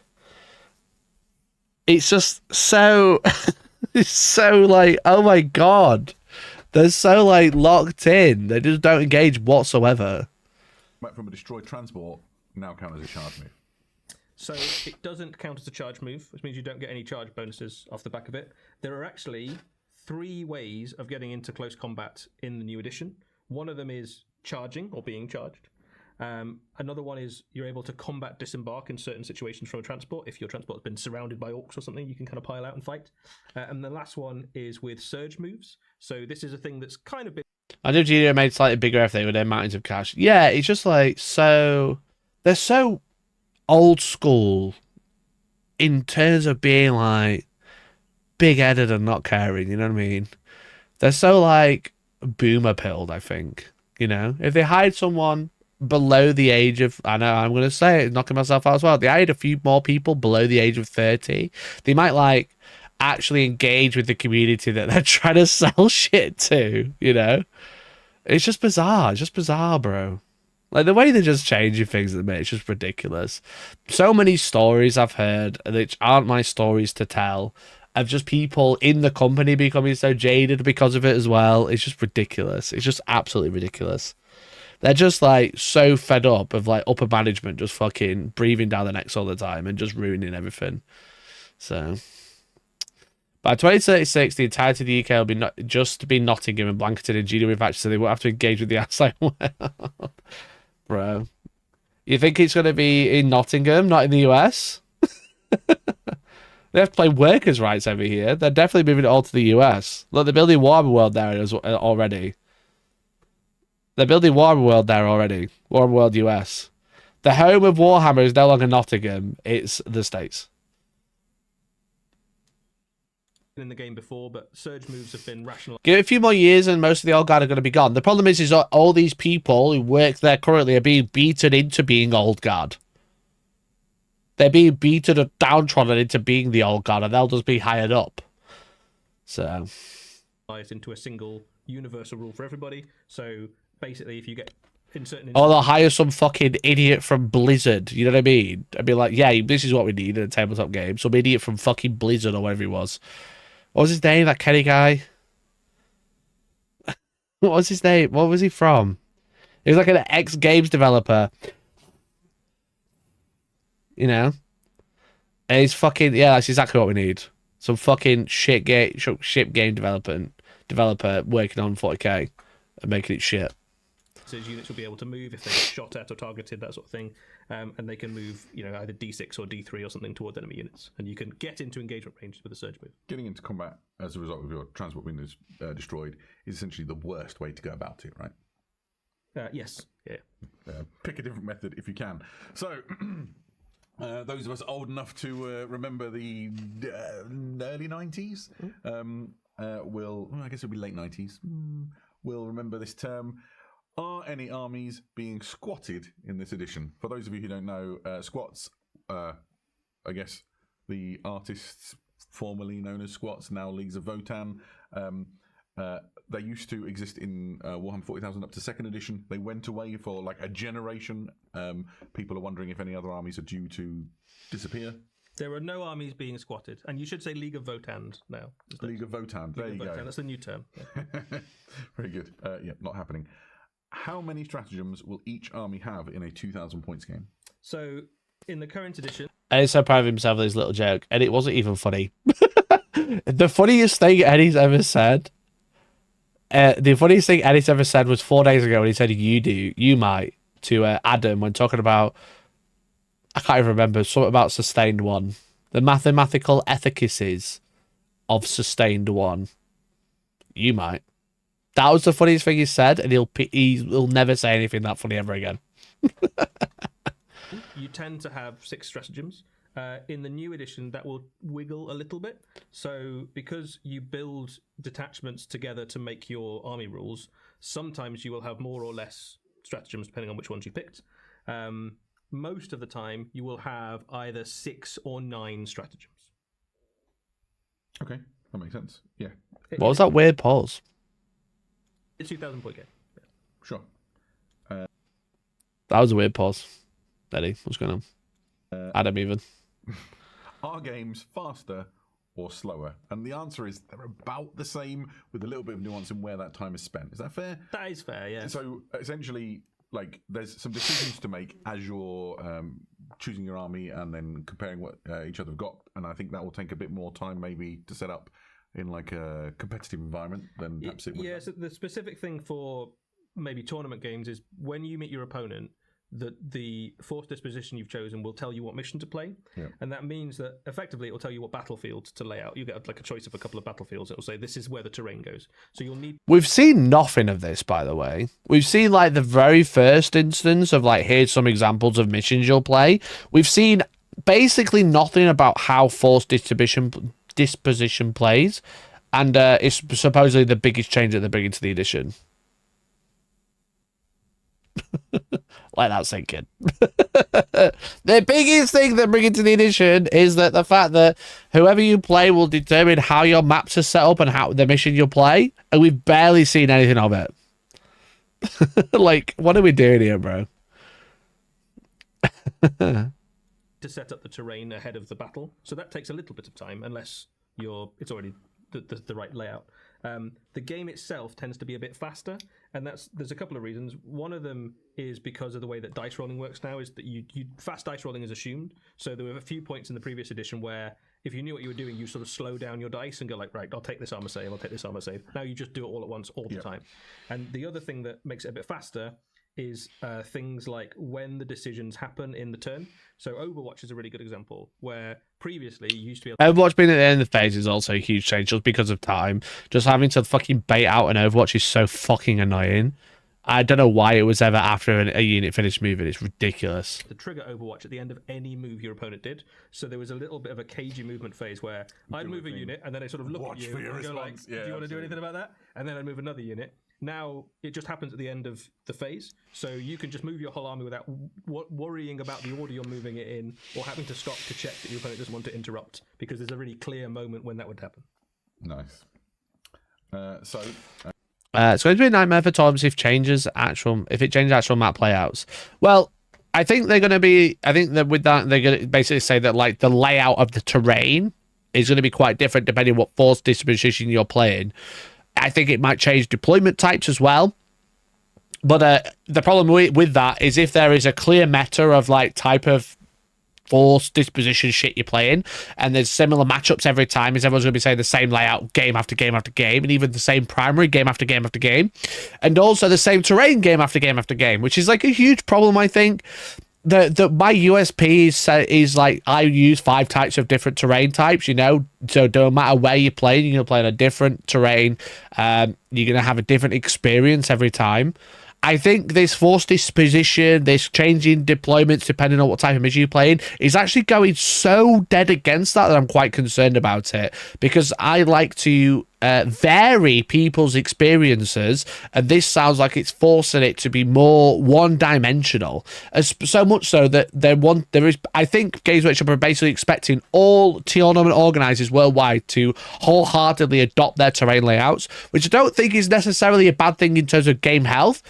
it's just so, it's so like, oh my God. They're so like locked in. They just don't engage whatsoever. Went from a destroyed transport, now count as a charge move. So it doesn't count as a charge move, which means you don't get any charge bonuses off the back of it. There are actually 3 ways of getting into close combat in the new edition. One of them is charging or being charged. Another one is you're able to combat disembark in certain situations from a transport. If your transport's been surrounded by orks or something, you can kind of pile out and fight. And the last one is with surge moves. So this is a thing that's kind of been... I know Gino made slightly bigger if they were their mountains of cash. Yeah, it's just like so... They're so old school in terms of being like big-headed and not caring, you know what I mean? They're so like boomer-pilled, I think. You know? If they hired someone below the age of, I know I'm going to say it, knocking myself out as well. They hired a few more people below the age of 30. They might like actually engage with the community that they're trying to sell shit to, you know? It's just bizarre. It's just bizarre, bro. Like the way they're just changing things at the minute, it's just ridiculous. So many stories I've heard that aren't my stories to tell of just people in the company becoming so jaded because of it as well. It's just ridiculous. It's just absolutely ridiculous. They're just like so fed up of like upper management just fucking breathing down their necks all the time and just ruining everything. So by 2036, the entirety of the UK will be just be Nottingham and blanketed in GW patches, so they won't have to engage with the outside world. Bro, you think it's going to be in Nottingham, not in the US? They have to play workers' rights over here. They're definitely moving it all to the US. Look, they're building Warhammer World there already. They're building Warhammer World there already. Warhammer World US. The home of Warhammer is no longer Nottingham. It's the States. in the game before, but surge moves have been rationalized. Give it a few more years and most of the old guard are going to be gone. The problem is all these people who work there currently are being beaten into being old guard. They're being beaten or downtrodden into being the old guard, and they'll just be hired up. So into a single universal rule for everybody. So basically, if you get in certain... Or they'll hire some fucking idiot from Blizzard, you know what I mean? I'd be like, yeah, this is what we need in a tabletop game. Some idiot from fucking Blizzard or whatever he was. What was his name, that Kenny guy? What was his name? What was he from? He was like an ex-games developer. You know? And he's fucking... Yeah, that's exactly what we need. Some fucking shit game developer working on 40k and making it shit. So units will be able to move if they're shot at or targeted, that sort of thing, and they can move, you know, either D6 or D3 or something towards enemy units, and you can get into engagement range with a surge move. Getting into combat as a result of your transport being destroyed is essentially the worst way to go about it, right? Yes. Yeah. Pick a different method if you can. So. Those of us old enough to remember the early 90s will, I guess it'll be late 90s, will remember this term. Are any armies being squatted in this edition? For those of you who don't know, squats, I guess the artists formerly known as squats, now Leagues of Votan, they used to exist in Warhammer 40,000 up to 2nd edition. They went away for like a generation. People are wondering if any other armies are due to disappear. There are no armies being squatted. And you should say League of Votan now. League of Votan, there you go. That's the new term. Yeah. Very good. Yeah, not happening. How many stratagems will each army have in a 2,000 points game? So, in the current edition... Eddie's so proud of himself with his little joke. And it wasn't even funny. The funniest thing Eddie's ever said... the funniest thing Eddie's ever said was 4 days ago when he said you might to Adam when talking about, I can't even remember, something about sustained one. The mathematical efficacies of sustained one. You might. That was the funniest thing he said, and he'll never say anything that funny ever again. You tend to have 6 stratagems. In the new edition, that will wiggle a little bit. So because you build detachments together to make your army rules, sometimes you will have more or less stratagems depending on which ones you picked. Most of the time, you will have either 6 or 9 stratagems. Okay, that makes sense. Yeah. What was that weird pause? It's 2,000 point game. Yeah. Sure. That was a weird pause. Eddie, what's going on? Adam even. Are games faster or slower? And the answer is they're about the same with a little bit of nuance in where that time is spent. Is that fair? That is fair, yeah. So essentially, like, there's some decisions to make as you're choosing your army and then comparing what each other have got. And I think that will take a bit more time maybe to set up in like a competitive environment than perhaps it would. Yeah, so the specific thing for maybe tournament games is when you meet your opponent, the force disposition you've chosen will tell you what mission to play, and that means that effectively it will tell you what battlefield to lay out. You get like a choice of a couple of battlefields. It will say this is where the terrain goes. So you'll need. We've seen nothing of this, by the way. We've seen like the very first instance of like, here's some examples of missions you'll play. We've seen basically nothing about how force disposition plays, and it's supposedly the biggest change that they're bringing to the edition. Let that sink in. The biggest thing they're bringing to the edition is that the fact that whoever you play will determine how your maps are set up and how the mission you'll play, and we've barely seen anything of it. Like, what are we doing here, bro? To set up the terrain ahead of the battle, so that takes a little bit of time unless it's already the right layout. The game itself tends to be a bit faster, and there's a couple of reasons. One of them is because of the way that dice rolling works now, is that fast dice rolling is assumed. So there were a few points in the previous edition where if you knew what you were doing, you sort of slow down your dice and go like, right, I'll take this armor save, I'll take this armor save. Now you just do it all at once, all the time. And the other thing that makes it a bit faster is things like when the decisions happen in the turn. So Overwatch is a really good example, where previously you used to be able to... Overwatch being at the end of the phase is also a huge change just because of time. Just having to fucking bait out an Overwatch is so fucking annoying. I don't know why it was ever after a unit finished moving. It's ridiculous. To trigger Overwatch at the end of any move your opponent did. So there was a little bit of a cagey movement phase where I'd move a unit and then I sort of look at you and go like, do you want to do anything about that? And then I'd move another unit. Now it just happens at the end of the phase, so you can just move your whole army without worrying about the order you're moving it in, or having to stop to check that your opponent doesn't want to interrupt, because there's a really clear moment when that would happen. Nice. It's going to be a nightmare for Toms if it changes actual map playouts. Well, I think they're going to be. I think that with that they're going to basically say that like the layout of the terrain is going to be quite different depending on what force disposition you're playing. I think it might change deployment types as well. But the problem with that is if there is a clear meta of like type of force disposition shit you're playing, and there's similar matchups every time, is everyone's going to be saying the same layout game after game after game, and even the same primary game after game after game, and also the same terrain game after game after game, which is like a huge problem, I think. My USP is like I use 5 types of different terrain types, you know, so no matter where you're playing, you're going to play on a different terrain. You're going to have a different experience every time. I think this force disposition, this changing deployments depending on what type of mission you're playing, is actually going so dead against that I'm quite concerned about it, because I like to vary people's experiences, and this sounds like it's forcing it to be more one-dimensional, so much so that I think Games Workshop are basically expecting all tournament organizers worldwide to wholeheartedly adopt their terrain layouts, which I don't think is necessarily a bad thing in terms of game health,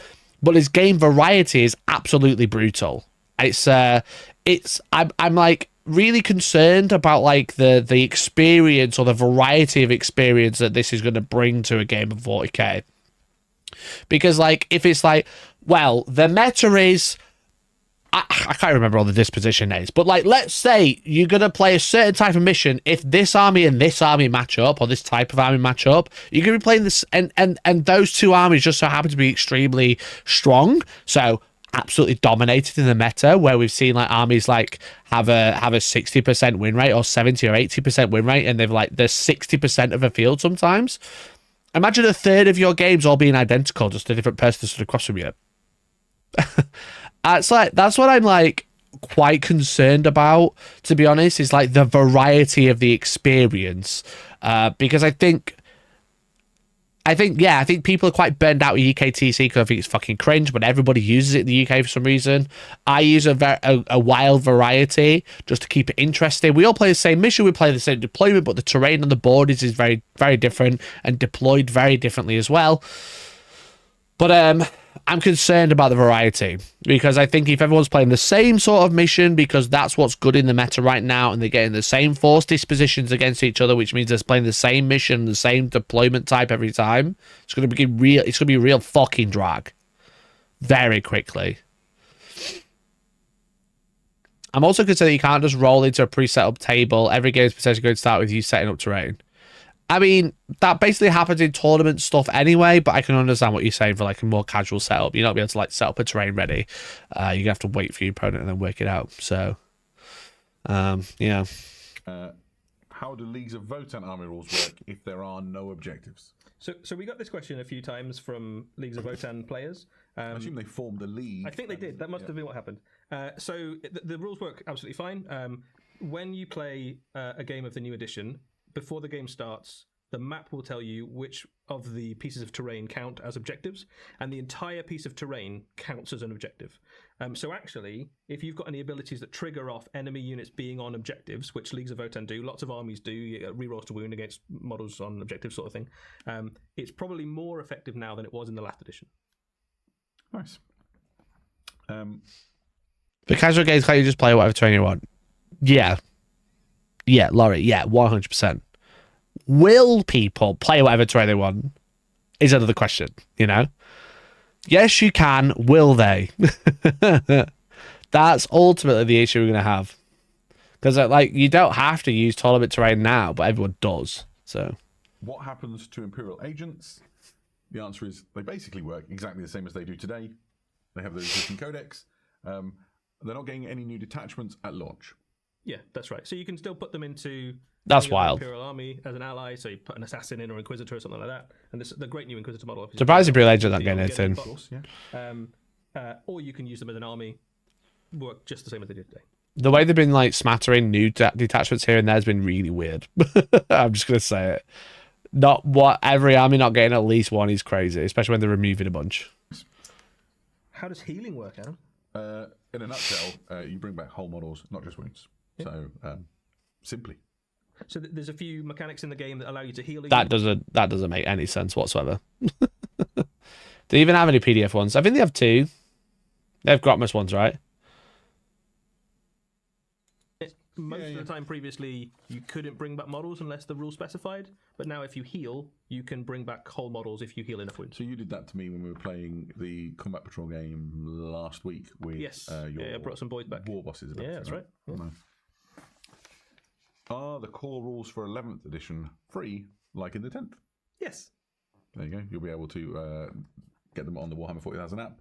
but his game variety is absolutely brutal. I'm like really concerned about like the experience or the variety of experience that this is going to bring to a game of 40k. Because like if it's like, well, the meta is, I can't remember all the disposition names, but like let's say you're going to play a certain type of mission. If this army and this army match up, or this type of army match up, you're going to be playing this, and those two armies just so happen to be extremely strong, so absolutely dominated in the meta, where we've seen like armies like have a 60% win rate or 70 or 80% win rate, and they're 60% of a field sometimes. Imagine a third of your games all being identical, just a different person stood across from you. That's what I'm like quite concerned about, to be honest, is like the variety of the experience, because I think people are quite burned out with UKTC because I think it's fucking cringe, but everybody uses it in the UK for some reason. I use a wild variety just to keep it interesting. We all play the same mission, we play the same deployment, but the terrain on the board is very, very different and deployed very differently as well. But I'm concerned about the variety, because I think if everyone's playing the same sort of mission, because that's what's good in the meta right now, and they're getting the same force dispositions against each other, which means they're playing the same mission, the same deployment type every time, it's going to be a real fucking drag very quickly. I'm also concerned that you can't just roll into a pre-set up table. Every game is potentially going to start with you setting up terrain. I mean, that basically happens in tournament stuff anyway, but I can understand what you're saying for like a more casual setup. You're not be able to like set up a terrain ready. You're gonna have to wait for your opponent and then work it out. So, yeah. How do Leagues of Votan army rules work if there are no objectives? So we got this question a few times from Leagues of Votan players. I assume they formed a league. I think they did. That must have been what happened. So the rules work absolutely fine. When you play a game of the new edition, before the game starts, the map will tell you which of the pieces of terrain count as objectives, and the entire piece of terrain counts as an objective. So actually, if you've got any abilities that trigger off enemy units being on objectives, which Leagues of Votan do, lots of armies do, you get rerolls to wound against models on objectives sort of thing, it's probably more effective now than it was in the last edition. Nice. The casual games, can't you just play whatever terrain you want? Yeah. Yeah, Laurie, yeah, 100%. Will people play whatever terrain they want? Is another question, you know? Yes, you can. Will they? That's ultimately the issue we're going to have. Because, like, you don't have to use tournament terrain now, but everyone does. So, what happens to Imperial agents? The answer is they basically work exactly the same as they do today. They have their existing codex. They're not getting any new detachments at launch. Yeah, that's right. So you can still put them into that's wild. Imperial army as an ally. So you put an assassin in or inquisitor or something like that. And this the great new inquisitor model. Surprised Imperial agents not getting anything. Of course, yeah. Or you can use them as an army. Work just the same as they did today. The way they've been like smattering new detachments here and there has been really weird. I'm just gonna say it. Not what every army not getting at least one is crazy, especially when they're removing a bunch. How does healing work, Adam? In a nutshell, you bring back whole models, not just wounds. Yeah. So, simply. So there's a few mechanics in the game that allow you to heal. That doesn't make any sense whatsoever. Do they even have any PDF ones? I think they have two. They have Grotmus ones, right? Most of the time previously, you couldn't bring back models unless the rule specified. But now if you heal, you can bring back whole models if you heal enough wounds. So you did that to me when we were playing the Combat Patrol game last week with I brought some boys back. War bosses. Yeah, that's right. Yeah. Nice. Are the core rules for 11th edition free, like in the 10th? Yes. There you go. You'll be able to get them on the Warhammer 40,000 app.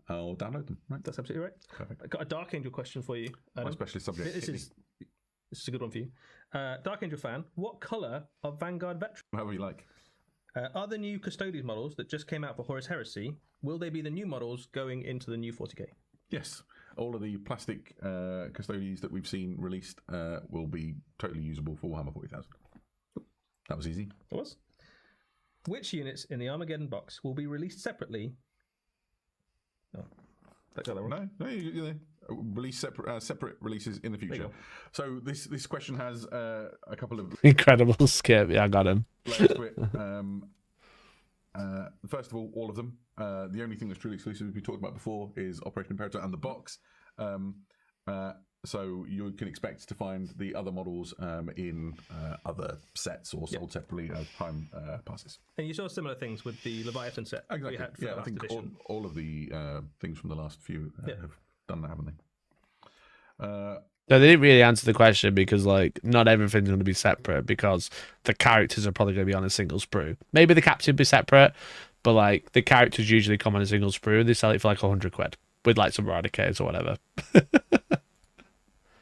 I'll download them. Right. That's absolutely right. Perfect. I've got a Dark Angel question for you, Adam. My specialist subject. This is a good one for you. Dark Angel fan, what colour are Vanguard veterans? However you like. Are the new Custodes models that just came out for Horus Heresy, will they be the new models going into the new 40k? Yes. All of the plastic Custodes that we've seen released will be totally usable for Warhammer 40,000. That was easy. It was. Which units in the Armageddon box will be released separately? No. No, you release separate releases in the future. So this question has a couple of incredible skip. Yeah, I got him. Layers to it. First of all of them. The only thing that's truly exclusive, we talked about before, is Operation Imperator and the box. So you can expect to find the other models in other sets or sold separately as time passes. And you saw similar things with the Leviathan set. Exactly. We had for I think all of the things from the last few have done that, haven't they? No, they didn't really answer the question because, like, not everything's going to be separate because the characters are probably going to be on a single sprue. Maybe the captain will be separate, but, like, the characters usually come on a single sprue and they sell it for, like, 100 quid with, like, some eradicators or whatever.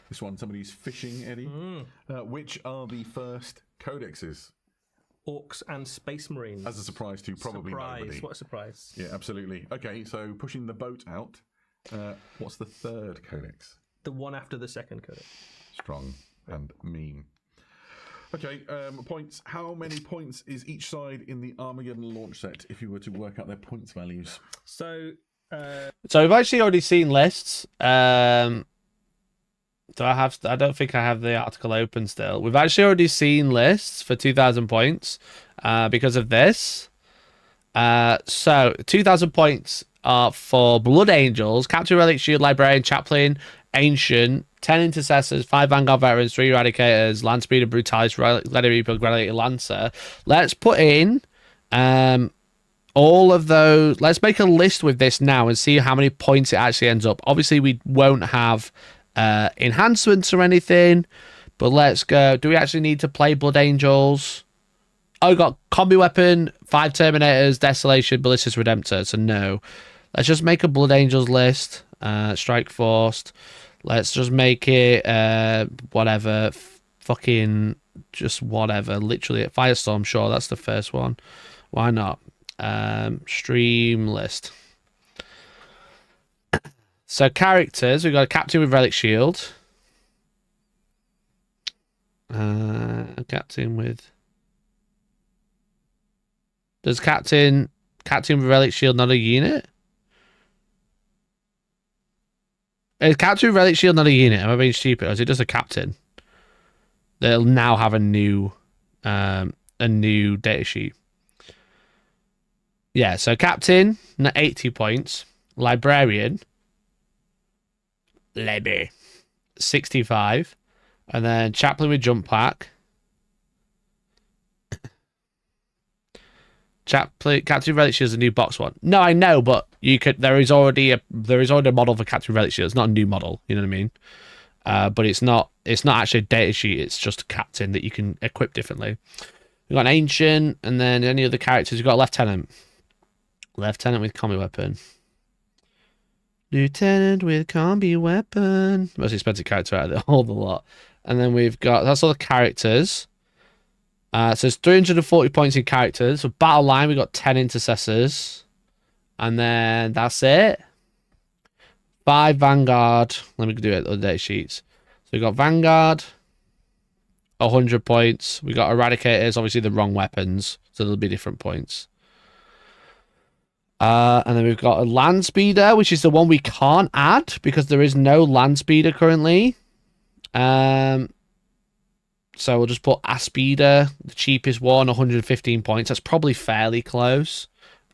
This one, somebody's fishing, Eddie. Which are the first codexes? Orks and Spacemarines. As a surprise to probably nobody. What a surprise. Yeah, absolutely. Okay, so pushing the boat out, what's the third codex? The one after the second codex. Strong and mean. Okay, points. How many points is each side in the Armageddon launch set if you were to work out their points values? So we've actually already seen lists. I don't think I have the article open still. We've actually already seen lists for 2,000 points because of this. So 2,000 points are for Blood Angels, Captain Relic, Shield Librarian, Chaplain, Ancient, 10 Intercessors, 5 Vanguard Veterans, 3 Eradicators, Land Speeder, Brutalis, Leader Reaper, Gladiator, Lancer. Let's put in all of those. Let's make a list with this now and see how many points it actually ends up. Obviously, we won't have enhancements or anything, but let's go. Do we actually need to play Blood Angels? we got combi weapon, 5 Terminators, Desolation, Ballistus, Redemptor. So no. Let's just make a Blood Angels list. Strike Forced. Let's just make it whatever. Fucking just whatever. Literally at Firestorm, sure, that's the first one. Why not? Stream list. So characters, we've got a Captain with Relic Shield. A Captain with... Does Captain with Relic Shield not a unit? Is Captain with Relic Shield not a unit? Am I being stupid? Or is it just a Captain? They'll now have a new data sheet. Yeah, so Captain, 80 points. Librarian, 65. And then Chaplain with Jump Pack. Captain Relic Shield is a new box one. No, I know, but you could. There is already a model for Captain Relic Shield. It's not a new model. You know what I mean? But it's not actually a data sheet. It's just a Captain that you can equip differently. We've got an Ancient, and then any other characters. We've got a Lieutenant. Lieutenant with combi weapon. Lieutenant with combi weapon. Most expensive character out of all the lot. And then we've got, that's all the characters. So it's 340 points in characters. For battle line, we've got 10 intercessors. And then that's it. 5 Vanguard. Let me do it on the data sheets. So we've got Vanguard. 100 points. We got Eradicators, obviously the wrong weapons. So there'll be different points. And then we've got a Land Speeder, which is the one we can't add because there is no Land Speeder currently. So we'll just put a Speeder, the cheapest one, 115 points. That's probably fairly close.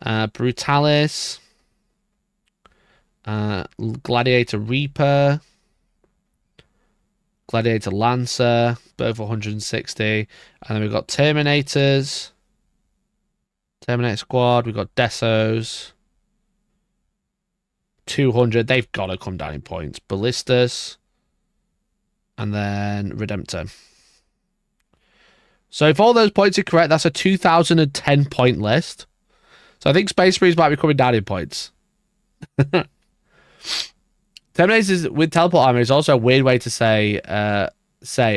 Brutalis. Gladiator Reaper. Gladiator Lancer, both 160. And then we've got Terminators. Terminator Squad, we've got Desos. 200, they've got to come down in points. Ballistas. And then Redemptor. So if all those points are correct, that's a 2010 point list. So I think Space Marines might be coming down in points. Terminators with teleport armor is also a weird way to say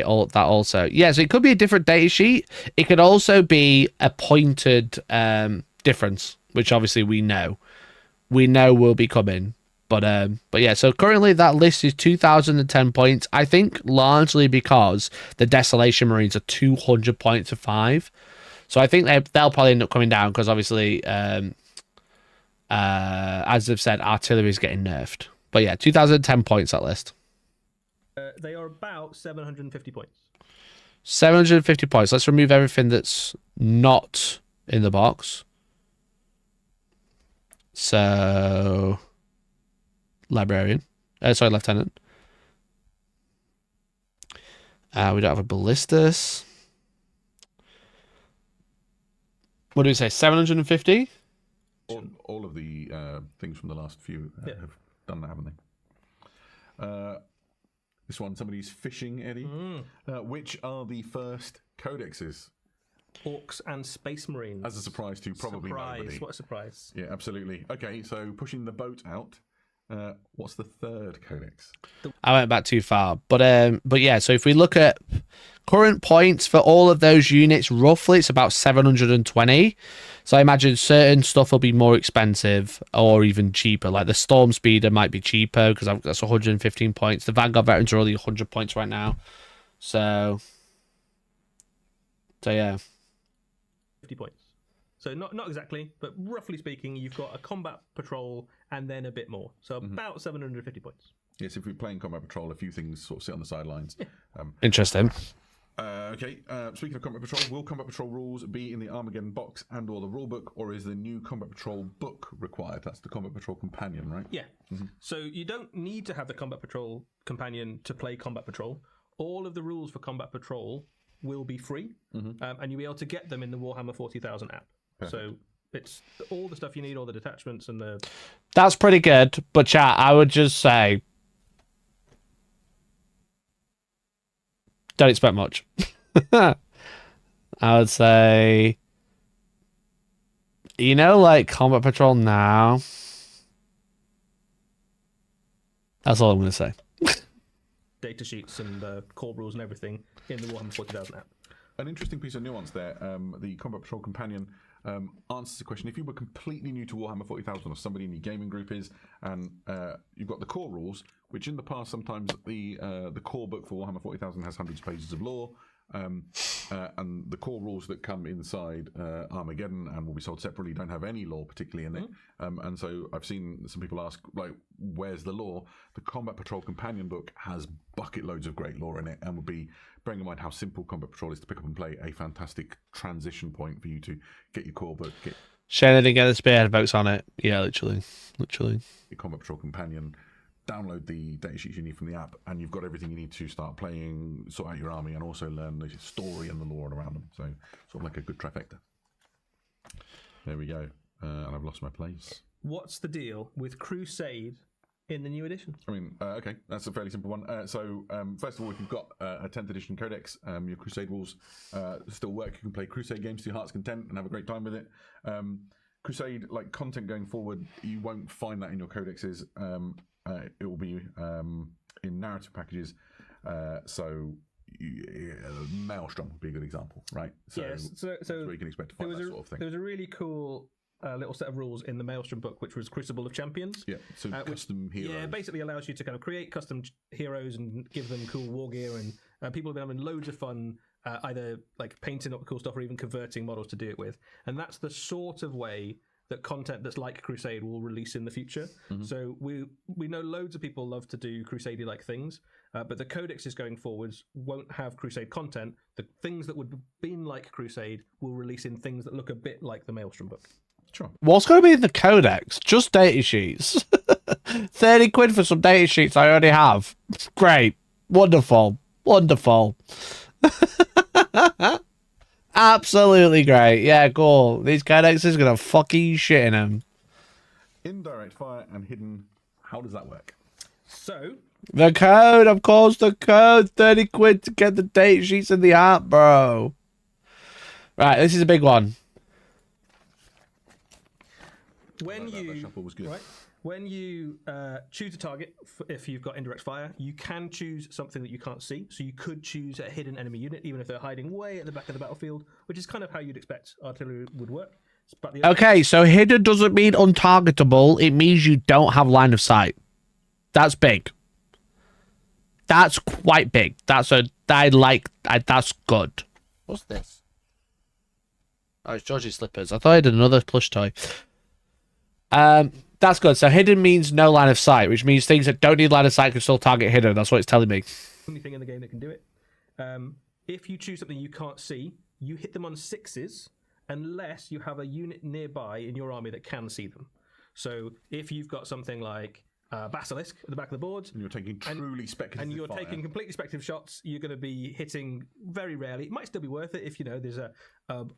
all that also. Yeah, so it could be a different data sheet. It could also be a pointed difference, which obviously we know will be coming. But yeah, so currently that list is 2010 points. I think largely because the Desolation Marines are 200 points to 5. So I think they'll probably end up coming down because obviously, as I've said, artillery is getting nerfed. But yeah, 2010 points that list. They are about 750 points. 750 points. Let's remove everything that's not in the box. So, Librarian. Sorry, Lieutenant. We don't have a Ballistas. What do we say? 750? All of the things from the last few have done that, haven't they? This one, somebody's fishing, Eddie. Which are the first codexes? Orks and Space Marines. As a surprise to probably nobody. What a surprise. Yeah, absolutely. Okay, so pushing the boat out. What's the third codex? I went back too far. But yeah, so if we look at current points for all of those units, roughly it's about 720. So I imagine certain stuff will be more expensive or even cheaper. Like the Storm Speeder might be cheaper because that's 115 points. The Vanguard Veterans are only 100 points right now. So yeah. 50 points. So not exactly, but roughly speaking, you've got a combat patrol and then a bit more. So about 750 points. Yes, if we're playing combat patrol, a few things sort of sit on the sidelines. Yeah. Interesting. Okay, speaking of combat patrol, will combat patrol rules be in the Armageddon box and or the rulebook, or is the new combat patrol book required? That's the combat patrol companion, right? Yeah. So you don't need to have the combat patrol companion to play combat patrol. All of the rules for combat patrol will be free, and you'll be able to get them in the Warhammer 40,000 app. Perfect. So it's all the stuff you need, all the detachments and the... That's pretty good, but chat, I would just say don't expect much. I would say You know, like Combat Patrol now. That's all I'm going to say. Data sheets and core rules and everything in the Warhammer 40,000 app. An interesting piece of nuance there. The Combat Patrol Companion answers the question: if you were completely new to Warhammer 40,000, or somebody in your gaming group is, and you've got the core rules, which in the past sometimes the core book for Warhammer 40,000 has hundreds of pages of lore, and the core rules that come inside Armageddon and will be sold separately don't have any lore particularly in it. And so I've seen some people ask, like, where's the lore? The Combat Patrol Companion book has bucket loads of great lore in it, and would be, bearing in mind how simple Combat Patrol is to pick up and play, a fantastic transition point for you to get your core book, get Shane didn't get the spearhead votes on it. Yeah, literally. your Combat Patrol Companion, download the data sheets you need from the app, and you've got everything you need to start playing, sort out your army, and also learn the story and the lore around them. So sort of like a good trifecta. There we go. And I've lost my place. What's the deal with Crusade in the new edition? I mean, okay, that's a fairly simple one. So first of all, if you've got a 10th edition codex, your Crusade rules still work. You can play Crusade games to your heart's content and have a great time with it. Crusade, like content going forward, you won't find that in your codexes. It will be in narrative packages. Maelstrom would be a good example, right? So, yes, so where you can expect to find that sort of thing. There was a really cool little set of rules in the Maelstrom book, which was Crucible of Champions. Yeah, so custom heroes. Yeah, basically allows you to kind of create custom heroes and give them cool war gear, and people have been having loads of fun either like painting up cool stuff or even converting models to do it with. And that's the sort of way that content that's like Crusade will release in the future. So we know loads of people love to do Crusade like things, but the codexes going forwards won't have Crusade content. The things that would have been like Crusade will release in things that look a bit like the Maelstrom book. Sure. What's going to be in the codex? Just data sheets. 30 quid for some data sheets I already have. Great. Wonderful. Wonderful. Absolutely great. Yeah, cool. These codexes are going to fucking shit in them. Indirect fire and hidden. How does that work? So the code, of course, the code. 30 quid to get the data sheets in the app, bro. Right, this is a big one. When you shuffle was good. Right, when you choose a target, if you've got indirect fire, you can choose something that you can't see. So you could choose a hidden enemy unit, even if they're hiding way at the back of the battlefield, which is kind of how you'd expect artillery would work. But Okay, so hidden doesn't mean untargetable. It means you don't have line of sight. That's big. That's quite big. That's good. What's this? Oh, it's Georgie's slippers. I thought I had another plush toy. That's good. So hidden means no line of sight, which means things that don't need line of sight can still target hidden. That's what it's telling me. Only thing in the game that can do it. If you choose something you can't see, you hit them on 6s unless you have a unit nearby in your army that can see them. So if you've got something like Basilisk at the back of the board, and you're taking truly speculative and you're fire. taking completely speculative shots, you're going to be hitting very rarely. It might still be worth it if there's a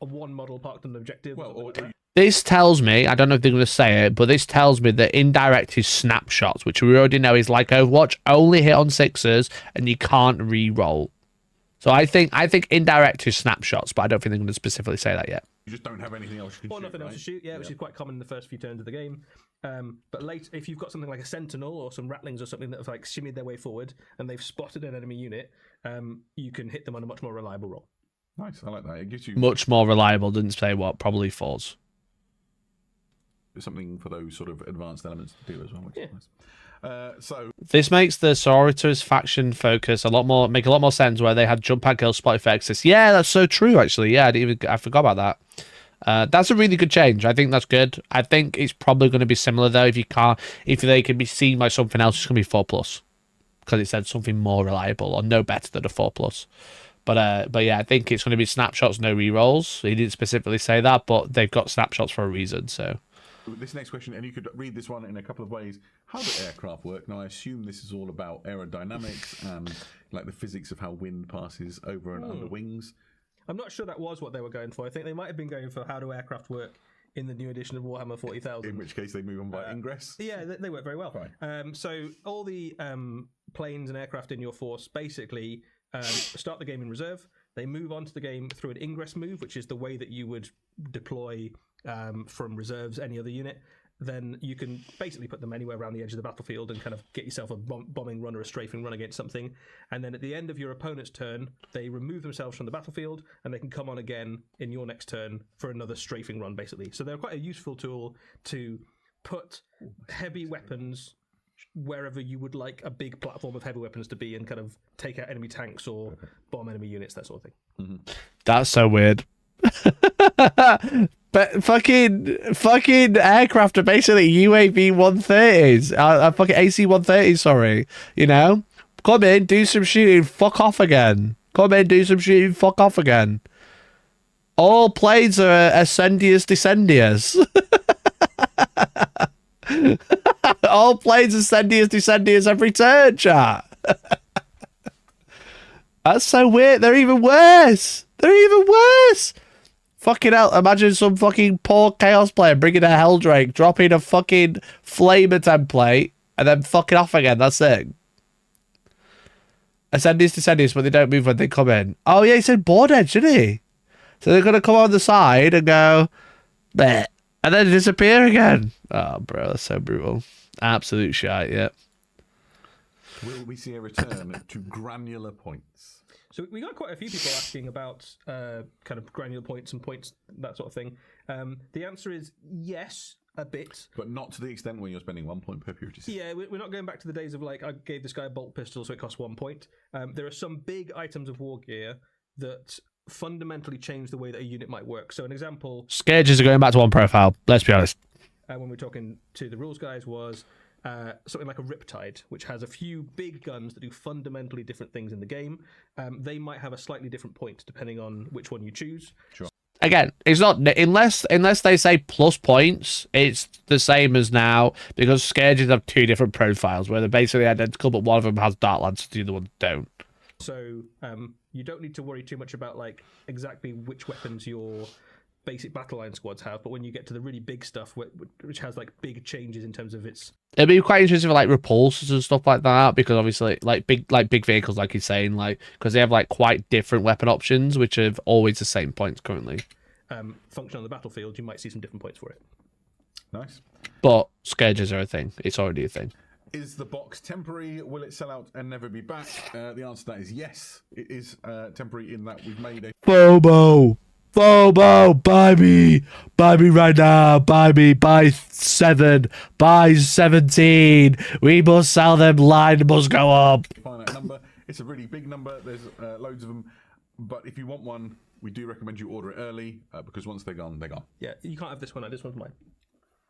one model parked on an objective. This tells me, I don't know if they're going to say it, but this tells me that indirect is snapshots, which we already know is like Overwatch, only hit on 6s and you can't re-roll. So I think indirect is snapshots, but I don't think they're going to specifically say that yet. You just don't have anything else you can shoot, nothing else to shoot, which is quite common in the first few turns of the game. But later, if you've got something like a sentinel or some ratlings or something that have like shimmied their way forward and they've spotted an enemy unit, you can hit them on a much more reliable roll. Nice, I like that. It gives you much more reliable. Didn't say what, probably 4s. Something for those sort of advanced elements to do as well, which is nice. So this makes the servitors faction focus make a lot more sense, where they had jump pad kill spot effects. Yeah, that's so true. Actually, yeah, I forgot about that. That's a really good change. I think that's good. I think it's probably going to be similar though. If they can be seen by something else, it's going to be 4+, because it said something more reliable or no better than a 4+. But yeah, I think it's going to be snapshots, no rerolls. He didn't specifically say that, but they've got snapshots for a reason. So this next question, and you could read this one in a couple of ways. How do aircraft work? Now, I assume this is all about aerodynamics and like the physics of how wind passes over and under wings. I'm not sure that was what they were going for. I think they might have been going for how do aircraft work in the new edition of Warhammer 40,000. In which case they move on by ingress. Yeah, they work very well. Right. So all the planes and aircraft in your force basically start the game in reserve. They move on to the game through an ingress move, which is the way that you would deploy from reserves, any other unit, then you can basically put them anywhere around the edge of the battlefield and kind of get yourself a bombing run or a strafing run against something. And then at the end of your opponent's turn, they remove themselves from the battlefield and they can come on again in your next turn for another strafing run, basically. So they're quite a useful tool to put heavy weapons wherever you would like a big platform of heavy weapons to be and kind of take out enemy tanks or bomb enemy units, that sort of thing. That's so weird. But fucking aircraft are basically UAV 130s, fucking AC 130s. Sorry, you know, come in, do some shooting, fuck off again. Come in, do some shooting, fuck off again. All planes are ascendius descendius. All planes ascendius descendius every turn, chat. That's so weird. They're even worse. Fucking hell, imagine some fucking poor Chaos player bringing a Helldrake, dropping a fucking Flamer template, and then fucking off again, that's it. Ascendius Descendius, but they don't move when they come in. Oh yeah, he said board edge, didn't he? So they're going to come on the side and go, bleh, and then disappear again. Oh, bro, that's so brutal. Absolute shite, yeah. Will we see a return to granular points? So we got quite a few people asking about kind of granular points and points, that sort of thing. The answer is yes, a bit. But not to the extent where you're spending 1 point per purity. Yeah, we're not going back to the days of like, I gave this guy a bolt pistol so it costs 1 point. There are some big items of war gear that fundamentally change the way that a unit might work. So an example... Scourges are going back to one profile, let's be honest. When we were talking to the rules guys was... something like a Riptide, which has a few big guns that do fundamentally different things in the game. They might have a slightly different point depending on which one you choose. Sure. Again, it's not unless they say plus points, it's the same as now because Scourges have two different profiles where they're basically identical, but one of them has Dark Lances, the other one don't. So you don't need to worry too much about like exactly which weapons your basic battle line squads have, but when you get to the really big stuff, which has like big changes in terms of its, it'd be quite interesting for like repulsors and stuff like that, because obviously like big vehicles, like he's saying, like because they have like quite different weapon options, which have always the same points currently. Function on the battlefield, you might see some different points for it. Nice. But Scourges are a thing. It's already a thing. Is the box temporary? Will it sell out and never be back? The answer to that is yes. It is temporary in that we've made a FOMO, buy me right now, buy me, buy 7, buy 17. We must sell them, line must go up. finite number. It's a really big number. There's loads of them. But if you want one, we do recommend you order it early because once they're gone, they're gone. Yeah, you can't have this one. This one's mine.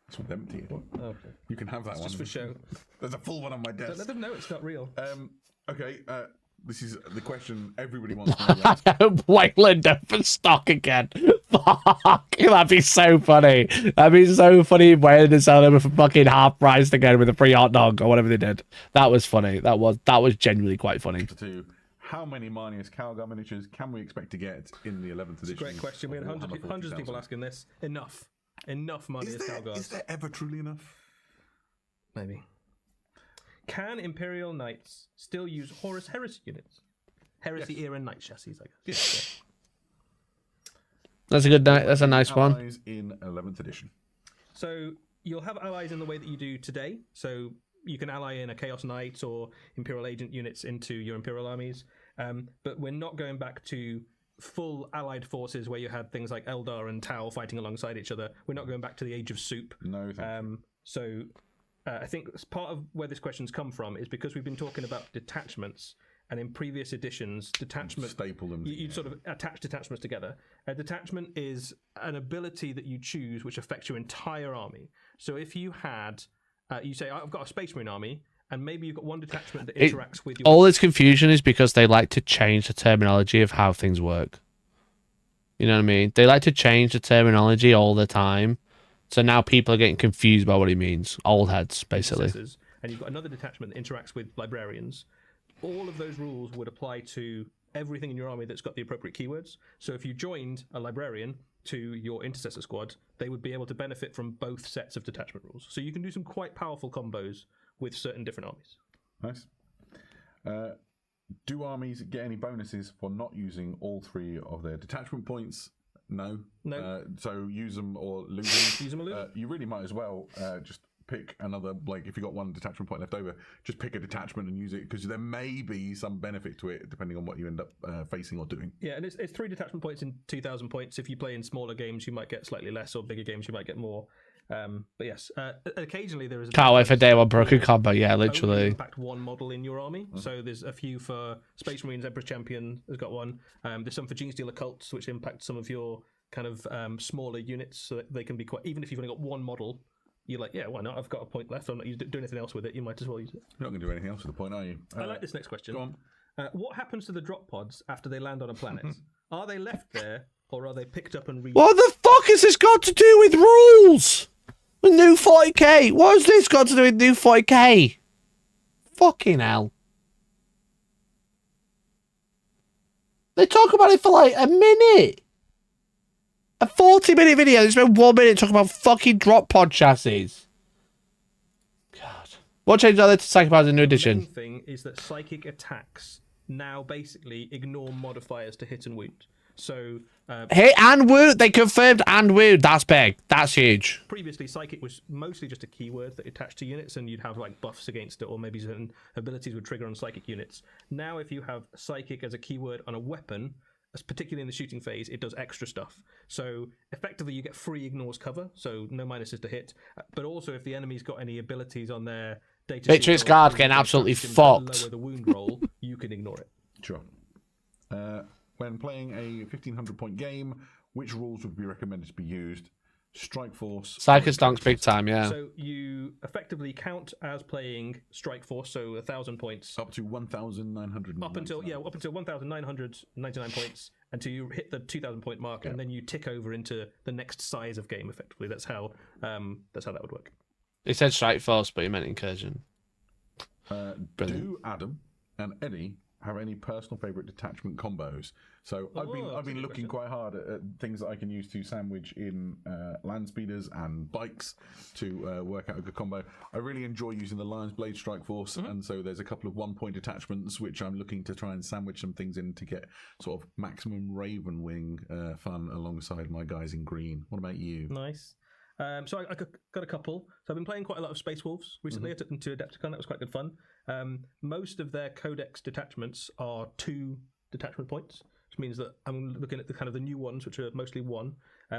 This one's empty. Oh, okay. You can have that one. Just for show. There's a full one on my desk. Let them know it's not real. Okay, this is the question everybody wants to know. I hope Wayland opens stock again. Fuck, that'd be so funny. That'd be so funny if Wayland is selling them for fucking half price again with a free hot dog or whatever they did. That was funny. That was genuinely quite funny. How many Marnius Calgar miniatures can we expect to get in the 11th edition? It's a great question. We had hundreds of people asking this. Enough Marnius Calgars. Is there ever truly enough? Maybe. Can Imperial Knights still use Horus Heresy units? Heresy era Knight chassis, I guess. Yes. That's a good night. That's a nice one. Allies in 11th edition. So you'll have allies in the way that you do today. So you can ally in a Chaos Knight or Imperial Agent units into your Imperial armies. But we're not going back to full allied forces where you had things like Eldar and Tau fighting alongside each other. We're not going back to the Age of Soup. No, thank you. So I think part of where this question's come from is because we've been talking about detachments, and in previous editions, staple them. You'd sort of attach detachments together. A detachment is an ability that you choose which affects your entire army. So if you had, you say, I've got a Space Marine army, and maybe you've got one detachment that interacts with your... All this confusion is because they like to change the terminology of how things work. You know what I mean? They like to change the terminology all the time. So now people are getting confused by what he means. Old heads, basically. And you've got another detachment that interacts with librarians. All of those rules would apply to everything in your army that's got the appropriate keywords. So if you joined a librarian to your intercessor squad, they would be able to benefit from both sets of detachment rules. So you can do some quite powerful combos with certain different armies. Nice. Do armies get any bonuses for not using all 3 of their detachment points? No. No. So use them or lose them. Use them or lose You really might as well just pick another, like if you got one detachment point left over, just pick a detachment and use it, because there may be some benefit to it depending on what you end up facing or doing. Yeah, and it's 3 detachment points in 2,000 points. If you play in smaller games, you might get slightly less, or bigger games, you might get more. But yes, occasionally there is. Can't wait for day one broken combo. Yeah, literally. Impact one model in your army. So there's a few for Space Marines. Emperor's Champion has got one. There's some for Genestealer Cults, which impact some of your kind of smaller units, so that they can be quite. Even if you've only got one model, you're like, yeah, why not? I've got a point left. I'm not doing anything else with it. You might as well use it. You're not going to do anything else with the point, are you? I like this next question. Go on. What happens to the drop pods after they land on a planet? Are they left there, or are they picked up and What the fuck has this got to do with rules? With new 40k? What has this got to do with new 40k? Fucking hell. They talk about it for like a minute. A 40-minute video. They spent 1 minute talking about fucking drop pod chassis. God. What changes are there to psychic powers in new edition? The main thing is that psychic attacks now basically ignore modifiers to hit and wound. So hit and wound. They confirmed and wound. That's big. That's huge. Previously, psychic was mostly just a keyword that attached to units, and you'd have like buffs against it, or maybe certain abilities would trigger on psychic units. Now, if you have psychic as a keyword on a weapon, particularly in the shooting phase, it does extra stuff. So effectively, you get free ignores cover, so no minuses to hit. But also, if the enemy's got any abilities on their data, Victory's guard getting absolutely fucked. Lower the wound roll, you can ignore it. Sure. When playing a 1,500 point game, which rules would be recommended to be used? Strike Force. Psychic stonks big time, yeah. So you effectively count as playing Strike Force, so 1,000 points. Up to 1,900. Up until 1,999 points until you hit the 2,000 point mark, and then you tick over into the next size of game. Effectively, that's how that would work. He said Strike Force, but he meant Incursion. Do Adam and Eddie have any personal favourite detachment combos? So I've been looking quite hard at things that I can use to sandwich in land speeders and bikes to work out a good combo. I really enjoy using the Lion's Blade Strike Force, and so there's a couple of 1-point attachments which I'm looking to try and sandwich some things in to get sort of maximum Raven Wing fun alongside my guys in green. What about you? Nice. So I got a couple. So I've been playing quite a lot of Space Wolves recently. I took them to Adepticon. That was quite good fun. Most of their Codex detachments are 2 detachment points, which means that I'm looking at the kind of the new ones, which are mostly 1.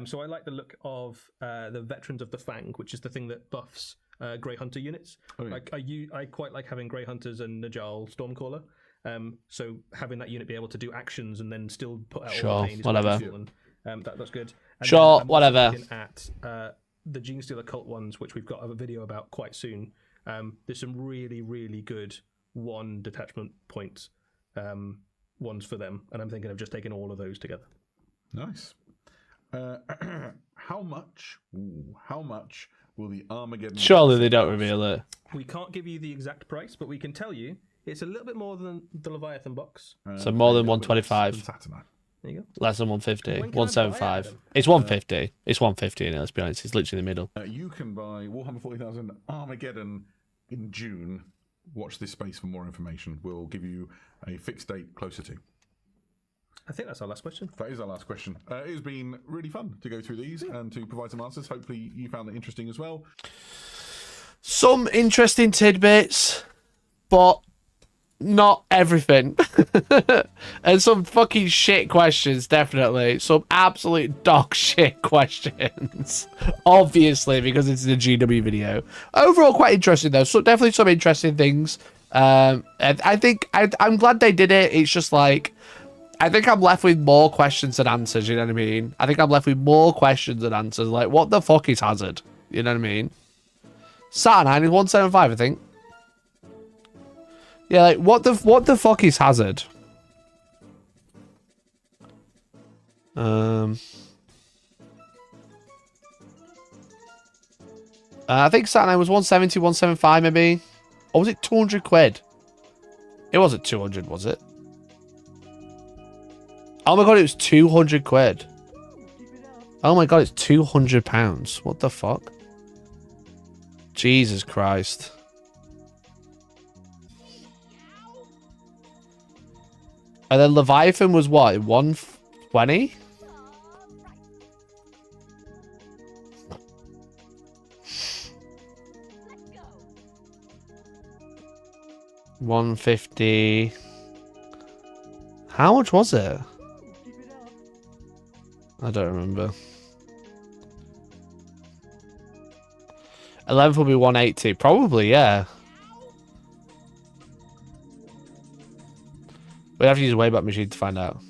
So I like the look of the Veterans of the Fang, which is the thing that buffs Grey Hunter units. Oh, yeah. I quite like having Grey Hunters and Najal Stormcaller. So having that unit be able to do actions and then still put out all the pain is whatever. Useful, and that's good. And sure, I'm whatever. Looking at the Genestealer Cult ones, which we've got a video about quite soon. There's some really, really good 1 detachment point ones for them, and I'm thinking of just taking all of those together. Nice. How much will the Armageddon... Surely they don't reveal it. We can't give you the exact price, but we can tell you it's a little bit more than the Leviathan box. So more than 125. There you go. Less than 150. 175. It's 150. It's 150 in it, let's be honest. It's literally in the middle. You can buy Warhammer 40,000 Armageddon in June. Watch this space for more information. We'll give you a fixed date closer to. I think that's our last question. That is our last question. It has been really fun to go through these and to provide some answers. Hopefully you found it interesting as well. Some interesting tidbits, but not everything. And some fucking shit questions, definitely. Some absolute dog shit questions. Obviously, because it's a GW video. Overall, quite interesting, though. So definitely some interesting things. And I think I'm glad they did it. It's just like, I think I'm left with more questions than answers, you know what I mean? I think I'm left with more questions than answers. Like, what the fuck is Hazard? You know what I mean? Saturnine is 175, I think. Yeah, like, what the fuck is Hazard? I think Saturnine was 170, 175 maybe. Or was it 200 quid? It wasn't 200, was it? Oh my god, it was 200 quid. Oh my god, it's 200 pounds. What the fuck? Jesus Christ. And then Leviathan was what? 120? 150. How much was it? I don't remember. 11th will be 180. Probably, yeah. We'd have to use a Wayback Machine to find out.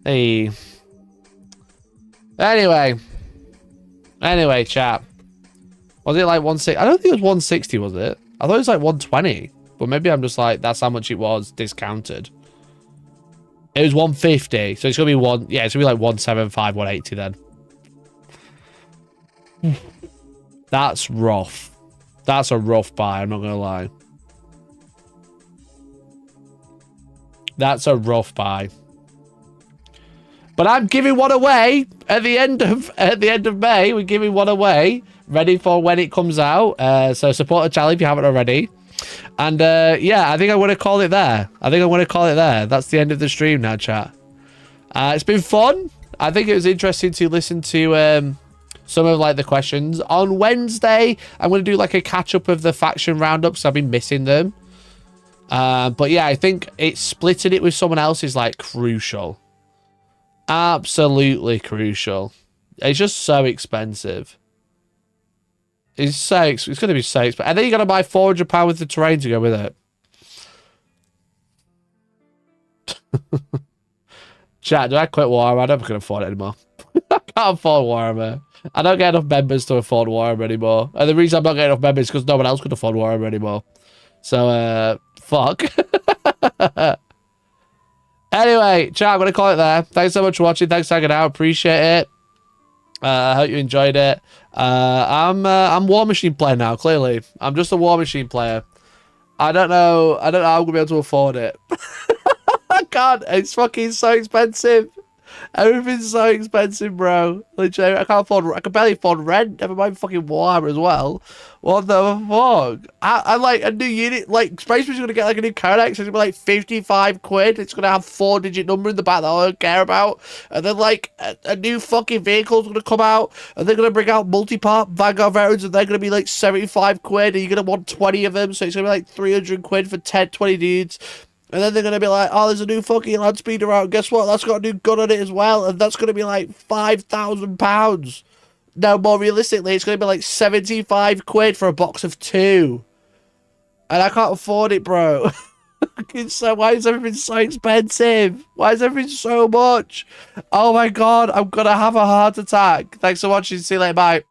Hey. Anyway, chat. Was it like 160? I don't think it was 160, was it? I thought it was like 120. But maybe I'm just like, that's how much it was discounted. It was 150. So it's going to be it's going to be like 175, 180 then. That's rough. That's a rough buy, I'm not going to lie. That's a rough buy. But I'm giving one away at the end of May. We're giving one away, ready for when it comes out. So support the channel if you haven't already. And yeah, I think I'm going to call it there. That's the end of the stream now, chat. It's been fun. I think it was interesting to listen to some of like the questions. On Wednesday, I'm going to do like a catch up of the faction roundup because I've been missing them. But yeah, I think splitting it with someone else is like crucial. Absolutely crucial. It's just so expensive. It's going to be so expensive. And then you got to buy £400 worth of terrain to go with it. Chat, do I quit Warhammer? I don't can afford it anymore. I can't afford Warhammer. I don't get enough members to afford Warhammer anymore. And the reason I'm not getting enough members is because no one else could afford Warhammer anymore. So, fuck. Anyway, chat, I'm going to call it there. Thanks so much for watching. Thanks for hanging out. Appreciate it. I hope you enjoyed it. I'm War Machine player now, clearly. I'm just a War Machine player. I don't know how I'm going to be able to afford it. I can't. It's fucking so expensive. Everything's so expensive, bro. Literally, I can barely afford rent. Never mind fucking Warhammer as well. What the fuck? I like a new unit. Like, Space Marine's gonna get like a new Codex. It's gonna be like 55 quid. It's gonna have 4-digit number in the back that I don't care about. And then like a new fucking vehicle's gonna come out. And they're gonna bring out multi-part Vanguard variants. And they're gonna be like 75 quid. And you're gonna want 20 of them. So it's gonna be like 300 quid for 20 dudes. And then they're going to be like, oh, there's a new fucking land speeder out. Guess what? That's got a new gun on it as well. And that's going to be like £5,000. No, more realistically, it's going to be like 75 quid for a box of 2. And I can't afford it, bro. So why is everything so expensive? Why is everything so much? Oh my God, I'm going to have a heart attack. Thanks for watching. See you later. Bye.